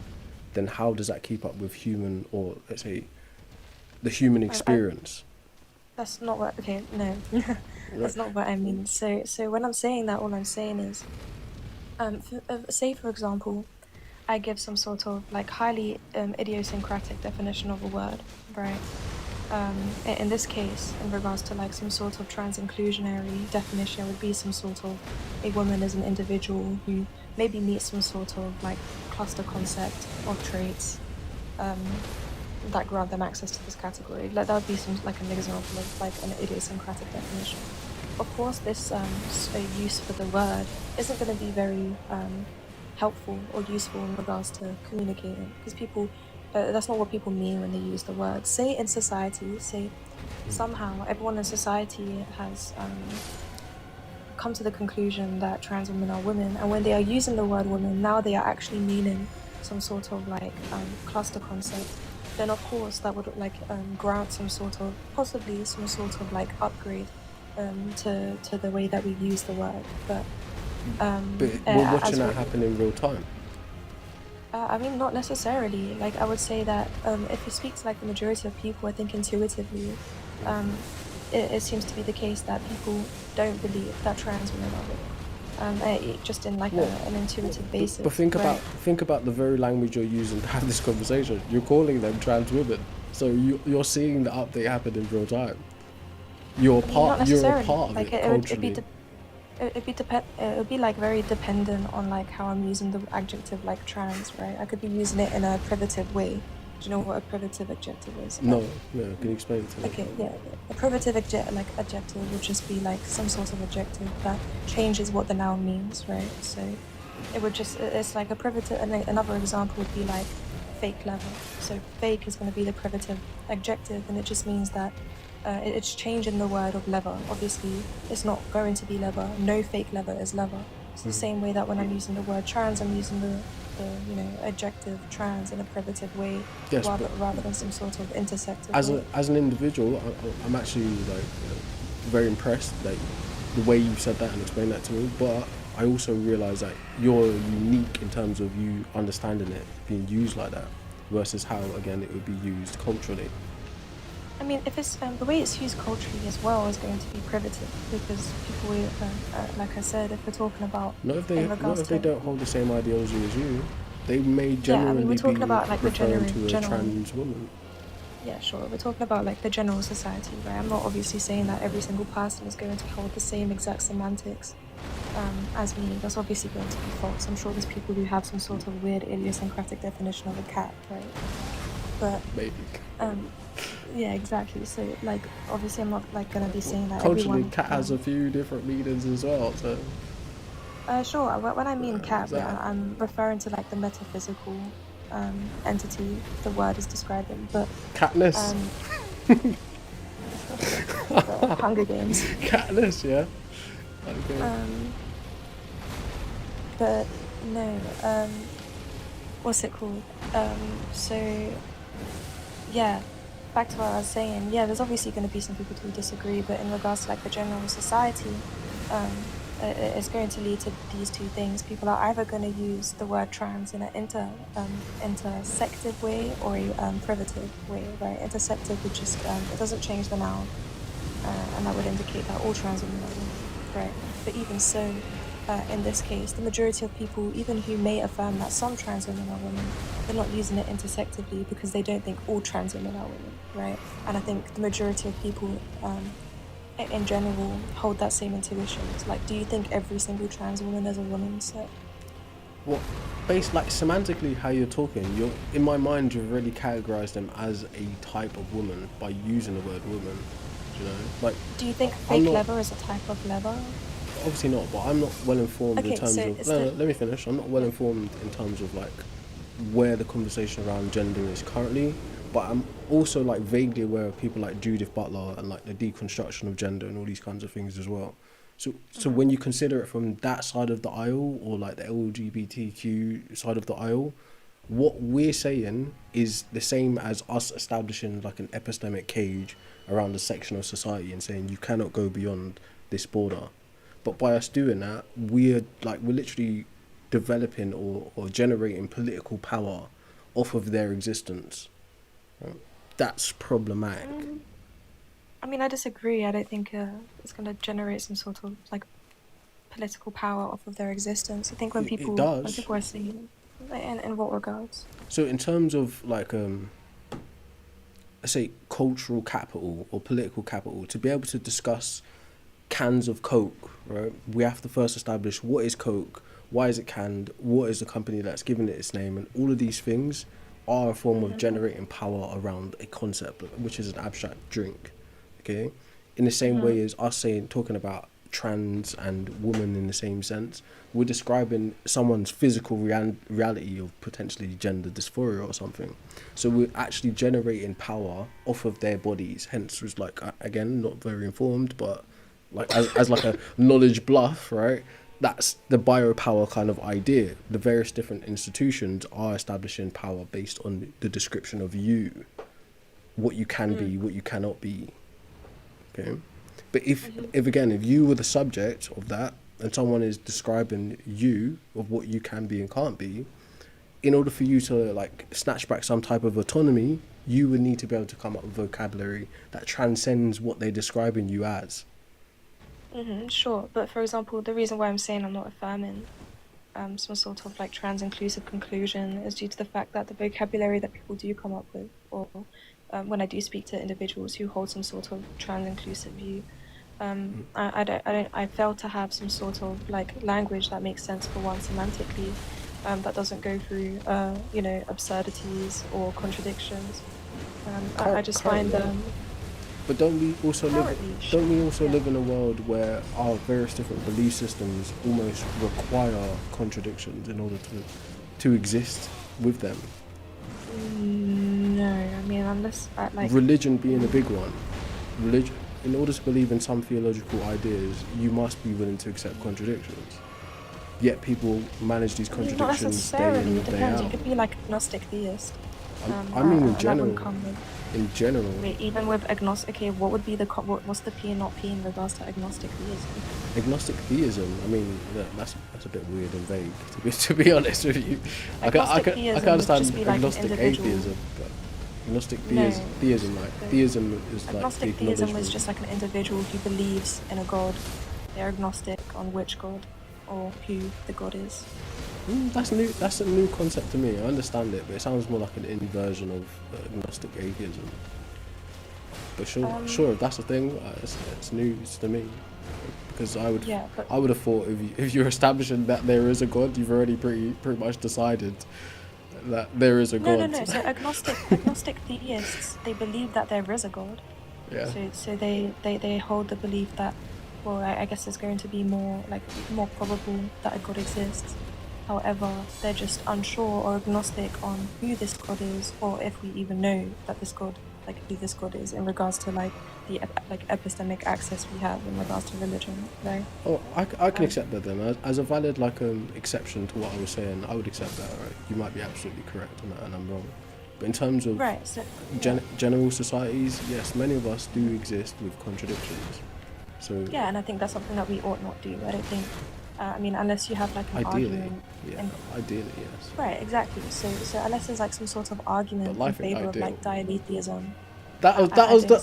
then how does that keep up with human, or let's say, the human experience? That's not what... Okay, no. That's not what I mean. So when I'm saying that, all I'm saying is, say for example, I give some sort of like highly idiosyncratic definition of a word, right? In this case, in regards to like some sort of trans-inclusionary definition, would be some sort of a woman as an individual who maybe meets some sort of like cluster concept of traits that grant them access to this category. Like that would be some like an example of like an idiosyncratic definition. Of course, this use for the word isn't going to be very helpful or useful in regards to communicating, because people that's not what people mean when they use the word. Say in society, somehow everyone in society has come to the conclusion that trans women are women, and when they are using the word woman, now they are actually meaning some sort of like cluster concept, then of course that would like grant some sort of, possibly some sort of like upgrade to the way that we use the word. But we're watching that happen in real time. I mean, not necessarily. Like, I would say that if you speak to like the majority of people, I think intuitively, it seems to be the case that people don't believe that trans women are women. Just in like an intuitive basis. But think about the very language you're using to have this conversation. You're calling them trans women, so you're seeing the update happen in real time. You're a part of like, it culturally. It would be like very dependent on like how I'm using the adjective like trans, right? I could be using it in a privative way. Do you know what a privative adjective is? No, can you explain it to me? Okay, yeah. A privative adjective would just be like some sort of adjective that changes what the noun means, right? So it would just, it's like a privative, and another example would be like fake clever. So fake is going to be the privative adjective, and it just means that it's changing the word of leather. Obviously, it's not going to be leather. No fake leather is leather. It's the same way that when I'm using the word trans, I'm using the adjective trans in a privative way, yes, rather than some sort of intersective way. As an individual, I'm actually like very impressed like the way you said that and explained that to me. But I also realise that you're unique in terms of you understanding it being used like that versus how again it would be used culturally. I mean, if it's the way it's used culturally as well is going to be privative, because people, like I said, if we're talking about not if they don't hold the same ideology as you, they may generally we're talking be about like referring the to a trans woman. Yeah, sure. We're talking about like the general society, right? I'm not obviously saying that every single person is going to hold the same exact semantics as me. That's obviously going to be false. I'm sure there's people who have some sort of weird idiosyncratic definition of a cat, right? But maybe. Yeah, exactly. So, like, obviously, I'm not like gonna be saying that culturally, everyone. Cat has a few different meanings as well. So. Sure. When I mean cat, I'm referring to like the metaphysical entity the word is describing. But Katniss. The Hunger Games. Katniss, yeah. Okay. But no. What's it called? So. Yeah. Back to what I was saying, yeah, there's obviously going to be some people who disagree, but in regards to like the general society, it's going to lead to these two things. People are either going to use the word trans in an intersective way or a privative way, right? Intersective would just, it doesn't change the noun, and that would indicate that all trans women are women, right? But even so, in this case, the majority of people, even who may affirm that some trans women are women, they're not using it intersectively because they don't think all trans women are women, right? And I think the majority of people, in general, hold that same intuition. So, like, do you think every single trans woman is a woman? So, well, based like semantically, how you're talking, you're in my mind, you've already categorized them as a type of woman by using the word woman. You know, like. Do you think fake leather is a type of leather? Obviously not, but I'm not well informed in terms of. No, let me finish. I'm not well informed in terms of like where the conversation around gender is currently, but I'm also like vaguely aware of people like Judith Butler and like the deconstruction of gender and all these kinds of things as well. So when you consider it from that side of the aisle or like the LGBTQ side of the aisle, what we're saying is the same as us establishing like an epistemic cage around a section of society and saying you cannot go beyond this border. But by us doing that, we're literally developing or generating political power off of their existence. That's problematic. I mean, I disagree. I don't think it's going to generate some sort of like political power off of their existence. I think when people are saying, in what regards? So in terms of like let's say cultural capital or political capital, to be able to discuss cans of Coke, right? We have to first establish what is Coke, why is it canned, what is the company that's given it its name, and all of these things are a form of generating power around a concept, which is an abstract drink. Okay, in the same way as us talking about trans and woman in the same sense, we're describing someone's physical reality of potentially gender dysphoria or something. So we're actually generating power off of their bodies. Hence, was like again not very informed, but like as like a knowledge bluff, right? That's the biopower kind of idea. The various different institutions are establishing power based on the description of you, what you can be, what you cannot be. Okay, but if again, if you were the subject of that, and someone is describing you of what you can be and can't be, in order for you to like snatch back some type of autonomy, you would need to be able to come up with vocabulary that transcends what they're describing you as. Sure, but for example, the reason why I'm saying I'm not affirming some sort of like trans-inclusive conclusion is due to the fact that the vocabulary that people do come up with, or when I do speak to individuals who hold some sort of trans-inclusive view, I fail to have some sort of like language that makes sense for one semantically, that doesn't go through absurdities or contradictions. I just find But don't we also currently, live in a world where our various different belief systems almost require contradictions in order to exist with them? No, I mean unless like Religion being a big one. Religion, in order to believe in some theological ideas, you must be willing to accept contradictions. Yet people manage these not contradictions day necessarily. in It day depends. out. You could be like agnostic theist. I mean in and that general. wouldn't come with. In general. Wait, even with agnostic, okay, what would be what's the P and not P in regards to agnostic theism? Agnostic theism, I mean, that's a bit weird and vague, to be honest with you. I can theism would understand just be like an agnostic individual- atheism, but agnostic No. theism, like, So theism is like the agnostic theism acknowledgement. is just like an individual who believes in a god. They're agnostic on which god or who the god is. That's new. That's a new concept to me. I understand it, but it sounds more like an inversion of agnostic atheism. But sure, if that's a thing, it's news to me. Because I would have thought if you're establishing that there is a god, you've already pretty much decided that there is a god. No. So agnostic theists, they believe that there is a god. Yeah. So they hold the belief that, well, I guess it's going to be more probable that a god exists. However, they're just unsure or agnostic on who this god is, or if we even know that this god, like who this god is, in regards to like the epistemic access we have in regards to religion, right? Oh, I can accept that then. As a valid exception to what I was saying, I would accept that. Right? You might be absolutely correct on that, and I'm wrong. But in terms of general societies, yes, many of us do exist with contradictions. So yeah, and I think that's something that we ought not do. I don't think. I mean, unless you have like an argument. Ideally, yes. Right, exactly. So unless there's like some sort of argument in favor of like dialetheism. That was the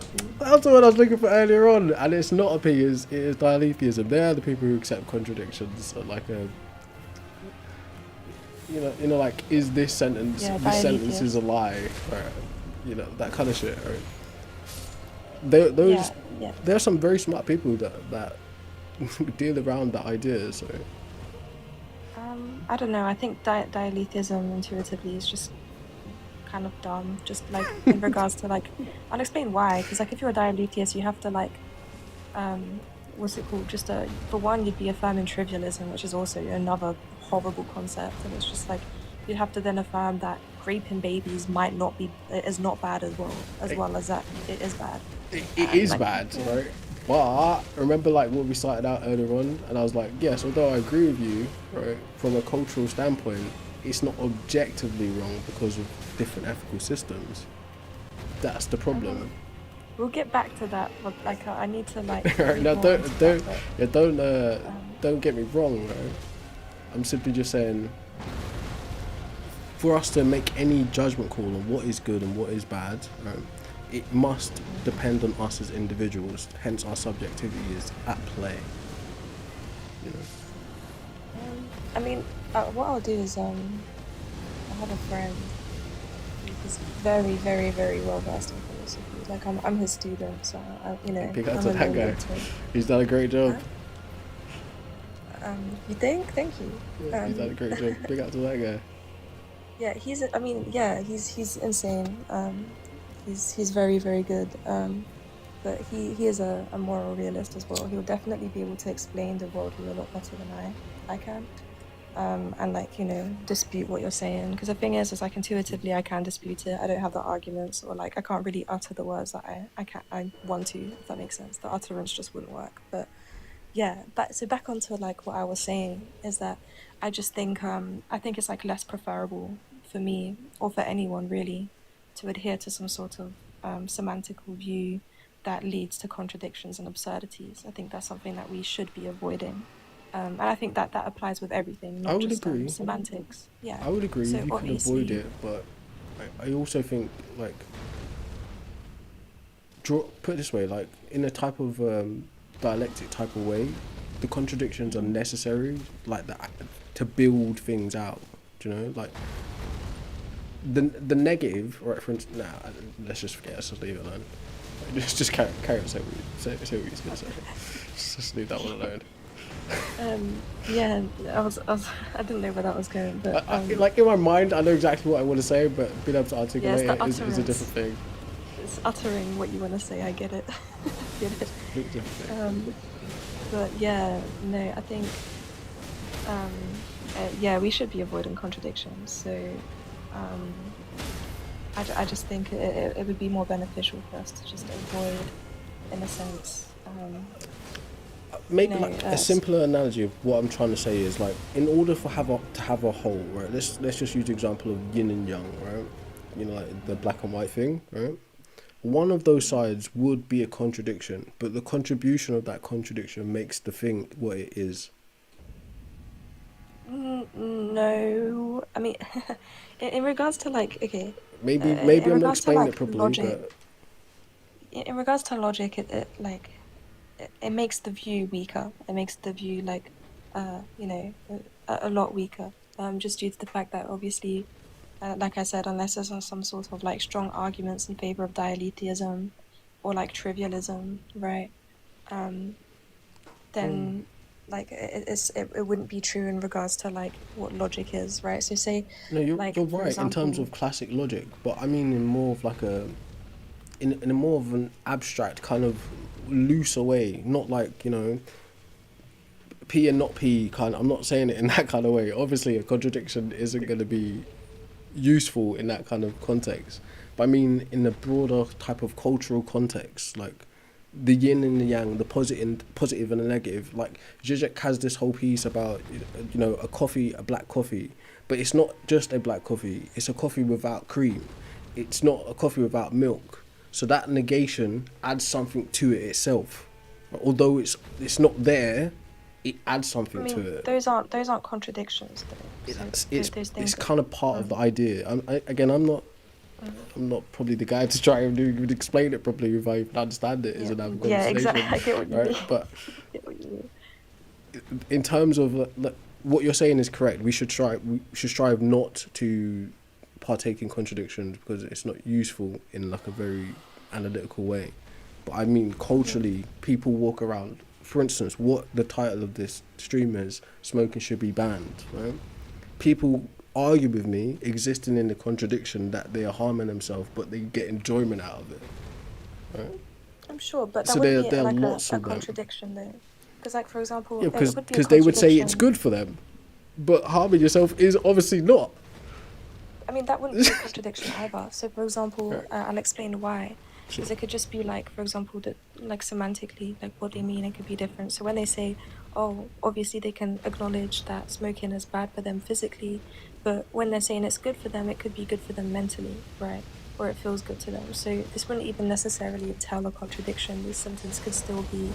word I was looking for earlier on, and it's not a P, it is dialetheism. They are the people who accept contradictions, like like, is this sentence sentence is a lie, or that kind of shit. Right? There are some very smart people that deal around that idea. So I don't know. I think dialetheism intuitively is just kind of dumb. Just like in regards to like, I'll explain why. Because like if you're a dialetheist, you have to like, what's it called? For one, you'd be affirming trivialism, which is also another horrible concept. And it's just like you'd have to then affirm that raping babies is not bad as well as that it is bad. It is bad, right? But remember, like what we started out earlier on, and I was like, yes, although I agree with you, right, from a cultural standpoint, it's not objectively wrong because of different ethical systems. That's the problem. We'll get back to that, but like I need to like. Right, now don't get me wrong, right? I'm simply just saying, for us to make any judgment call on what is good and what is bad, right, it must depend on us as individuals. Hence, our subjectivity is at play. I mean, what I'll do is I have a friend who's very, very, very well versed in philosophy. Like I'm his student, so Pick out to that guy. He's done a great job. You think? Thank you. Yeah, he's done a great job. Pick out to that guy. Yeah, he's insane. He's very, very good. But he is a moral realist as well. He'll definitely be able to explain the worldview a lot better than I can. and like, you know, dispute what you're saying. Because the thing is like intuitively I can dispute it. I don't have the arguments, or like I can't really utter the words that I want to, if that makes sense. The utterance just wouldn't work. But yeah, back onto like what I was saying is that I just think I think it's like less preferable for me, or for anyone really, to adhere to some sort of semantical view that leads to contradictions and absurdities. I think that's something that we should be avoiding. And I think that applies with everything, I not would just agree. semantics. Yeah. I would agree. So You can avoid it, but I also think like put it this way, like in a type of dialectic type of way, the contradictions are necessary, like that, to build things out. Do you know, like the negative, right? For instance, let's just forget. Let's just leave it alone. Just carry on. Say what you're gonna say. Just leave that one alone. Yeah, I didn't know where that was going, but like in my mind, I know exactly what I want to say, but being able to articulate yeah, it is a different thing. It's uttering what you want to say. I get it. Get it. But yeah, no, I think yeah, we should be avoiding contradictions. So I just think it would be more beneficial for us to just avoid, in a sense. Maybe like a simpler analogy of what I'm trying to say is like, in order to have a whole, right? Let's just use the example of yin and yang, right? You know, like the black and white thing, right? One of those sides would be a contradiction, but the contribution of that contradiction makes the thing what it is. No, I mean, in regards to like, okay. Maybe I'm not explaining it properly, logic, but in regards to logic, it makes the view weaker. It makes the view like, you know, a lot weaker. Just due to the fact that obviously, like I said, unless there's some sort of like strong arguments in favor of dialetheism, or like trivialism, right? Then like it wouldn't be true in regards to like what logic is, right? So say no, you're like, you're right example, in terms of classic logic, but I mean in more of like in a more of an abstract kind of looser way, not like, you know, P and not P kind of, I'm not saying it in that kind of way. Obviously a contradiction isn't going to be useful in that kind of context, but I mean in a broader type of cultural context, like the yin and the yang, the positive and the negative. Like Zizek has this whole piece about, you know, a black coffee, but it's not just a black coffee, it's a coffee without cream, it's not a coffee without milk. So that negation adds something to it itself. Although it's not there, it adds something to it. Those aren't contradictions, though. It's kind of part of the idea. I'm not probably the guy to try and even explain it properly if I even understand it. Is another conversation. Yeah, exactly. I get what you mean. But in terms of what you're saying is correct. We should strive not to partake in contradictions because it's not useful in like a very analytical way. But I mean, culturally, people walk around. For instance, what the title of this stream is, smoking should be banned, right? People argue with me, existing in the contradiction that they are harming themselves, but they get enjoyment out of it, right? I'm sure, but that so wouldn't there be are like lots a of contradiction, though. Because, like, for example, yeah, because they would say it's good for them, but harming yourself is obviously not. I mean, that wouldn't be a contradiction either. So, for example, I'll explain why. Because it could just be like, for example, that like semantically, like what they mean, it could be different. So when they say, oh, obviously they can acknowledge that smoking is bad for them physically, but when they're saying it's good for them, it could be good for them mentally, right? Or it feels good to them. So this wouldn't even necessarily tell a contradiction. This sentence could still be,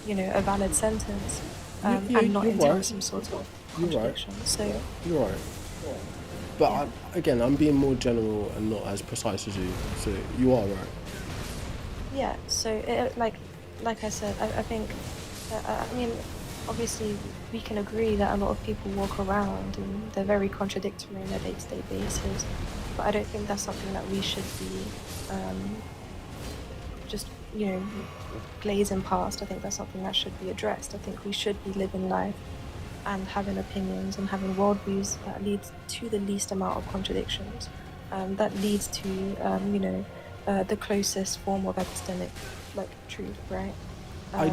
you know, a valid sentence, and not entail some sort of contradiction. So you're right. But again, I'm being more general and not as precise as you. So you are right. Yeah, so like I said, I think, I mean, obviously we can agree that a lot of people walk around and they're very contradictory on their day-to-day basis, but I don't think that's something that we should be just, you know, glazing past. I think that's something that should be addressed. I think we should be living life and having opinions and having worldviews that leads to the least amount of contradictions, that leads to, you know, the closest form of epistemic, like, truth, right? I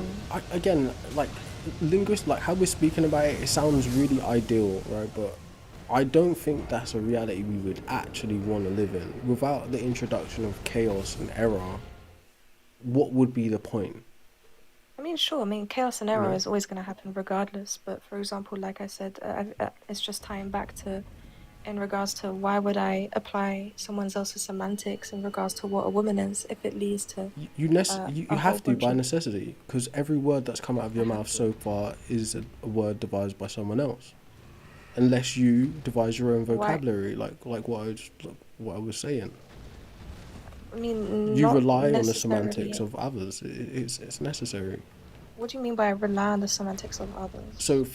again, like, like how we're speaking about it, it sounds really ideal, right? But I don't think that's a reality we would actually want to live in. Without the introduction of chaos and error, what would be the point? I mean, sure. I mean, chaos and You error know? is always going to happen regardless. But for example, like I said, it's just tying back to in regards to why would I apply someone else's semantics in regards to what a woman is if it leads to You a whole have to bunch by of necessity, because every word that's come out of I your have mouth to. so far is a word devised by someone else, unless you devise your own Why? vocabulary, what I was saying. I mean, You not rely on the semantics necessarily. of others. It's necessary. What do you mean by rely on the semantics of others? So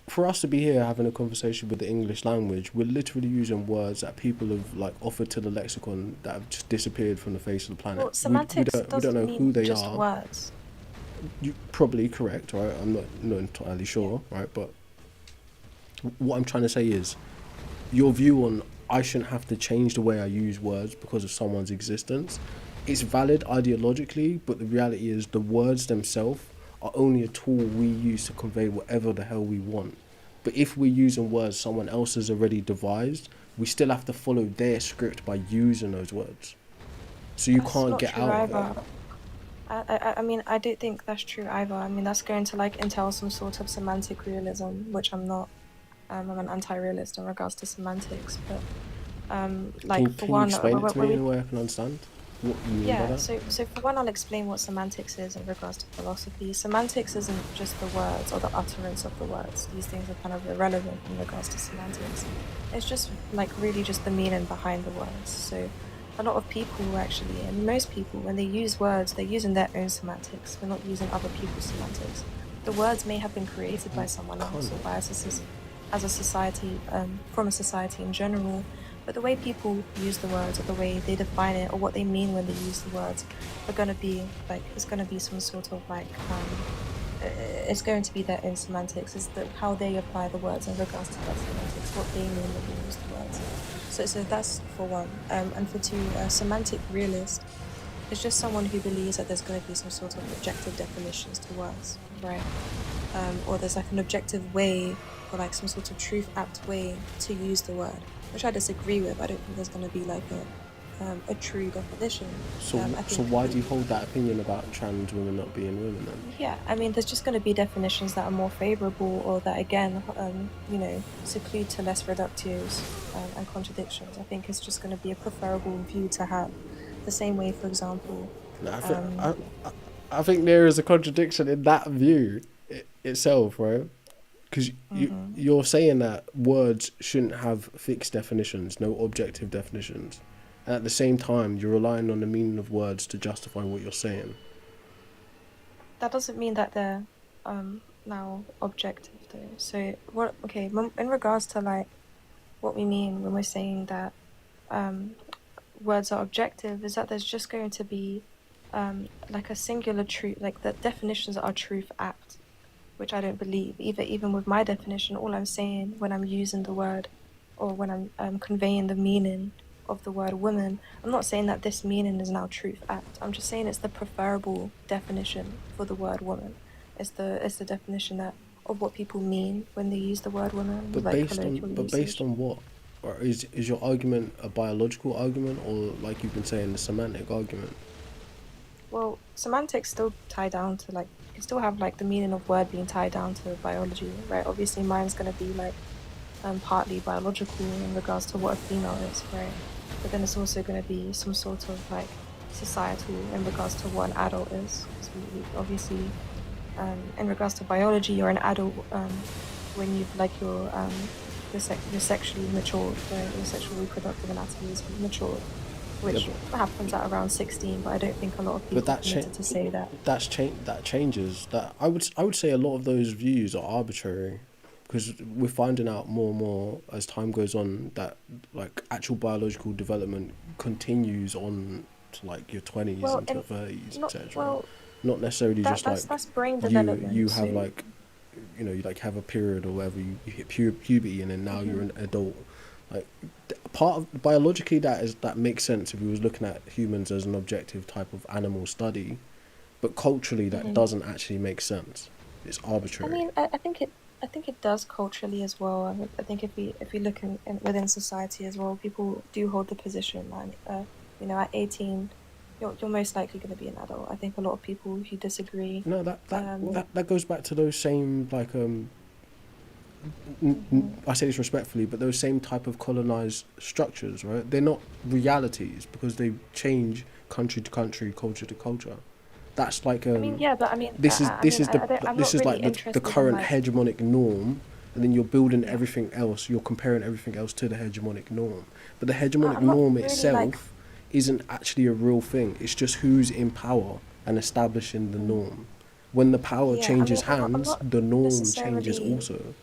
for us to be here having a conversation with the English language, we're literally using words that people have like offered to the lexicon that have just disappeared from the face of the planet. Well, semantics We don't doesn't know who mean they just are. words. You're probably correct, right? I'm not entirely sure, right? But what I'm trying to say is your view on I shouldn't have to change the way I use words because of someone's existence. It's valid ideologically, but the reality is the words themselves are only a tool we use to convey whatever the hell we want. But if we're using words someone else has already devised, we still have to follow their script by using those words. So you That's can't not get true out of it. either. I mean, I don't think that's true either. I mean, that's going to like entail some sort of semantic realism, which I'm not. I'm an anti-realist in regards to semantics, but like for Can you one, explain it to when me in we a way I can understand what you mean by yeah, that? so for one, I'll explain what semantics is in regards to philosophy. Semantics isn't just the words or the utterance of the words. These things are kind of irrelevant in regards to semantics. It's just like really just the meaning behind the words. So a lot of people actually, and most people, when they use words, they're using their own semantics. They're not using other people's semantics. The words may have been created by someone else or by as a society, from a society in general, but the way people use the words or the way they define it or what they mean when they use the words are going to be like, it's going to be some sort of like, it's going to be their own semantics. It's how they apply the words in regards to that semantics, what they mean when they use the words. So that's for one. And for two, a semantic realist is just someone who believes that there's going to be some sort of objective definitions to words, right? Or there's like an objective way or like some sort of truth apt way to use the word, which I disagree with. I don't think there's going to be like a true definition. So why do you hold that opinion about trans women not being women then? Yeah, I mean, there's just going to be definitions that are more favourable or that, again, seclude to less reductives and contradictions. I think it's just going to be a preferable view to have. The same way, for example... No, I think there is a contradiction in that view itself, right? Because you're saying that words shouldn't have fixed definitions, no objective definitions. And at the same time, you're relying on the meaning of words to justify what you're saying. That doesn't mean that they're now objective, though. So, in regards to, like, what we mean when we're saying that words are objective, is that there's just going to be, like, a singular truth, like, the definitions are truth apt, which I don't believe. Even with my definition, all I'm saying when I'm using the word or when I'm conveying the meaning of the word woman, I'm not saying that this meaning is now truth apt. I'm just saying it's the preferable definition for the word woman. It's the definition that of what people mean when they use the word woman. But like based on what? Or is your argument a biological argument, or like you've been saying, a semantic argument? Well, semantics still tie down to like, you can still have like the meaning of word being tied down to biology, right? Obviously mine's going to be like partly biological in regards to what a female is, right? But then it's also going to be some sort of like societal in regards to what an adult is. Because we obviously, in regards to biology, you're an adult when you've like you're sexually matured, right? Your sexual reproductive anatomy is matured, which happens at around 16. But I don't think a lot of people are committed to say that. That changes. That I would say a lot of those views are arbitrary. Because we're finding out more and more as time goes on that like actual biological development continues on to like your 20s into your 30s, etc. Well, not necessarily that's brain development. You have like, you know, you like have a period or whatever, you hit puberty and then now you're an adult. Like part of biologically that makes sense if we was looking at humans as an objective type of animal study, but culturally that doesn't actually make sense. It's I arbitrary. mean, I think it does culturally as well. I think if we look within society as well, people do hold the position that you know, at 18, you're most likely going to be an adult. I think a lot of people who disagree. No, Um, that goes back to those same like mhm. I say this respectfully, but those same type of colonized structures, right? They're not realities because they change country to country, culture to culture. That's like I mean, yeah, but I mean, I'm this not is really like the interested in current like, hegemonic norm, and then you're building yeah. everything else. You're comparing everything else to the hegemonic norm, but the hegemonic I'm not norm really like. itself isn't actually a real thing. It's just who's in power and establishing the Mm, norm. When the power yeah, I changes mean, I'm hands, not the norm changes necessarily. also.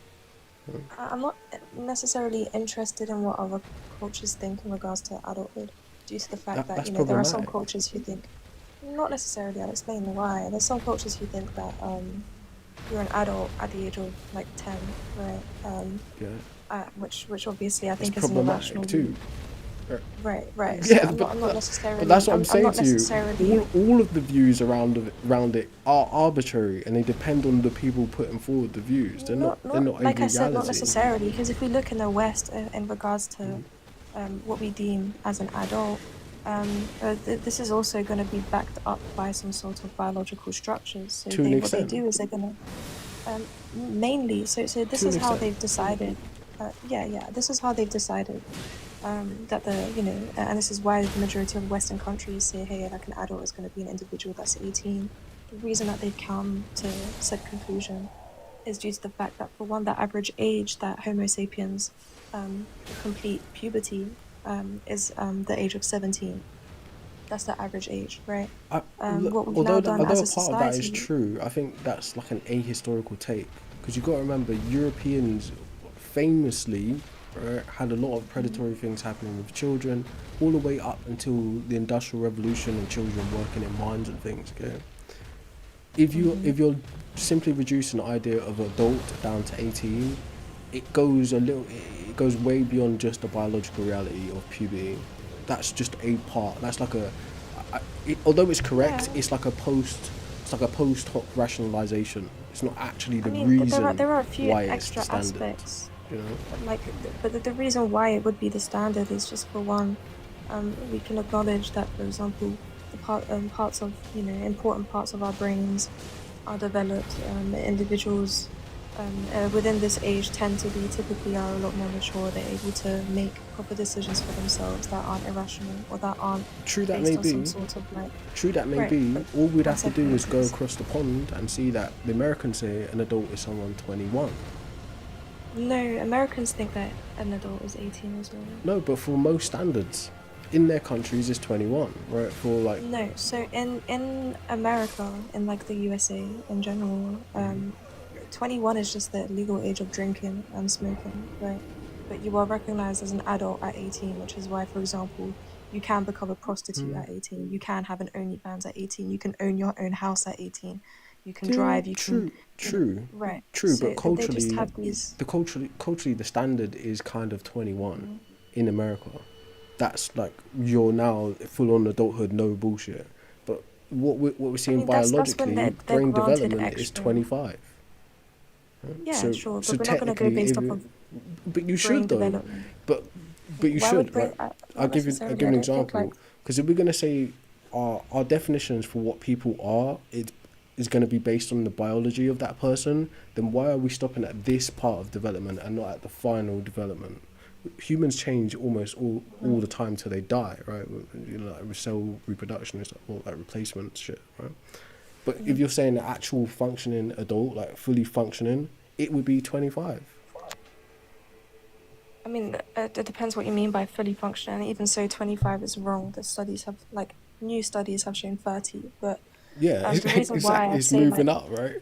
I'm not necessarily interested in what other cultures think in regards to adulthood, due to the fact that, That's you know, there are some problematic. cultures who think, not necessarily, I'll explain why. There's some cultures who think that you're an adult at the age of like 10, right? Yeah, Which obviously I it's think is an irrational problematic too. view. Right. So Yeah, I'm not but necessarily that's what I'm I'm saying not to you. necessarily. All of the views around it are arbitrary, and they depend on the people putting forward the views. They're Not not a like I said, not reality. necessarily, because if we look in the West in regards to what we deem as an adult, this is also going to be backed up by some sort of biological structures. So To an what they extent. do is they're going to mainly. So this To an is how extent. they've decided. Yeah. This is how they've decided that the you know, and this is why the majority of Western countries say, hey, like an adult is going to be an individual that's 18. The reason that they've come to said conclusion is due to the fact that, for one, the average age that Homo sapiens complete puberty is the age of 17. That's the average age, right? What we've now done Although as a a part of that is society. true, I think that's like an ahistorical take because you've got to remember Europeans famously had a lot of predatory things happening with children, all the way up until the Industrial Revolution and children working in mines and things. Okay, Mm-hmm. if you're simply reducing the idea of adult down to 18, it goes way beyond just the biological reality of puberty. That's just a part. That's like although it's correct, Yeah, it's like a post hoc rationalization. It's not actually I the mean, reason there are a few why it's the extra standard. aspects. You know, Like, but the reason why it would be the standard is just, for one, we can acknowledge that, for example, parts of, you know, important parts of our brains are developed. Individuals within this age tend to be typically are a lot more mature. They're able to make proper decisions for themselves that aren't irrational or that aren't true that may based on some be. sort of like. True that may Right, be. but All we'd one have to do second, is go please. across the pond and see that the Americans say an adult is someone 21. No, Americans think that an adult is 18 as well. No, but for most standards, in their countries, it's 21, right? For like, No, so in America, in like the USA in general, 21 is just the legal age of drinking and smoking, right? But you are recognized as an adult at 18, which is why, for example, you can become a prostitute at 18. You can have an OnlyFans at 18. You can own your own house at 18. You can yeah, drive. You can, true, you know, true, right. true. So But they just have these. culturally, the standard is kind of 21 Mm. in America. That's like you're now full on adulthood, no bullshit. But what we're I seeing mean, that's when biologically, they're brain granted development is extra. 25. Yeah, So sure, so but we're not going to go technically, based if off of but you brain should though, development. but you Why would should, right? brain? Not I'll necessarily. give I an don't think example like. because if we're gonna say our definitions for what people are, it is going to be based on the biology of that person. Then why are we stopping at this part of development and not at the final development? Humans change almost all the time till they die, right? You know, like cell reproduction and stuff, or like replacement shit, right? But if you're saying an actual functioning adult, like fully functioning, it would be 25. I mean, it depends what you mean by fully functioning. Even so, 25 is wrong. The studies have like new studies have shown 30, but Yeah, the reason why exactly. I'd It's say like. moving up, right?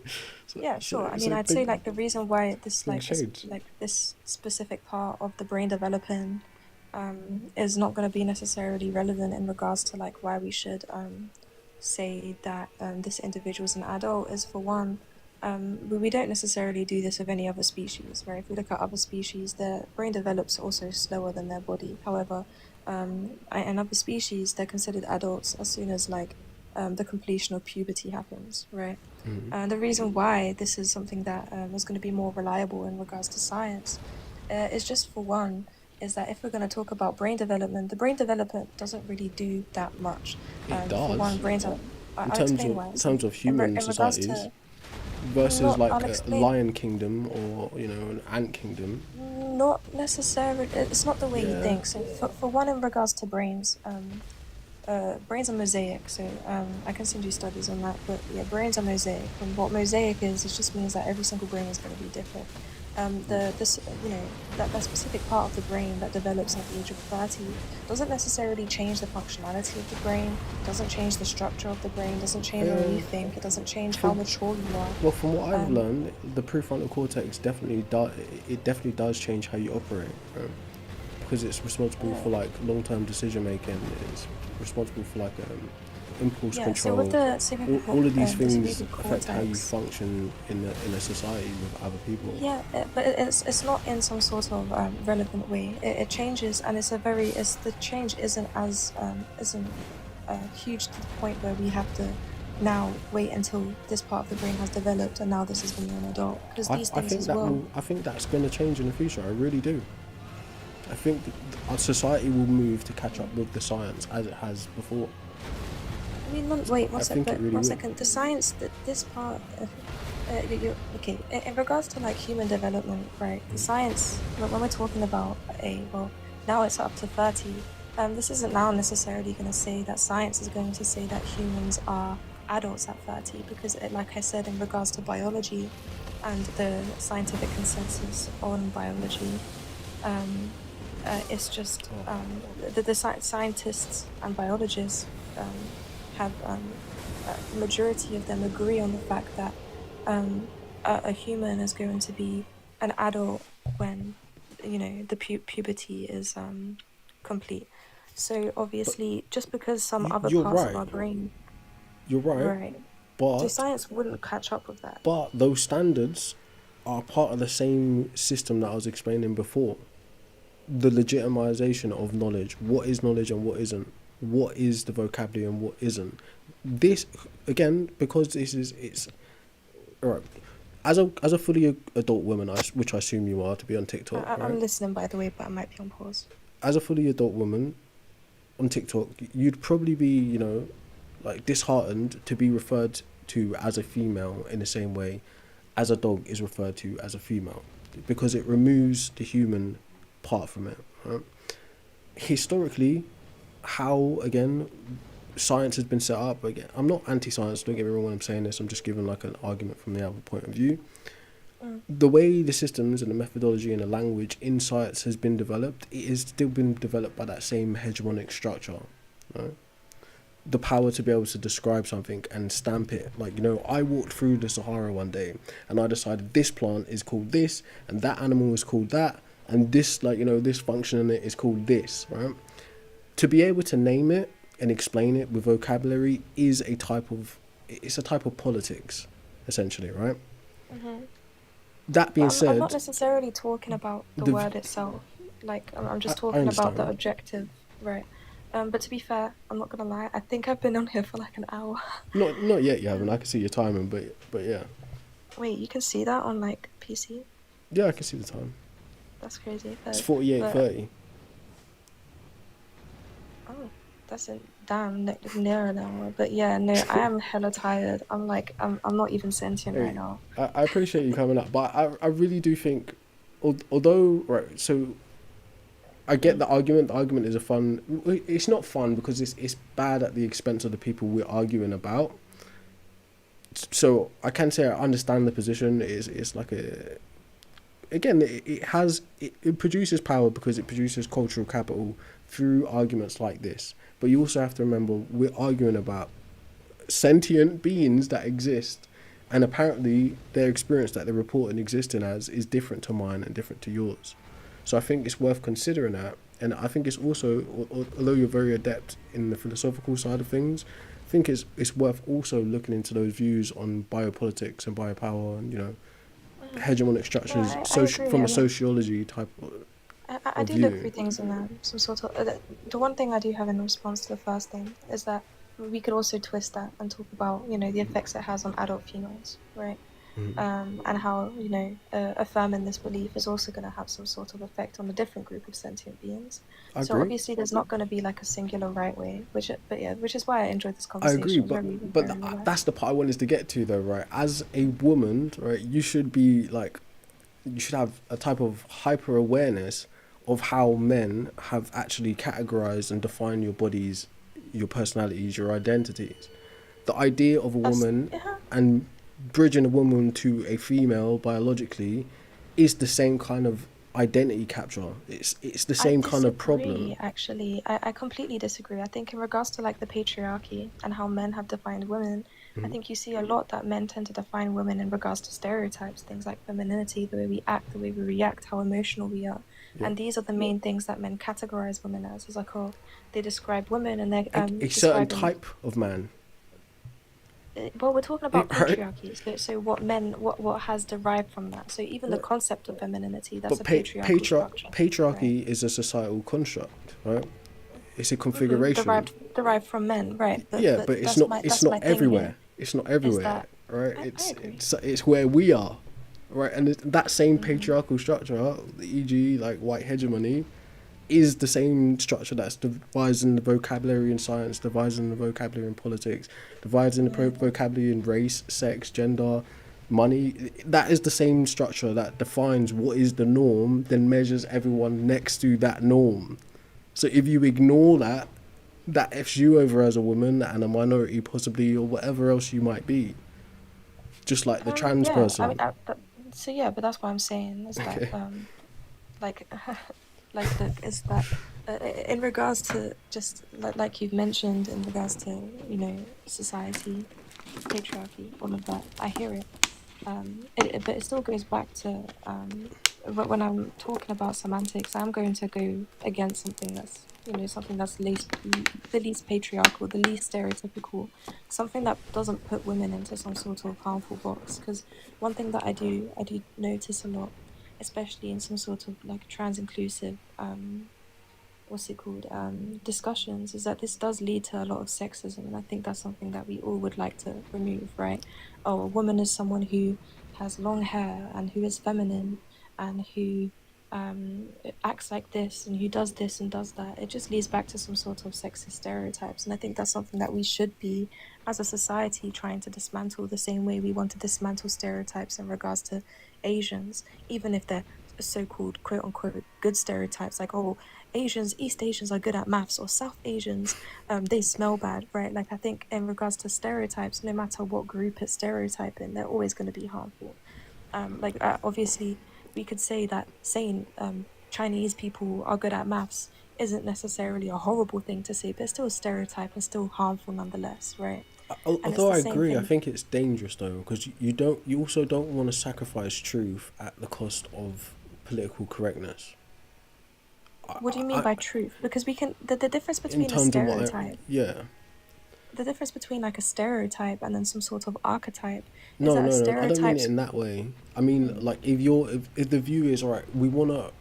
Yeah, sure. I mean, So I'd say like the reason why this things change. this specific part of the brain developing is not going to be necessarily relevant in regards to like why we should say that this individual is an adult is, for one, we don't necessarily do this with any other species, right? If we look at other species, their brain develops also slower than their body. However, in other species, they're considered adults as soon as like the completion of puberty happens, right? And the reason why this is something that is going to be more reliable in regards to science is just, for one, is that if we're going to talk about brain development, the brain development doesn't really do that much. It For one, does. brains are. In I'll terms explain of why. in So terms of human in regards societies to versus not, like I'll a explain. lion kingdom or an ant kingdom. Not necessarily. It's not the way you Yeah. think. So for one, in regards to brains, brains are mosaic. So I can send you studies on that. But yeah, brains are mosaic. And what mosaic is, it just means that every single brain is going to be different. That specific part of the brain that develops at the age of 30 doesn't necessarily change the functionality of the brain, doesn't change the structure of the brain, doesn't change the way you think, it doesn't change how mature you are. Well, from what I've learned, the prefrontal cortex definitely does change how you operate, right? Because it's responsible for like long-term decision making. It's responsible for like impulse Yeah, so control. with the All of these the things cerebral affect how you cortex. function in a society with other people. Yeah, but it's not in some sort of relevant way. It changes, and the change isn't huge to the point where we have to now wait until this part of the brain has developed, and now this is when you're an adult. Because these things as well. I think that's going to change in the future. I really do. I think that our society will move to catch up with the science as it has before. I mean, wait, one I think it really one will. second. The science, this part, okay. In regards to like human development, right? The science, when we're talking about now it's up to 30. This isn't now necessarily going to say that science is going to say that humans are adults at 30, because like I said, in regards to biology and the scientific consensus on biology, it's just the scientists and biologists have the majority of them agree on the fact that a human is going to be an adult when the puberty is complete. So obviously, just because some other You're parts right. of our brain, You're right. right? But So science wouldn't catch up with that. But those standards are part of the same system that I was explaining before. The legitimization of knowledge. What is knowledge and what isn't? What is the vocabulary and what isn't? This, again, because it's all right. As a fully adult woman, which I assume you are to be on TikTok, right? I'm listening, by the way, but I might be on pause. As a fully adult woman on TikTok, you'd probably be, like disheartened to be referred to as a female in the same way as a dog is referred to as a female, because it removes the human part from it. Right? Historically, how, again, science has been set up, again, I'm not anti-science, don't get me wrong when I'm saying this, I'm just giving like an argument from the other point of view. The way the systems and the methodology and the language in science has been developed, it has still been developed by that same hegemonic structure, right? The power to be able to describe something and stamp it. Like, I walked through the Sahara one day and I decided this plant is called this and that animal is called that and this, this function in it is called this, right? To be able to name it and explain it with vocabulary is a type of politics, essentially, right? Mm-hmm. That being said, I'm not necessarily talking about the word itself. Like, I'm just talking about the objective, right? But to be fair, I'm not gonna lie. I think I've been on here for like an hour. Not yet. You haven't. I can see your timing, but yeah. Wait, you can see that on like PC? Yeah, I can see the time. That's crazy. It's 48:30. Oh, that's a damn near an hour. But yeah, no, I am hella tired. I'm not even sentient right now. I appreciate you coming up, but I really do think, although right, so I get the argument. The argument is it's not fun because it's bad at the expense of the people we're arguing about. So I can say I understand the position. It's like it produces power because it produces cultural capital through arguments like this. But you also have to remember we're arguing about sentient beings that exist, and apparently their experience that they're reporting existing as is different to mine and different to yours. So I think it's worth considering that, and I think it's also, although you're very adept in the philosophical side of things, I think it's worth also looking into those views on biopolitics and biopower and hegemonic structures, from a sociology type of I do view. look through things in some sort of. The one thing I do have in response to the first thing is that we could also twist that and talk about, you know, the effects it has on adult females, right? And how, you know, affirming this belief is also going to have some sort of effect on a different group of sentient beings. I So agree. obviously, there's not going to be like a singular right way, but yeah, which is why I enjoyed this I agree, conversation. It was very relaxed. that's the part I wanted to get to, though, right? As a woman, right, you should be like, you should have a type of hyper awareness of how men have actually categorized and defined your bodies, your personalities, your identities. The idea of a woman Yeah. and bridging a woman to a female biologically is the same kind of identity capture. It's the same kind of problem. Actually, I completely disagree. I think in regards to like the patriarchy and how men have defined women, I think you see a lot that men tend to define women in regards to stereotypes, things like femininity, the way we act, the way we react, how emotional we are. Yeah. And these are the main things that men categorize women as. It's like, oh, they describe women and they're A certain describing... type of man. Well, we're talking about Right. patriarchy. So what men, what has derived from that. So even the Right. concept of femininity, that's But a patriarchal structure. patriarchy Right? is a societal construct, right? It's a configuration. Derived from men, right? Yeah, but it's not. It's that's my not thing everywhere. here, It's not is everywhere, that right? I agree. It's where we are, right? And that same patriarchal structure, e.g., like white hegemony, is the same structure that's devising the vocabulary in science, devising the vocabulary in politics, devising the vocabulary in race, sex, gender, money. That is the same structure that defines what is the norm, then measures everyone next to that norm. So if you ignore that, that F's you over as a woman and a minority possibly, or whatever else you might be. Just like the trans Yeah, person. but that's what I'm saying is that Okay. like is that in regards to just like you've mentioned in regards to, you know, society, patriarchy, all of that, I hear it. But it still goes back to when I'm talking about semantics, I'm going to go against something that's, you know, something that's the least patriarchal, the least stereotypical, something that doesn't put women into some sort of harmful box. Because one thing that I do notice a lot, especially in some sort of like trans inclusive discussions, is that this does lead to a lot of sexism, and I think that's something that we all would like to remove, right? Oh, a woman is someone who has long hair and who is feminine and who acts like this and who does this and does that. It just leads back to some sort of sexist stereotypes, and I think that's something that we should be, as a society, trying to dismantle the same way we want to dismantle stereotypes in regards to Asians, even if they're so-called quote-unquote good stereotypes, like, oh, East Asians are good at maths, or South Asians, they smell bad, right? Like, I think in regards to stereotypes, no matter what group it's stereotyping, they're always going to be harmful. Obviously, we could say that saying Chinese people are good at maths isn't necessarily a horrible thing to say, but it's still a stereotype and still harmful nonetheless, right? Although I agree, I think it's dangerous though, because you also don't want to sacrifice truth at the cost of political correctness. What do you mean by truth? Because we can the difference In between a terms of stereotype, the difference between like a stereotype and then some sort of archetype is that a no, I don't mean it stereotype's in that way. I mean, like, if the view is, all right, we want to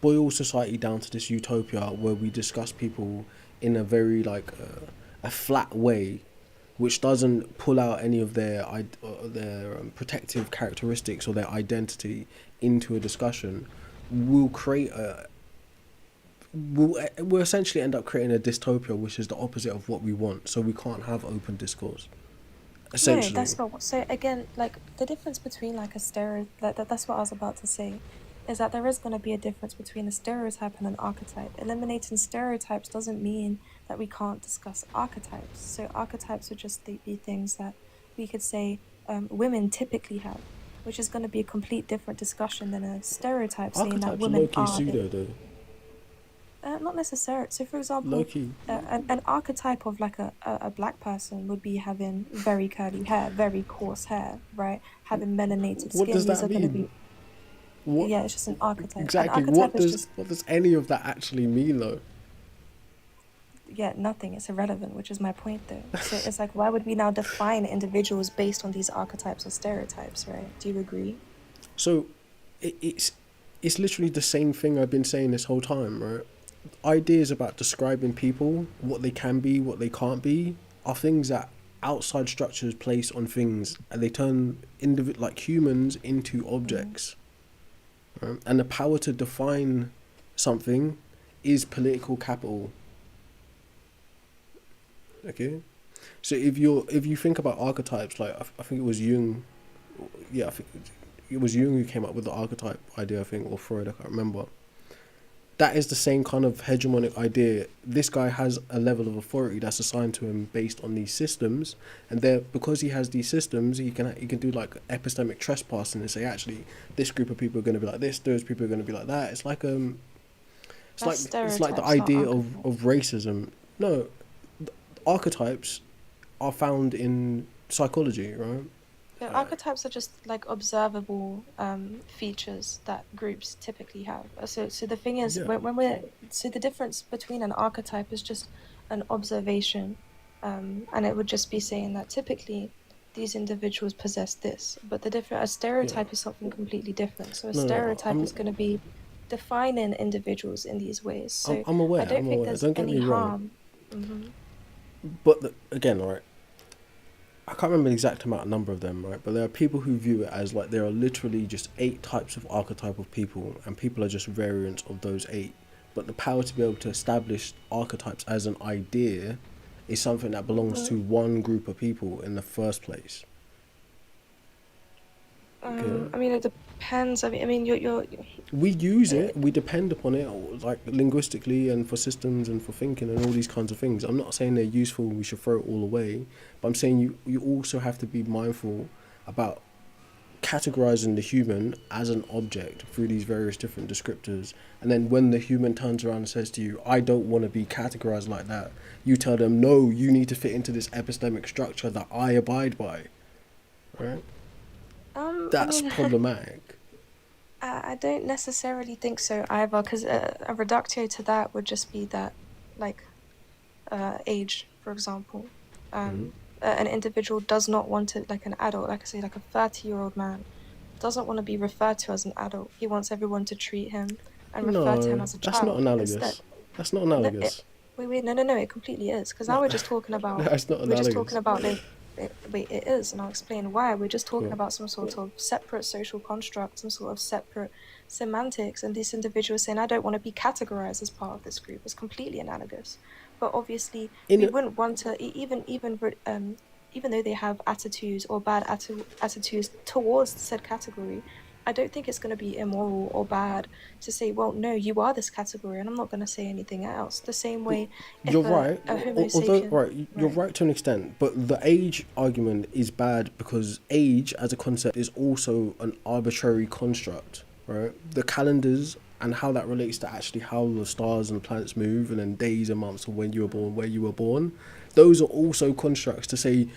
boil society down to this utopia where we discuss people in a very like a flat way, which doesn't pull out any of their protective characteristics or their identity into a discussion, we'll create we'll essentially end up creating a dystopia, which is the opposite of what we want. So we can't have open discourse. Essentially. No, that's not what. So again, like the difference between like a that's what I was about to say, is that there is going to be a difference between a stereotype and an archetype. Eliminating stereotypes doesn't mean that we can't discuss archetypes. So archetypes would just be things that we could say women typically have, which is going to be a complete different discussion than a stereotype saying that Archetypes are women low-key are. pseudo though. Not necessarily. So, for example, Low-key. an archetype of like a black person would be having very curly hair, very coarse hair, right? Having melanated skin. What does These that are going to mean? be. What Yeah, it's just an archetype. exactly? An archetype is just What does any of that actually mean though? nothing. It's irrelevant, which is my point though. So it's like, why would we now define individuals based on these archetypes or stereotypes, right? Do you agree? So, it's literally the same thing I've been saying this whole time, right? Ideas about describing people, what they can be, what they can't be, are things that outside structures place on things, and they turn like humans into objects. Right? And the power to define something is political capital. Okay, so if you think about archetypes, like I think it was Jung, I think it was Jung who came up with the archetype idea, I think, or Freud, I can't remember. That is the same kind of hegemonic idea. This guy has a level of authority that's assigned to him based on these systems, and there, because he has these systems, he can do like epistemic trespassing and say, actually, this group of people are going to be like this, those people are going to be like that. It's like it's like the idea of racism. No, archetypes are found in psychology, right? Yeah, archetypes are just like observable features that groups typically have. So the thing is, the difference between an archetype is just an observation, and it would just be saying that typically these individuals possess this, but a stereotype is something completely different. So a stereotype is going to be defining individuals in these ways. So I'm aware. I don't think there's Don't get any me wrong. harm. But again, right, I can't remember the exact number of them, right? But there are people who view it as like there are literally just 8 types of archetype of people, and people are just variants of those 8. But the power to be able to establish archetypes as an idea is something that belongs to one group of people in the first place. I mean, it depends. I mean, we use it, we depend upon it, like linguistically and for systems and for thinking and all these kinds of things. I'm not saying they're useful, we should throw it all away, but I'm saying you also have to be mindful about categorizing the human as an object through these various different descriptors. And then when the human turns around and says to you, I don't want to be categorized like that, you tell them, no, you need to fit into this epistemic structure that I abide by. Right? That's problematic. I don't necessarily think so either, because a reductio to that would just be that, like, age, for example. An individual does not want to, like an adult, like I say, like a 30-year-old man, doesn't want to be referred to as an adult. He wants everyone to treat him and refer to him as a child. That's not analogous. That's not analogous. Wait, no, it completely is. Because now we're just talking about... That's not analogous. We're just talking about... it is, and I'll explain why. We're just talking about some sort of separate social construct, some sort of separate semantics, and this individual is saying, I don't want to be categorized as part of this group. It's completely analogous. But obviously, we wouldn't want to, even though they have attitudes or bad attitudes towards said category, I don't think it's going to be immoral or bad to say, well, no, you are this category, and I'm not going to say anything else. The same way, you're right. You're right to an extent, but the age argument is bad because age as a concept is also an arbitrary construct, right? The calendars and how that relates to actually how the stars and planets move, and then days and months of when you were born, where you were born. Those are also constructs to say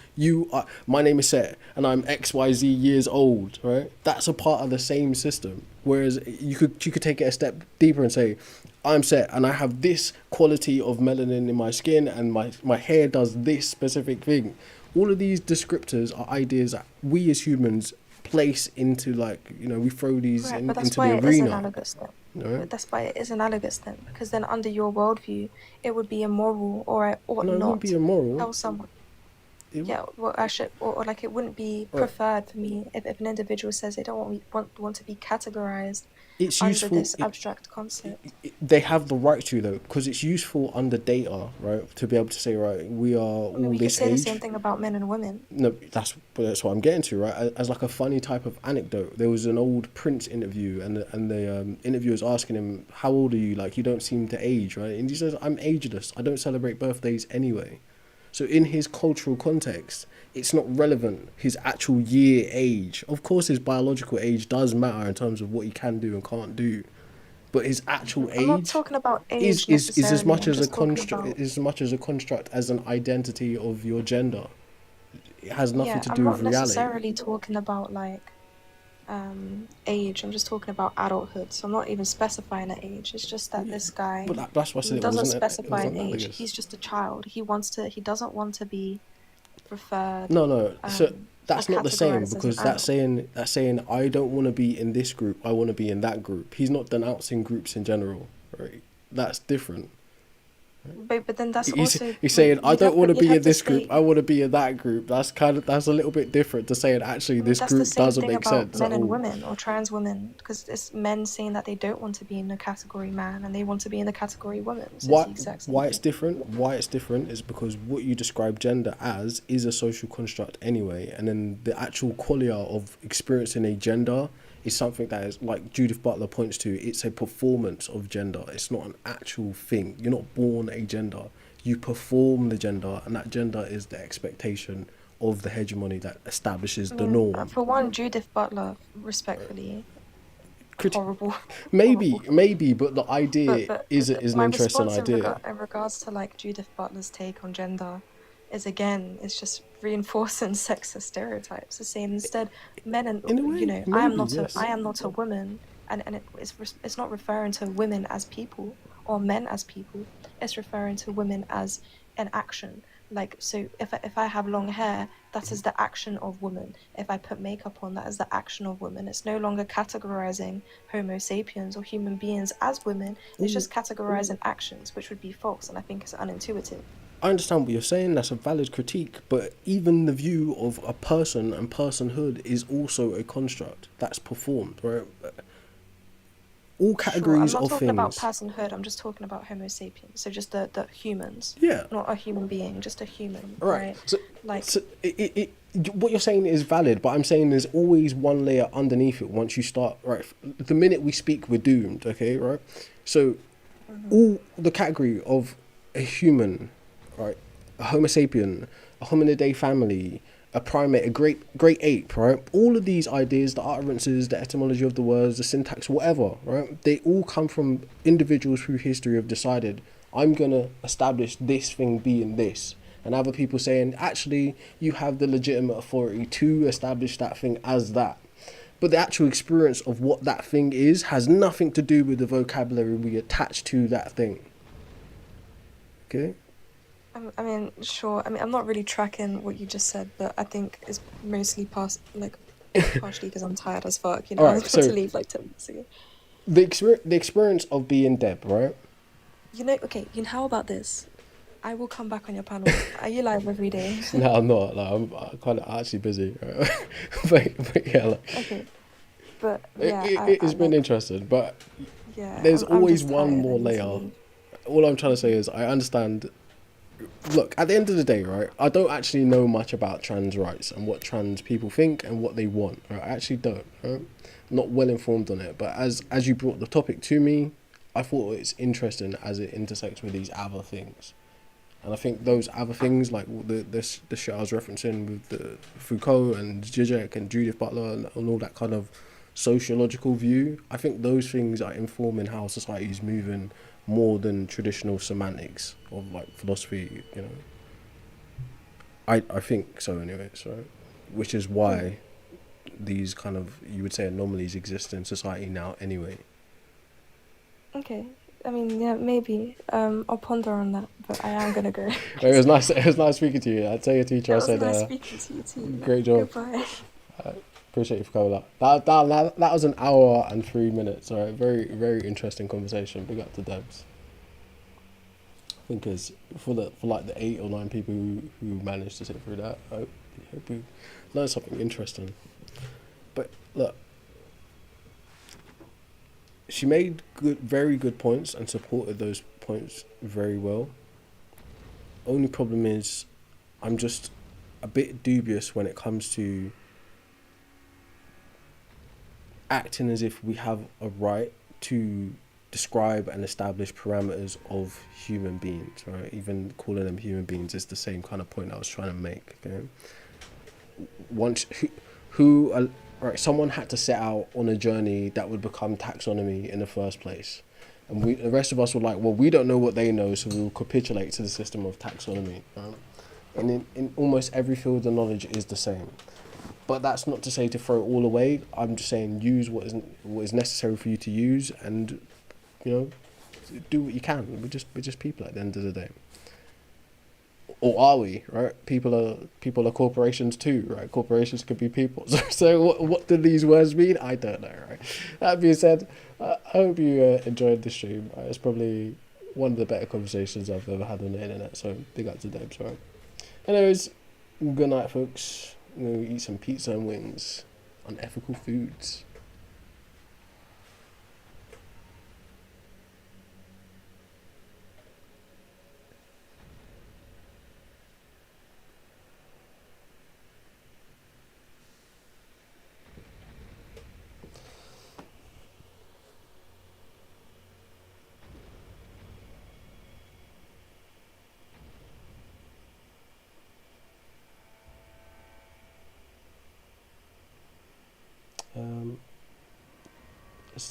my name is Seth and I'm XYZ years old, right? That's a part of the same system. Whereas you could take it a step deeper and say, I'm Seth and I have this quality of melanin in my skin and my hair does this specific thing. All of these descriptors are ideas that we as humans place into, like, we throw these into the arena. No? That's why it is analogous then, because then under your worldview, it would be immoral or not. It wouldn't be immoral. Tell someone. Or like it wouldn't be preferred for me if an individual says they don't want to be categorized under this abstract concept. They have the right to, though, because it's useful under data, right, to be able to say, right, we are all this age. We can say the same thing about men and women. No, that's what I'm getting to, right? As like a funny type of anecdote, there was an old Prince interview, and the interviewer's asking him, how old are you? Like, you don't seem to age, right? And he says, I'm ageless. I don't celebrate birthdays anyway. So in his cultural context, it's not relevant, his actual year age. Of course, his biological age does matter in terms of what he can do and can't do. But his actual age... I'm not talking about age is as much as a construct as an identity of your gender. It has nothing to do with reality. I'm not necessarily talking about, like, age. I'm just talking about adulthood. So I'm not even specifying an age. It's just that this guy doesn't specify an age. He's just a child. He doesn't want to be referred. No. So that's not the same, because that's saying I don't want to be in this group. I want to be in that group. He's not denouncing groups in general, right? That's different. But then that's He's, also he's saying, I you'd don't have want to you'd be have in this group. say- I want to be in that group. That's a little bit different to saying actually I mean, this that's the group same doesn't thing make about sense men at and all. women or trans women, because it's men saying that they don't want to be in the category man and they want to be in the category woman. So it's the exact same Why thing. it's different? Why it's different is because what you describe gender as is a social construct anyway, and then the actual qualia of experiencing a gender is something that is, like Judith Butler points to, it's a performance of gender. It's not an actual thing. You're not born a gender. You perform the gender, and that gender is the expectation of the hegemony that establishes I the mean, norm. for one, Judith Butler, respectfully, horrible. Maybe, horrible. but the idea is an My interesting response idea. in regards to like Judith Butler's take on gender is again, it's just reinforcing sexist stereotypes. It's saying instead, men and In a way, you know, maybe, yes. I am not a woman, and it's not referring to women as people or men as people. It's referring to women as an action. Like, so if I have long hair, that is the action of woman. If I put makeup on, that is the action of woman. It's no longer categorizing Homo sapiens or human beings as women. It's just categorizing actions, which would be false, and I think it's unintuitive. I understand what you're saying, that's a valid critique, but even the view of a person and personhood is also a construct that's performed, right? All categories I'm not of talking about things. personhood, I'm just talking about Homo sapiens. So just the humans. Yeah. Not a human being, just a human. Right. Like, So what you're saying is valid, but I'm saying there's always one layer underneath it once you start, right? The minute we speak, we're doomed, okay, right? So all the category of a human, right, a Homo sapien, a hominidae family, a primate, a great ape, right? All of these ideas, the utterances, the etymology of the words, the syntax, whatever, right? They all come from individuals through history have decided, I'm going to establish this thing being this. And other people saying, actually, you have the legitimate authority to establish that thing as that. But the actual experience of what that thing is has nothing to do with the vocabulary we attach to that thing. Okay? I mean, sure. I mean, I'm not really tracking what you just said, but I think it's mostly partially because I'm tired as fuck. You know, I was about to leave like 10 minutes ago. The experience of being Deb, right? You know, okay. You know, how about this? I will come back on your panel. Are you live every day? No, I'm not. Like, I'm kind of actually busy. Right? but yeah, like, okay. But yeah, it's been interesting. But yeah, there's I'm always just one tired. more I need to layer. leave. All I'm trying to say is I understand. Look, at the end of the day, right, I don't actually know much about trans rights and what trans people think and what they want. Right? I actually don't. Right? Not well informed on it. But as you brought the topic to me, I thought it's interesting as it intersects with these other things. And I think those other things, like the shit I was referencing with the Foucault and Zizek and Judith Butler and all that kind of sociological view, I think those things are informing how society is moving more than traditional semantics of like philosophy, you know. I think so anyways, right? Which is why these kind of, you would say, anomalies exist in society now anyway. Okay. I mean, yeah, maybe. I'll ponder on that, but I am gonna go. It was nice speaking to you. I'd tell your teacher, It I was said, nice speaking to you too. great job. Goodbye. Appreciate you for coming up. That was an hour and 3 minutes. All right, very, very interesting conversation. Big up to Debs. I think is for like the 8 or 9 people who managed to sit through that. I hope we learned something interesting. But look, she made very good points and supported those points very well. Only problem is, I'm just a bit dubious when it comes to acting as if we have a right to describe and establish parameters of human beings, right? Even calling them human beings is the same kind of point I was trying to make. Okay? Once right, someone had to set out on a journey that would become taxonomy in the first place, and the rest of us were like, well, we don't know what they know, so we'll capitulate to the system of taxonomy. Right? And in almost every field of knowledge is the same. But that's not to say to throw it all away. I'm just saying use what is necessary for you to use, and you know, do what you can. We're just people at the end of the day. Or are we, right? People are corporations too, right? Corporations could be people. So what do these words mean? I don't know, right? That being said, I hope you enjoyed the stream. It's probably one of the better conversations I've ever had on the internet. So big up to Debs, right? Anyways, good night, folks. I'm gonna eat some pizza and wings. Unethical foods.